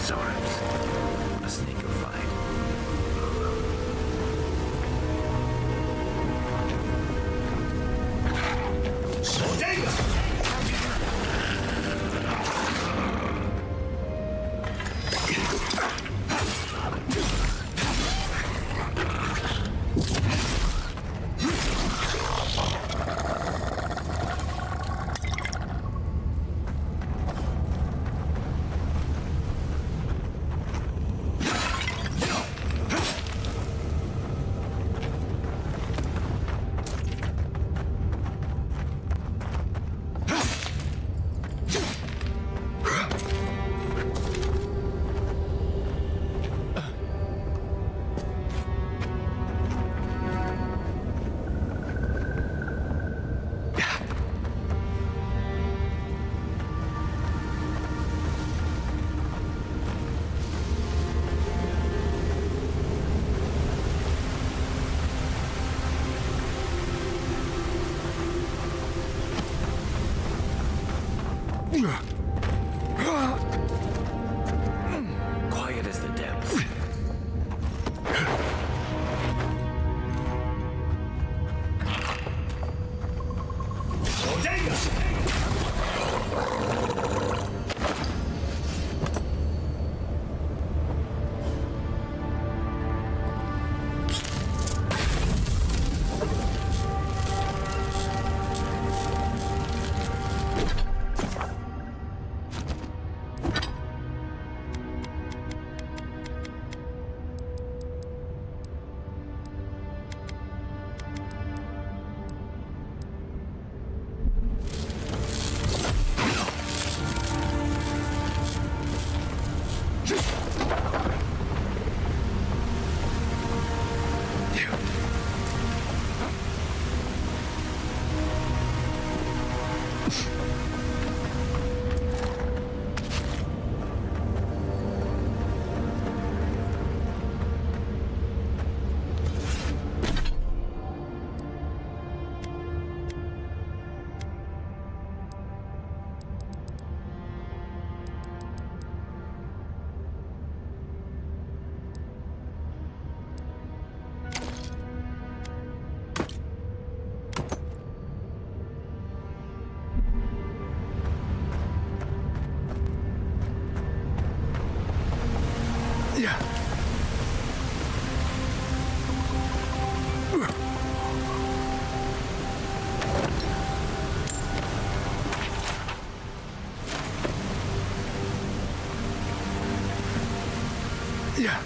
Zorps. A sneaker fight. Quiet as the depths. Yeah.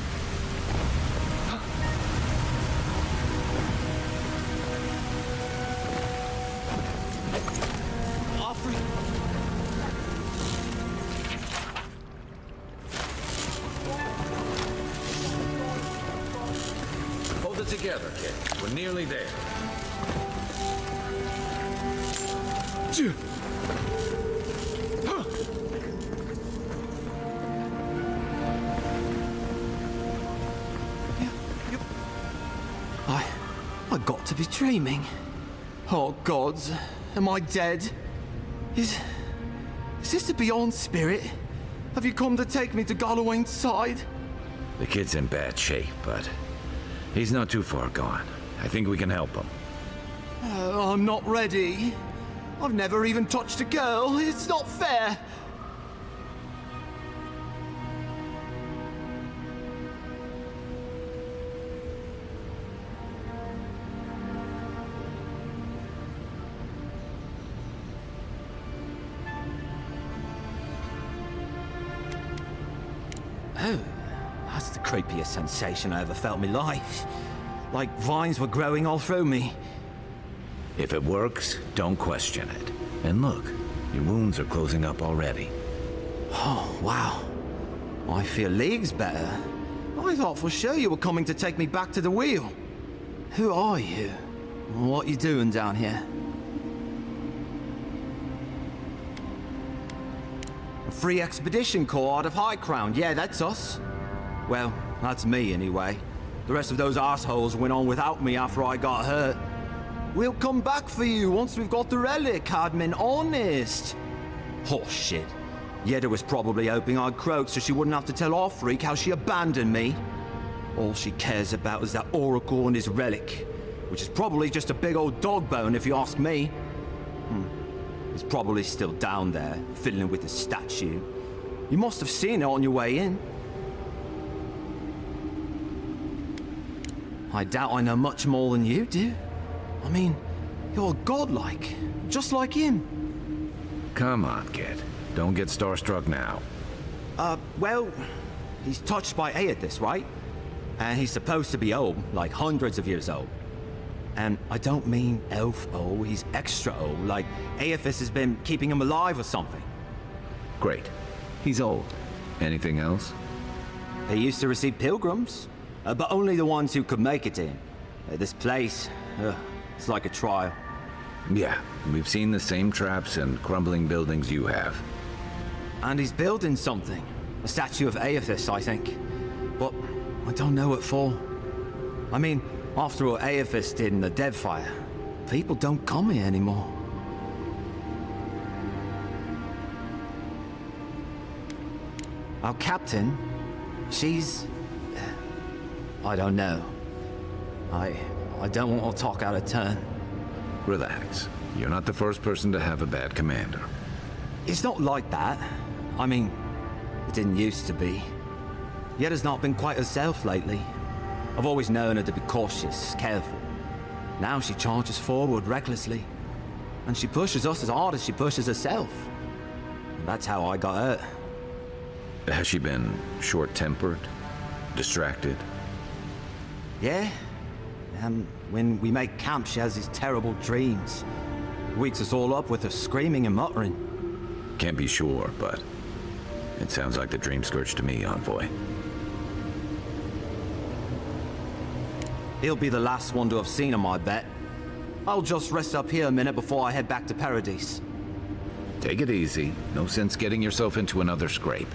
Hold it together, kid. We're nearly there. I got to be dreaming. Oh, gods, am I dead? Is this the Beyond Spirit? Have you come to take me to Gallowayne's side? The kid's in bad shape, but he's not too far gone. I think we can help him. I'm not ready. I've never even touched a girl. It's not fair. Oh, that's the creepiest sensation I ever felt in my life. Like vines were growing all through me. If it works, don't question it. And look, your wounds are closing up already. Oh, wow. I feel leagues better. I thought for sure you were coming to take me back to the wheel. Who are you? What you doing down here? A free expedition corps out of High Crown. Yeah, that's us. Well, that's me anyway. The rest of those assholes went on without me after I got hurt. We'll come back for you once we've got the relic, Cadman, honest. Oh, shit. Yeda was probably hoping I'd croak so she wouldn't have to tell our freak how she abandoned me. All she cares about is that Oracle and his relic, which is probably just a big old dog bone if you ask me. It's probably still down there, fiddling with the statue. You must have seen it on your way in. I doubt I know much more than you do. I mean, you're godlike, just like him. Come on, kid. Don't get starstruck now. Well, he's touched by Aethys, right? And he's supposed to be old, like hundreds of years old. And I don't mean elf old, he's extra old, like Aethys has been keeping him alive or something. Great. He's old. Anything else? He used to receive pilgrims, but only the ones who could make it in. This place, it's like a trial. Yeah, we've seen the same traps and crumbling buildings you have. And he's building something. A statue of Aethys, I think. But I don't know what for. I mean, after what Aethys did in the Deadfire, people don't come here anymore. Our captain, she's... I don't know. I don't want to talk out of turn. Relax. You're not the first person to have a bad commander. It's not like that. I mean, it didn't used to be. Yeda's not been quite herself lately. I've always known her to be cautious, careful. Now she charges forward recklessly. And she pushes us as hard as she pushes herself. And that's how I got hurt. Has she been short-tempered? Distracted? Yeah. When we make camp, she has these terrible dreams. Wakes us all up with her screaming and muttering. Can't be sure, but it sounds like the dream scourge to me, Envoy. He'll be the last one to have seen him, I bet. I'll just rest up here a minute before I head back to Paradise. Take it easy. No sense getting yourself into another scrape.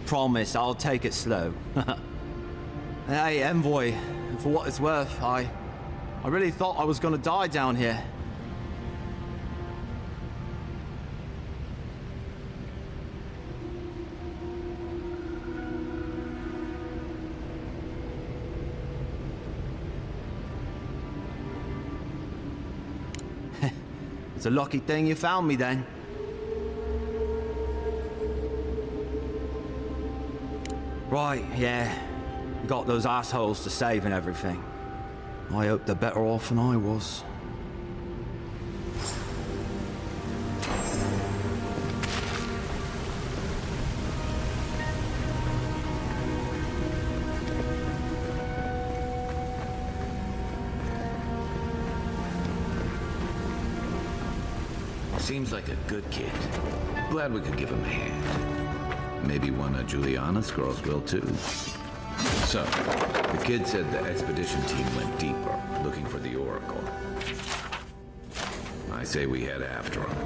Promise, I'll take it slow. Hey, Envoy, for what it's worth, I really thought I was gonna die down here. It's a lucky thing you found me then. Right, yeah. You got those assholes to save and everything. I hope they're better off than I was. Seems like a good kid. Glad we could give him a hand. Maybe one of Juliana's girls will too. So, the kid said the expedition team went deeper, looking for the Oracle. I say we head after him.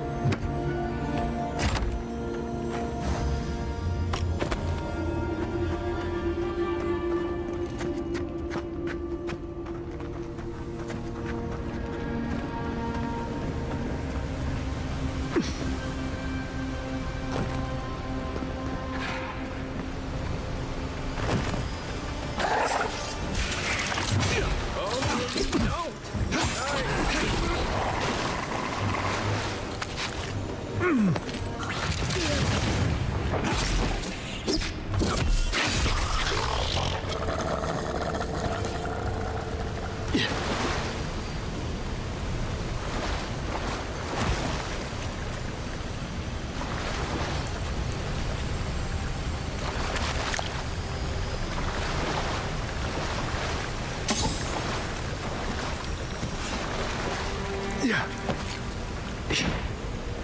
Yeah.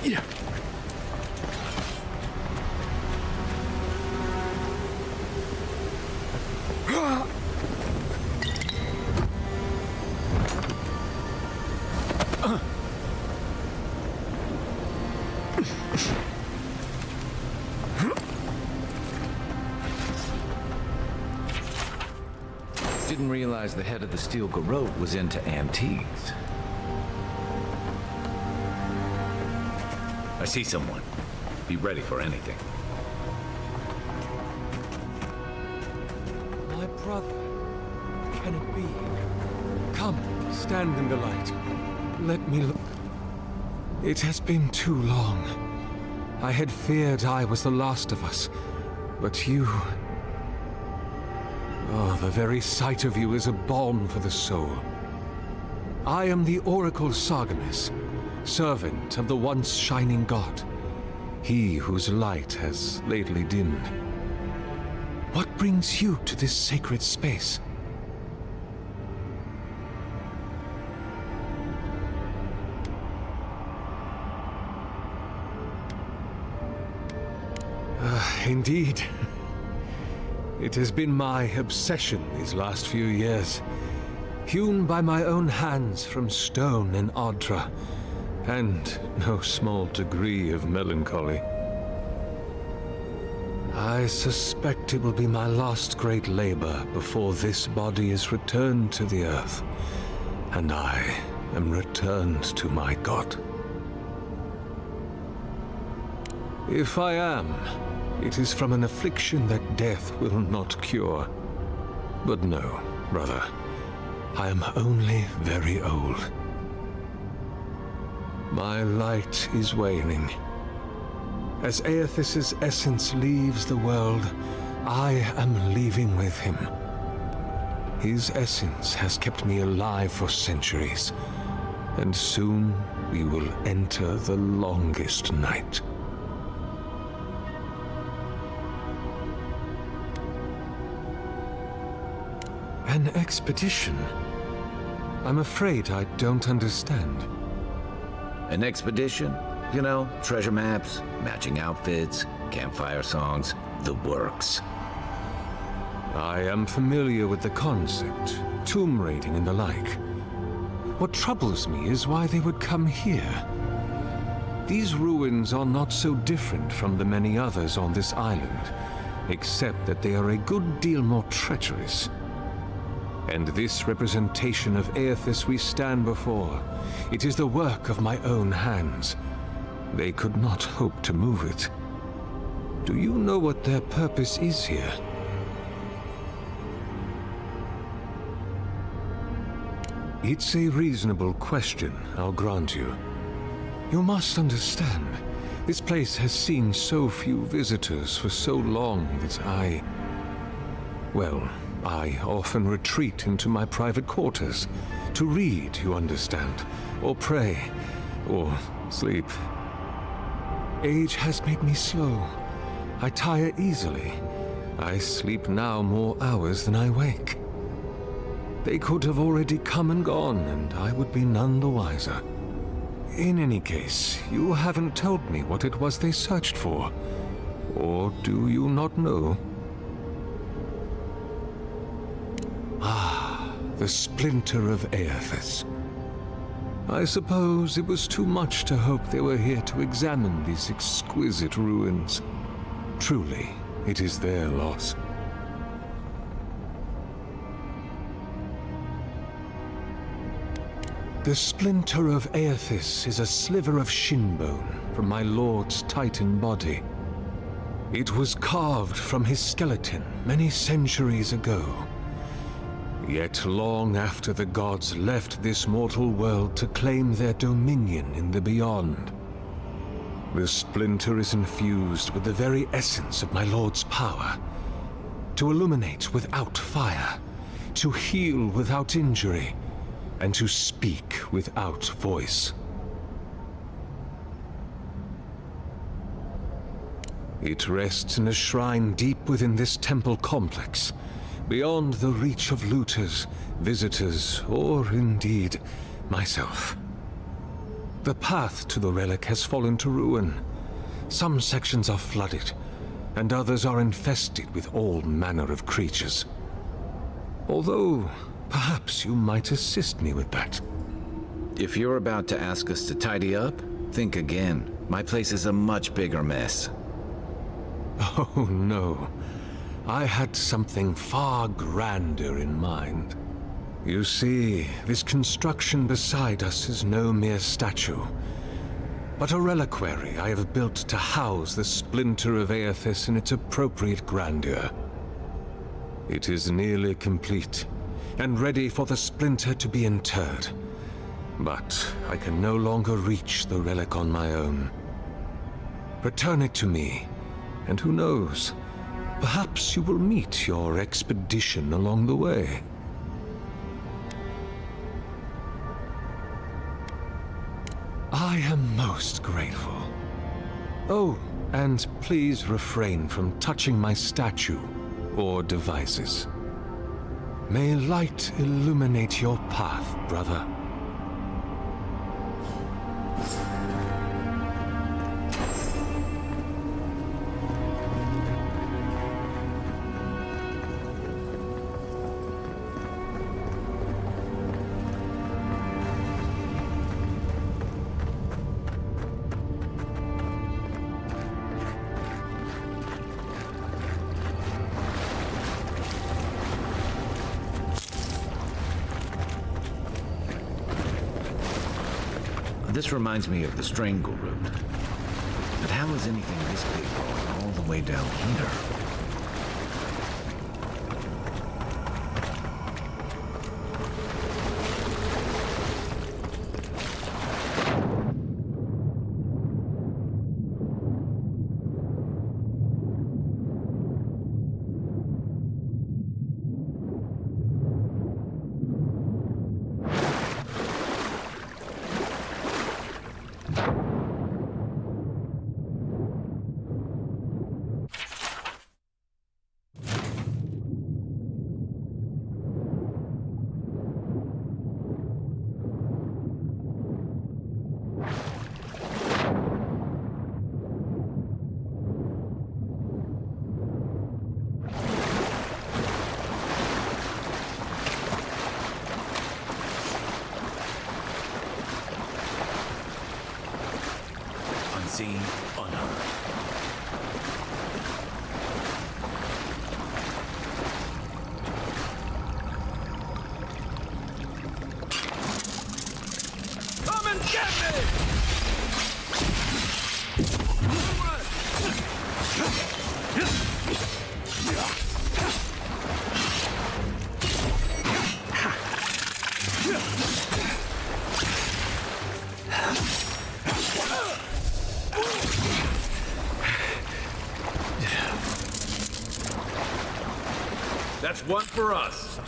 Yeah. Didn't realize the head of the Steel Garrote was into antiques. I see someone. Be ready for anything. My brother. Can it be? Come, stand in the light. Let me look. It has been too long. I had feared I was the last of us, but you... Oh, the very sight of you is a balm for the soul. I am the Oracle Sargenes, servant of the once shining god, he whose light has lately dimmed. What brings you to this sacred space? Indeed. It has been my obsession these last few years. Hewn by my own hands from stone in Ardra, and no small degree of melancholy. I suspect it will be my last great labor before this body is returned to the earth, and I am returned to my god. If I am, it is from an affliction that death will not cure. But no, brother. I am only very old. My light is waning. As Aethys' essence leaves the world, I am leaving with him. His essence has kept me alive for centuries, and soon we will enter the longest night. An expedition? I'm afraid I don't understand. An expedition? You know, treasure maps, matching outfits, campfire songs, the works. I am familiar with the concept, tomb raiding and the like. What troubles me is why they would come here. These ruins are not so different from the many others on this island, except that they are a good deal more treacherous. And this representation of Aethys we stand before, it is the work of my own hands. They could not hope to move it. Do you know what their purpose is here? It's a reasonable question, I'll grant you. You must understand, this place has seen so few visitors for so long that I often retreat into my private quarters. To read, you understand, or pray, or sleep. Age has made me slow. I tire easily. I sleep now more hours than I wake. They could have already come and gone, and I would be none the wiser. In any case, you haven't told me what it was they searched for. Or do you not know? Ah, the splinter of Aethys. I suppose it was too much to hope they were here to examine these exquisite ruins. Truly, it is their loss. The splinter of Aethys is a sliver of shinbone from my lord's Titan body. It was carved from his skeleton many centuries ago. Yet long after the gods left this mortal world to claim their dominion in the beyond, the splinter is infused with the very essence of my lord's power. To illuminate without fire, to heal without injury, and to speak without voice. It rests in a shrine deep within this temple complex, beyond the reach of looters, visitors, or indeed, myself. The path to the relic has fallen to ruin. Some sections are flooded, and others are infested with all manner of creatures. Although, perhaps you might assist me with that. If you're about to ask us to tidy up, think again. My place is a much bigger mess. Oh, no. I had something far grander in mind. You see, this construction beside us is no mere statue, but a reliquary I have built to house the splinter of Aethys in its appropriate grandeur. It is nearly complete, and ready for the splinter to be interred. But I can no longer reach the relic on my own. Return it to me, and who knows, perhaps you will meet your expedition along the way. I am most grateful. Oh, and please refrain from touching my statue or devices. May light illuminate your path, brother. This reminds me of the Strangle route. But how is anything this big going all the way down here? Unseen, unheard. Come and get me! That's one for us.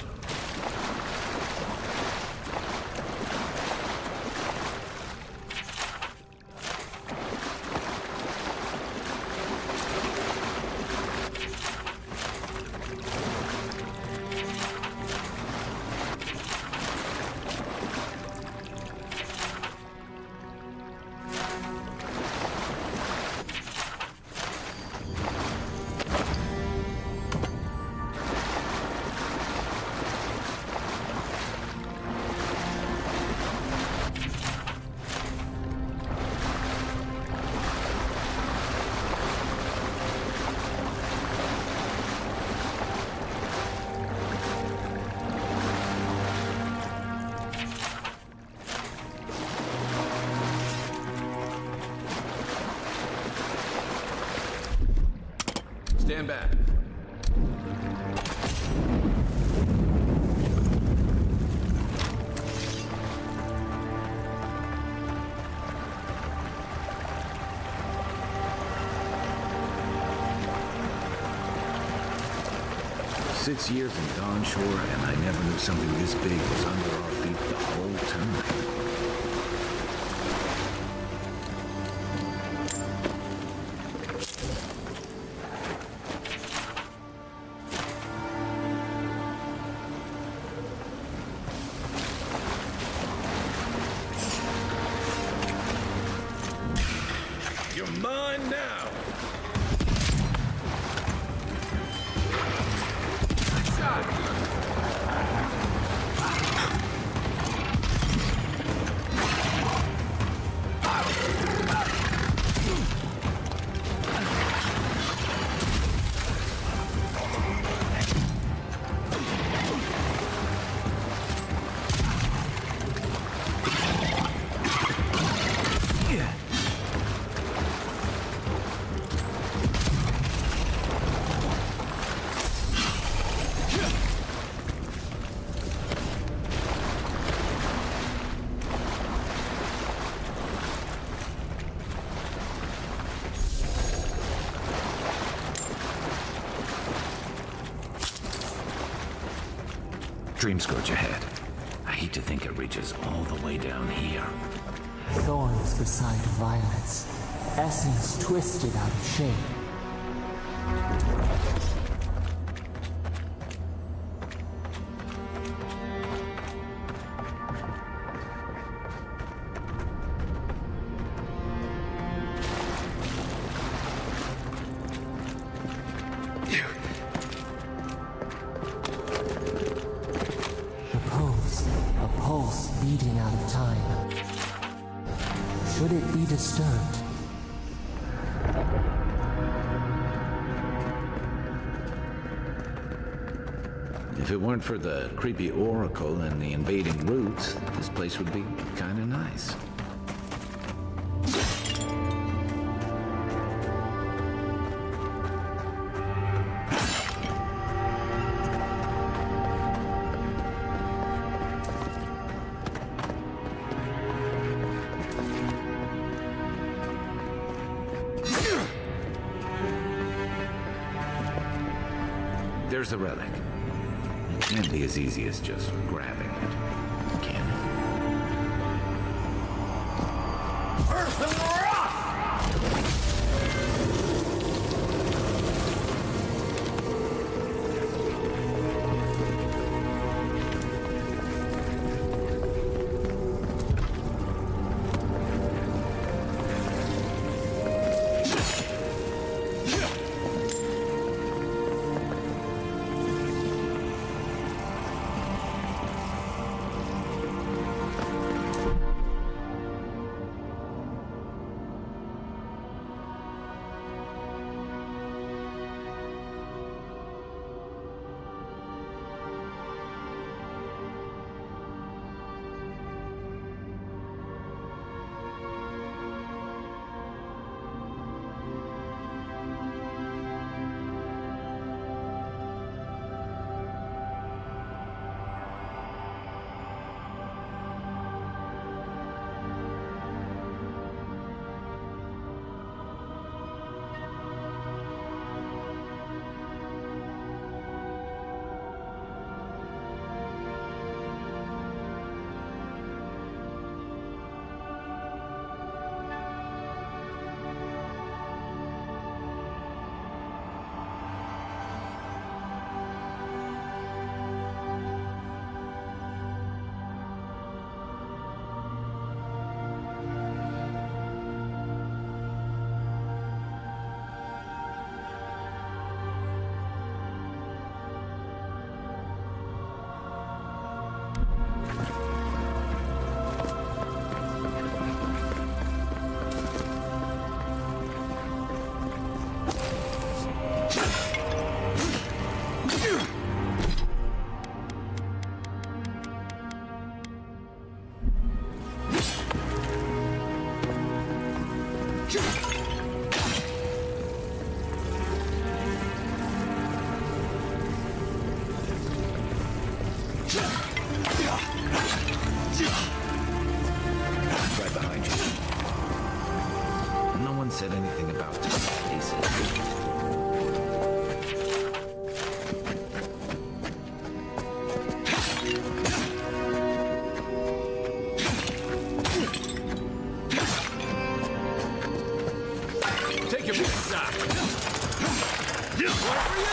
Stand back. Six years in Dawnshore, and I never knew something this big was under our feet the whole time. Dreamscourge ahead. I hate to think it reaches all the way down here. Thorns beside violets. Essence twisted out of shape. A pulse beating out of time. Should it be disturbed? If it weren't for the creepy oracle and the invading roots, this place would be kinda nice. There's the relic. It can't be as easy as just grabbing it, can it? Earth and Right behind you. No one said anything about spaces. take your big shot. One for you!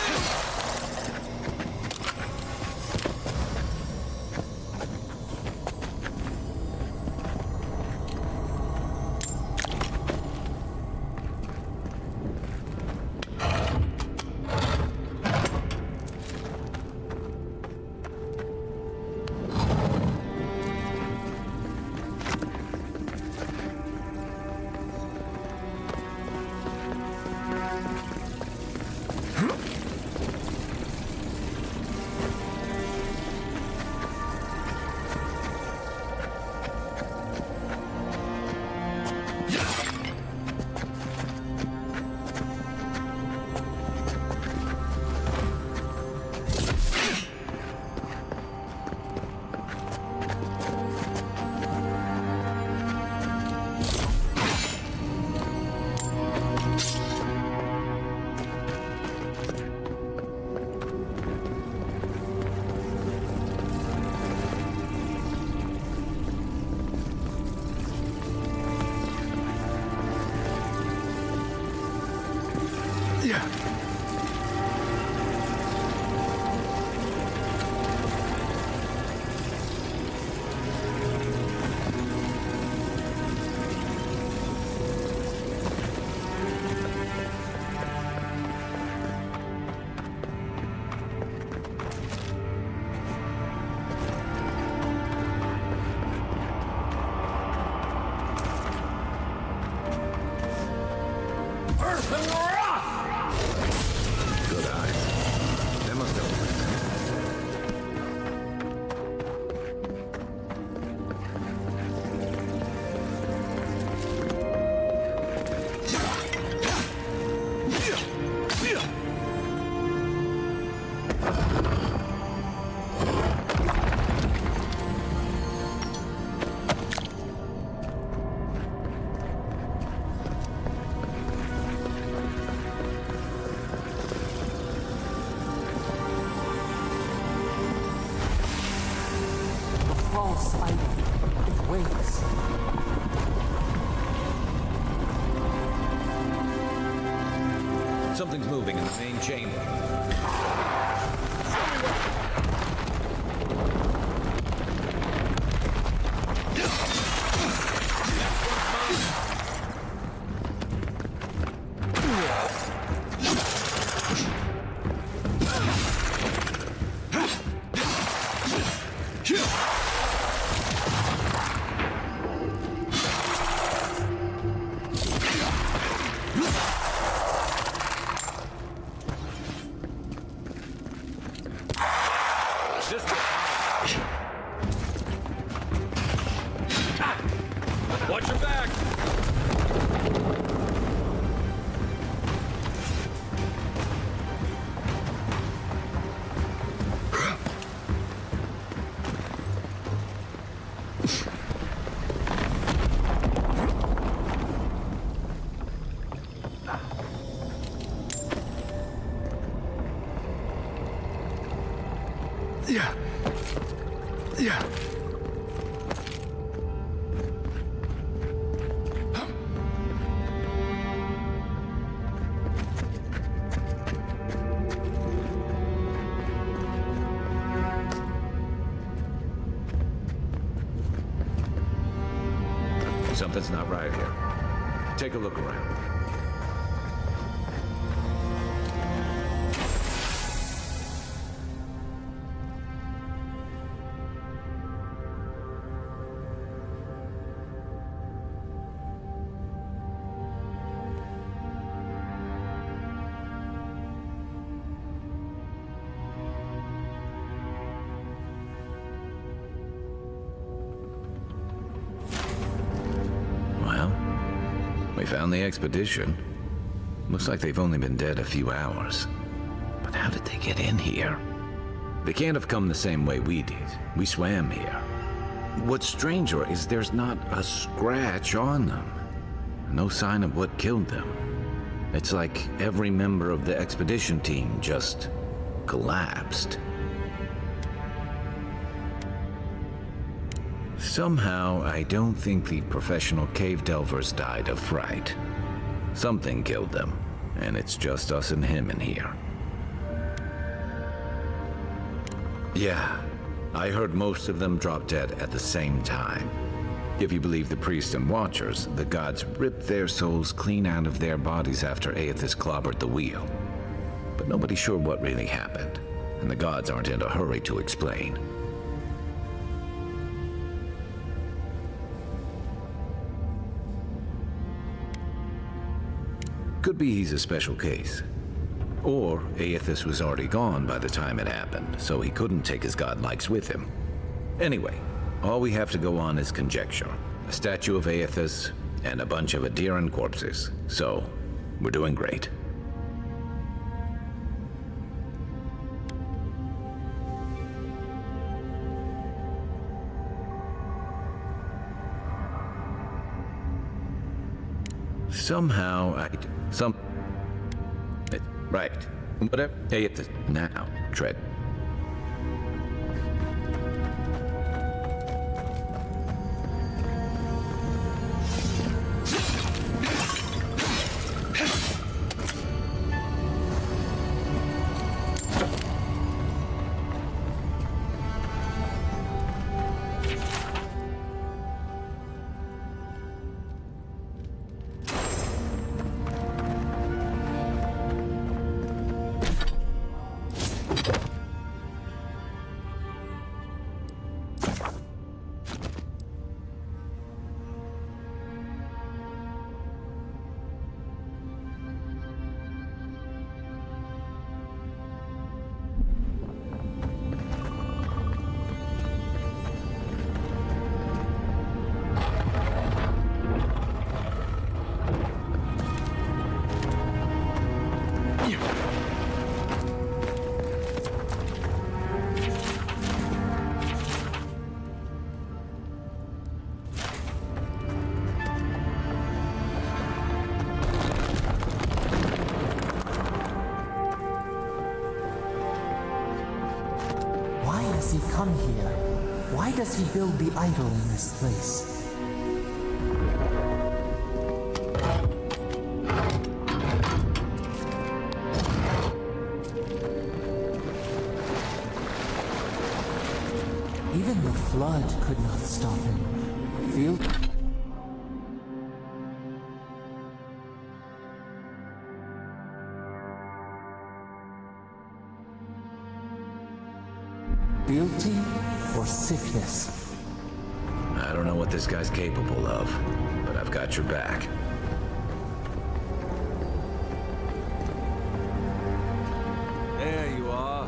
false idol. It waits. Something's moving in the main chamber. Watch your back! Yeah. Yeah. Something's not right here. Take a look around. We found the expedition. Looks like they've only been dead a few hours. But how did they get in here? They can't have come the same way we did. We swam here. What's stranger is there's not a scratch on them. No sign of what killed them. It's like every member of the expedition team just collapsed. Somehow, I don't think the professional cave delvers died of fright. Something killed them, and it's just us and him in here. Yeah, I heard most of them drop dead at the same time. If you believe the priests and watchers, the gods ripped their souls clean out of their bodies after Aethys clobbered the wheel. But nobody's sure what really happened, and the gods aren't in a hurry to explain. Could be he's a special case. Or Aethys was already gone by the time it happened, so he couldn't take his godlikes with him. Anyway, all we have to go on is conjecture. A statue of Aethys and a bunch of Adiran corpses. So, we're doing great. Somehow, right. Whatever. Aethys. Now, tread. Why has he come here? Why does he build the idol in this place? Even the flood could not stop him. Feel... Beauty or sickness? I don't know what this guy's capable of, but I've got your back. There you are.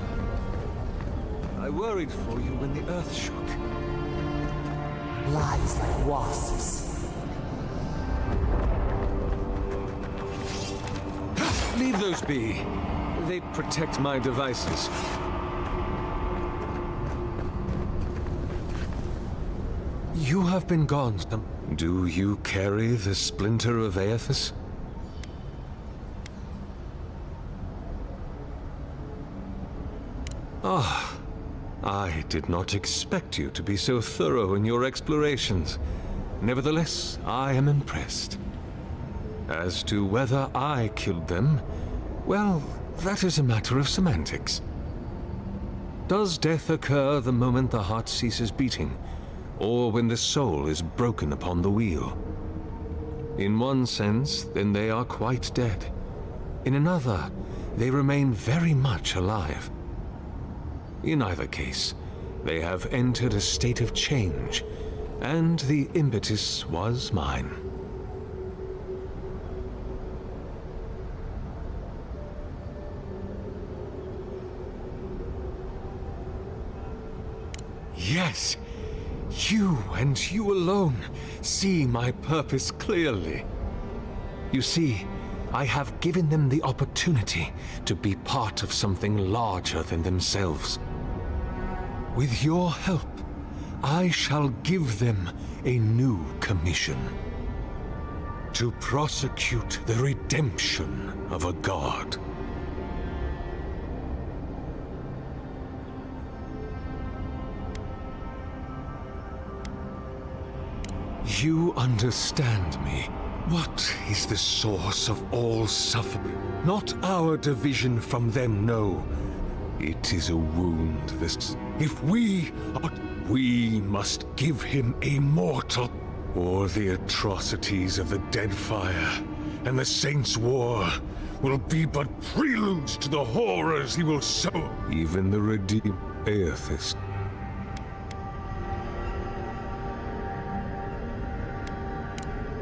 I worried for you when the earth shook. Lies like wasps. Leave those be. They protect my devices. You have been gone. Do you carry the splinter of Aethys? Ah, I did not expect you to be so thorough in your explorations. Nevertheless, I am impressed. As to whether I killed them, well, that is a matter of semantics. Does death occur the moment the heart ceases beating, or when the soul is broken upon the wheel? In one sense, then they are quite dead. In another, they remain very much alive. In either case, they have entered a state of change, and the impetus was mine. Yes, you and you alone see my purpose clearly. You see, I have given them the opportunity to be part of something larger than themselves. With your help, I shall give them a new commission. To prosecute the redemption of a god. You understand me. What is the source of all suffering? Not our division from them, no. It is a wound that, if we must give him a mortal, or the atrocities of the Deadfire and the Saints' War will be but preludes to the horrors he will sow. Even the redeemed Aethys.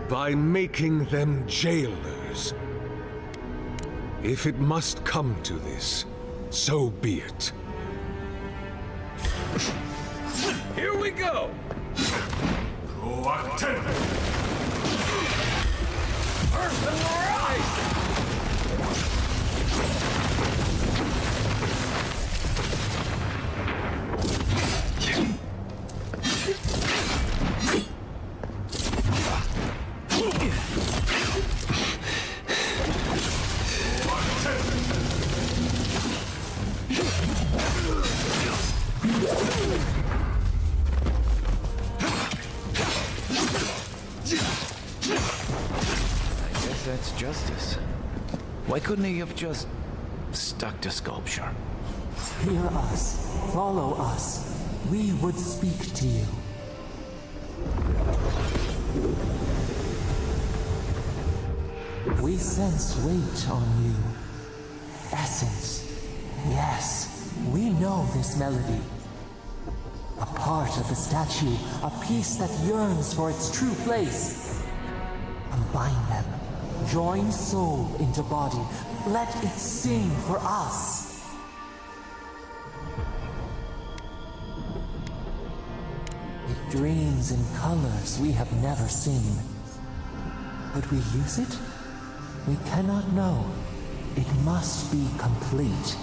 By making them jailers. If it must come to this, so be it. Here we go! Go attend! Earth and rise! That's justice. Why couldn't he have just stuck to sculpture? Hear us. Follow us. We would speak to you. We sense weight on you. Essence. Yes, we know this melody. A part of the statue, a piece that yearns for its true place. Combine them. Join soul into body. Let it sing for us. It dreams in colors we have never seen. Would we use it? We cannot know. It must be complete.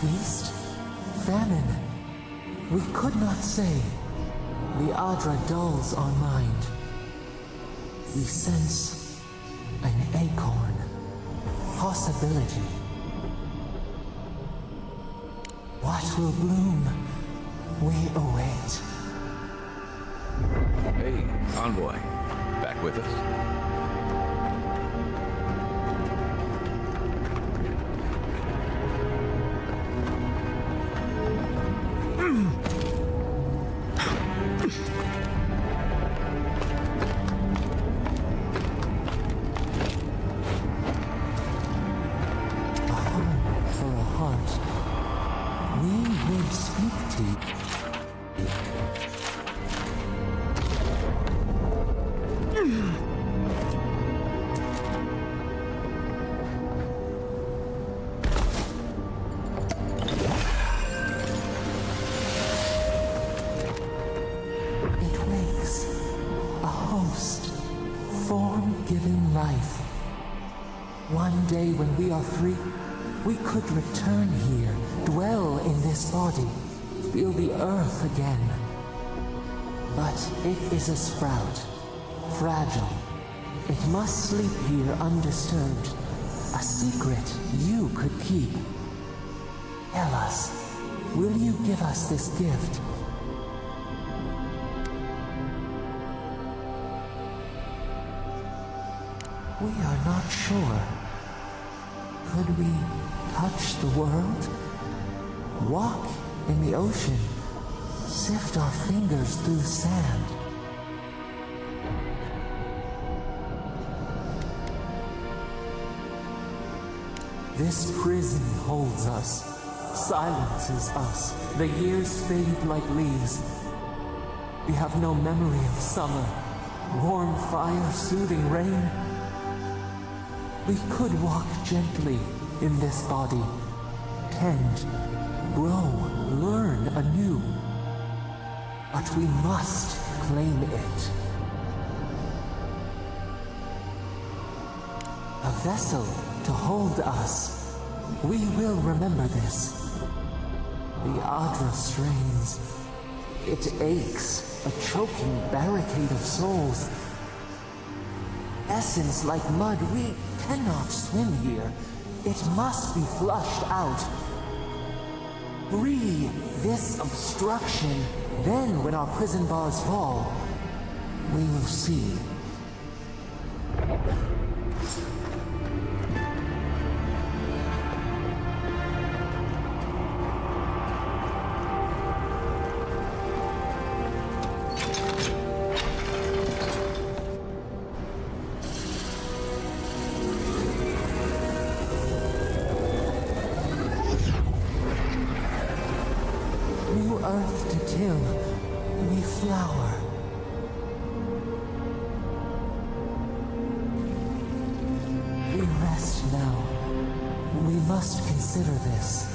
Feast? Famine? We could not say. The Adra dulls our mind. We sense an acorn. Possibility. What will bloom? We await. Hey, Envoy. Back with us? Form-giving life. One day when we are free, we could return here, dwell in this body, feel the earth again. But it is a sprout, fragile. It must sleep here undisturbed. A secret you could keep. Tell us, will you give us this gift? We are not sure. Could we touch the world? Walk in the ocean? Sift our fingers through sand? This prison holds us, silences us. The years fade like leaves. We have no memory of summer, warm fire, soothing rain. We could walk gently in this body, tend, grow, learn anew. But we must claim it. A vessel to hold us. We will remember this. The Adra strains. It aches, a choking barricade of souls. Essence like mud, we cannot swim here. It must be flushed out. Free this obstruction. Then, when our prison bars fall, we will see. Earth to till, we flower. We rest now. We must consider this.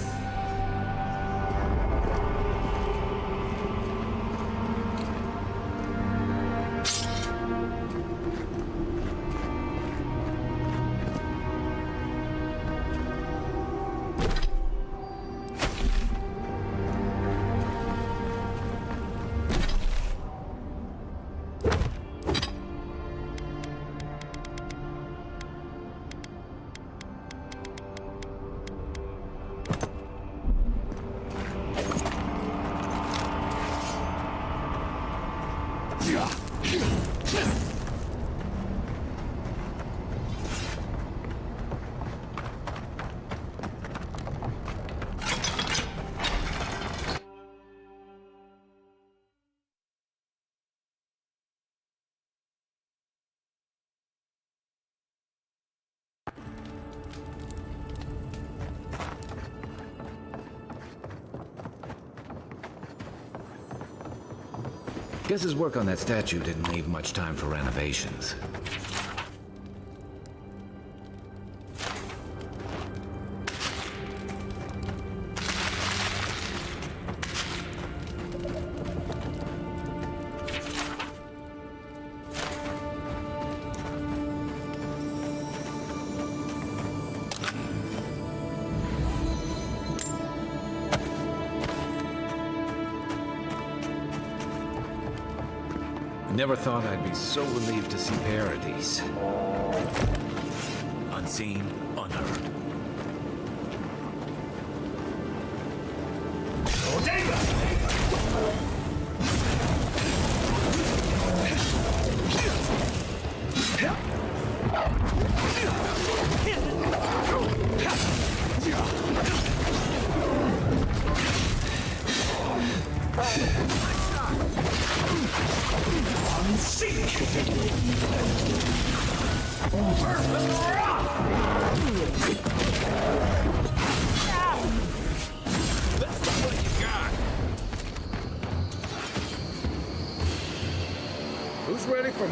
Guess his work on that statue didn't leave much time for renovations. Never thought I'd be so relieved to see Paradise. Unseen, unheard.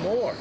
more.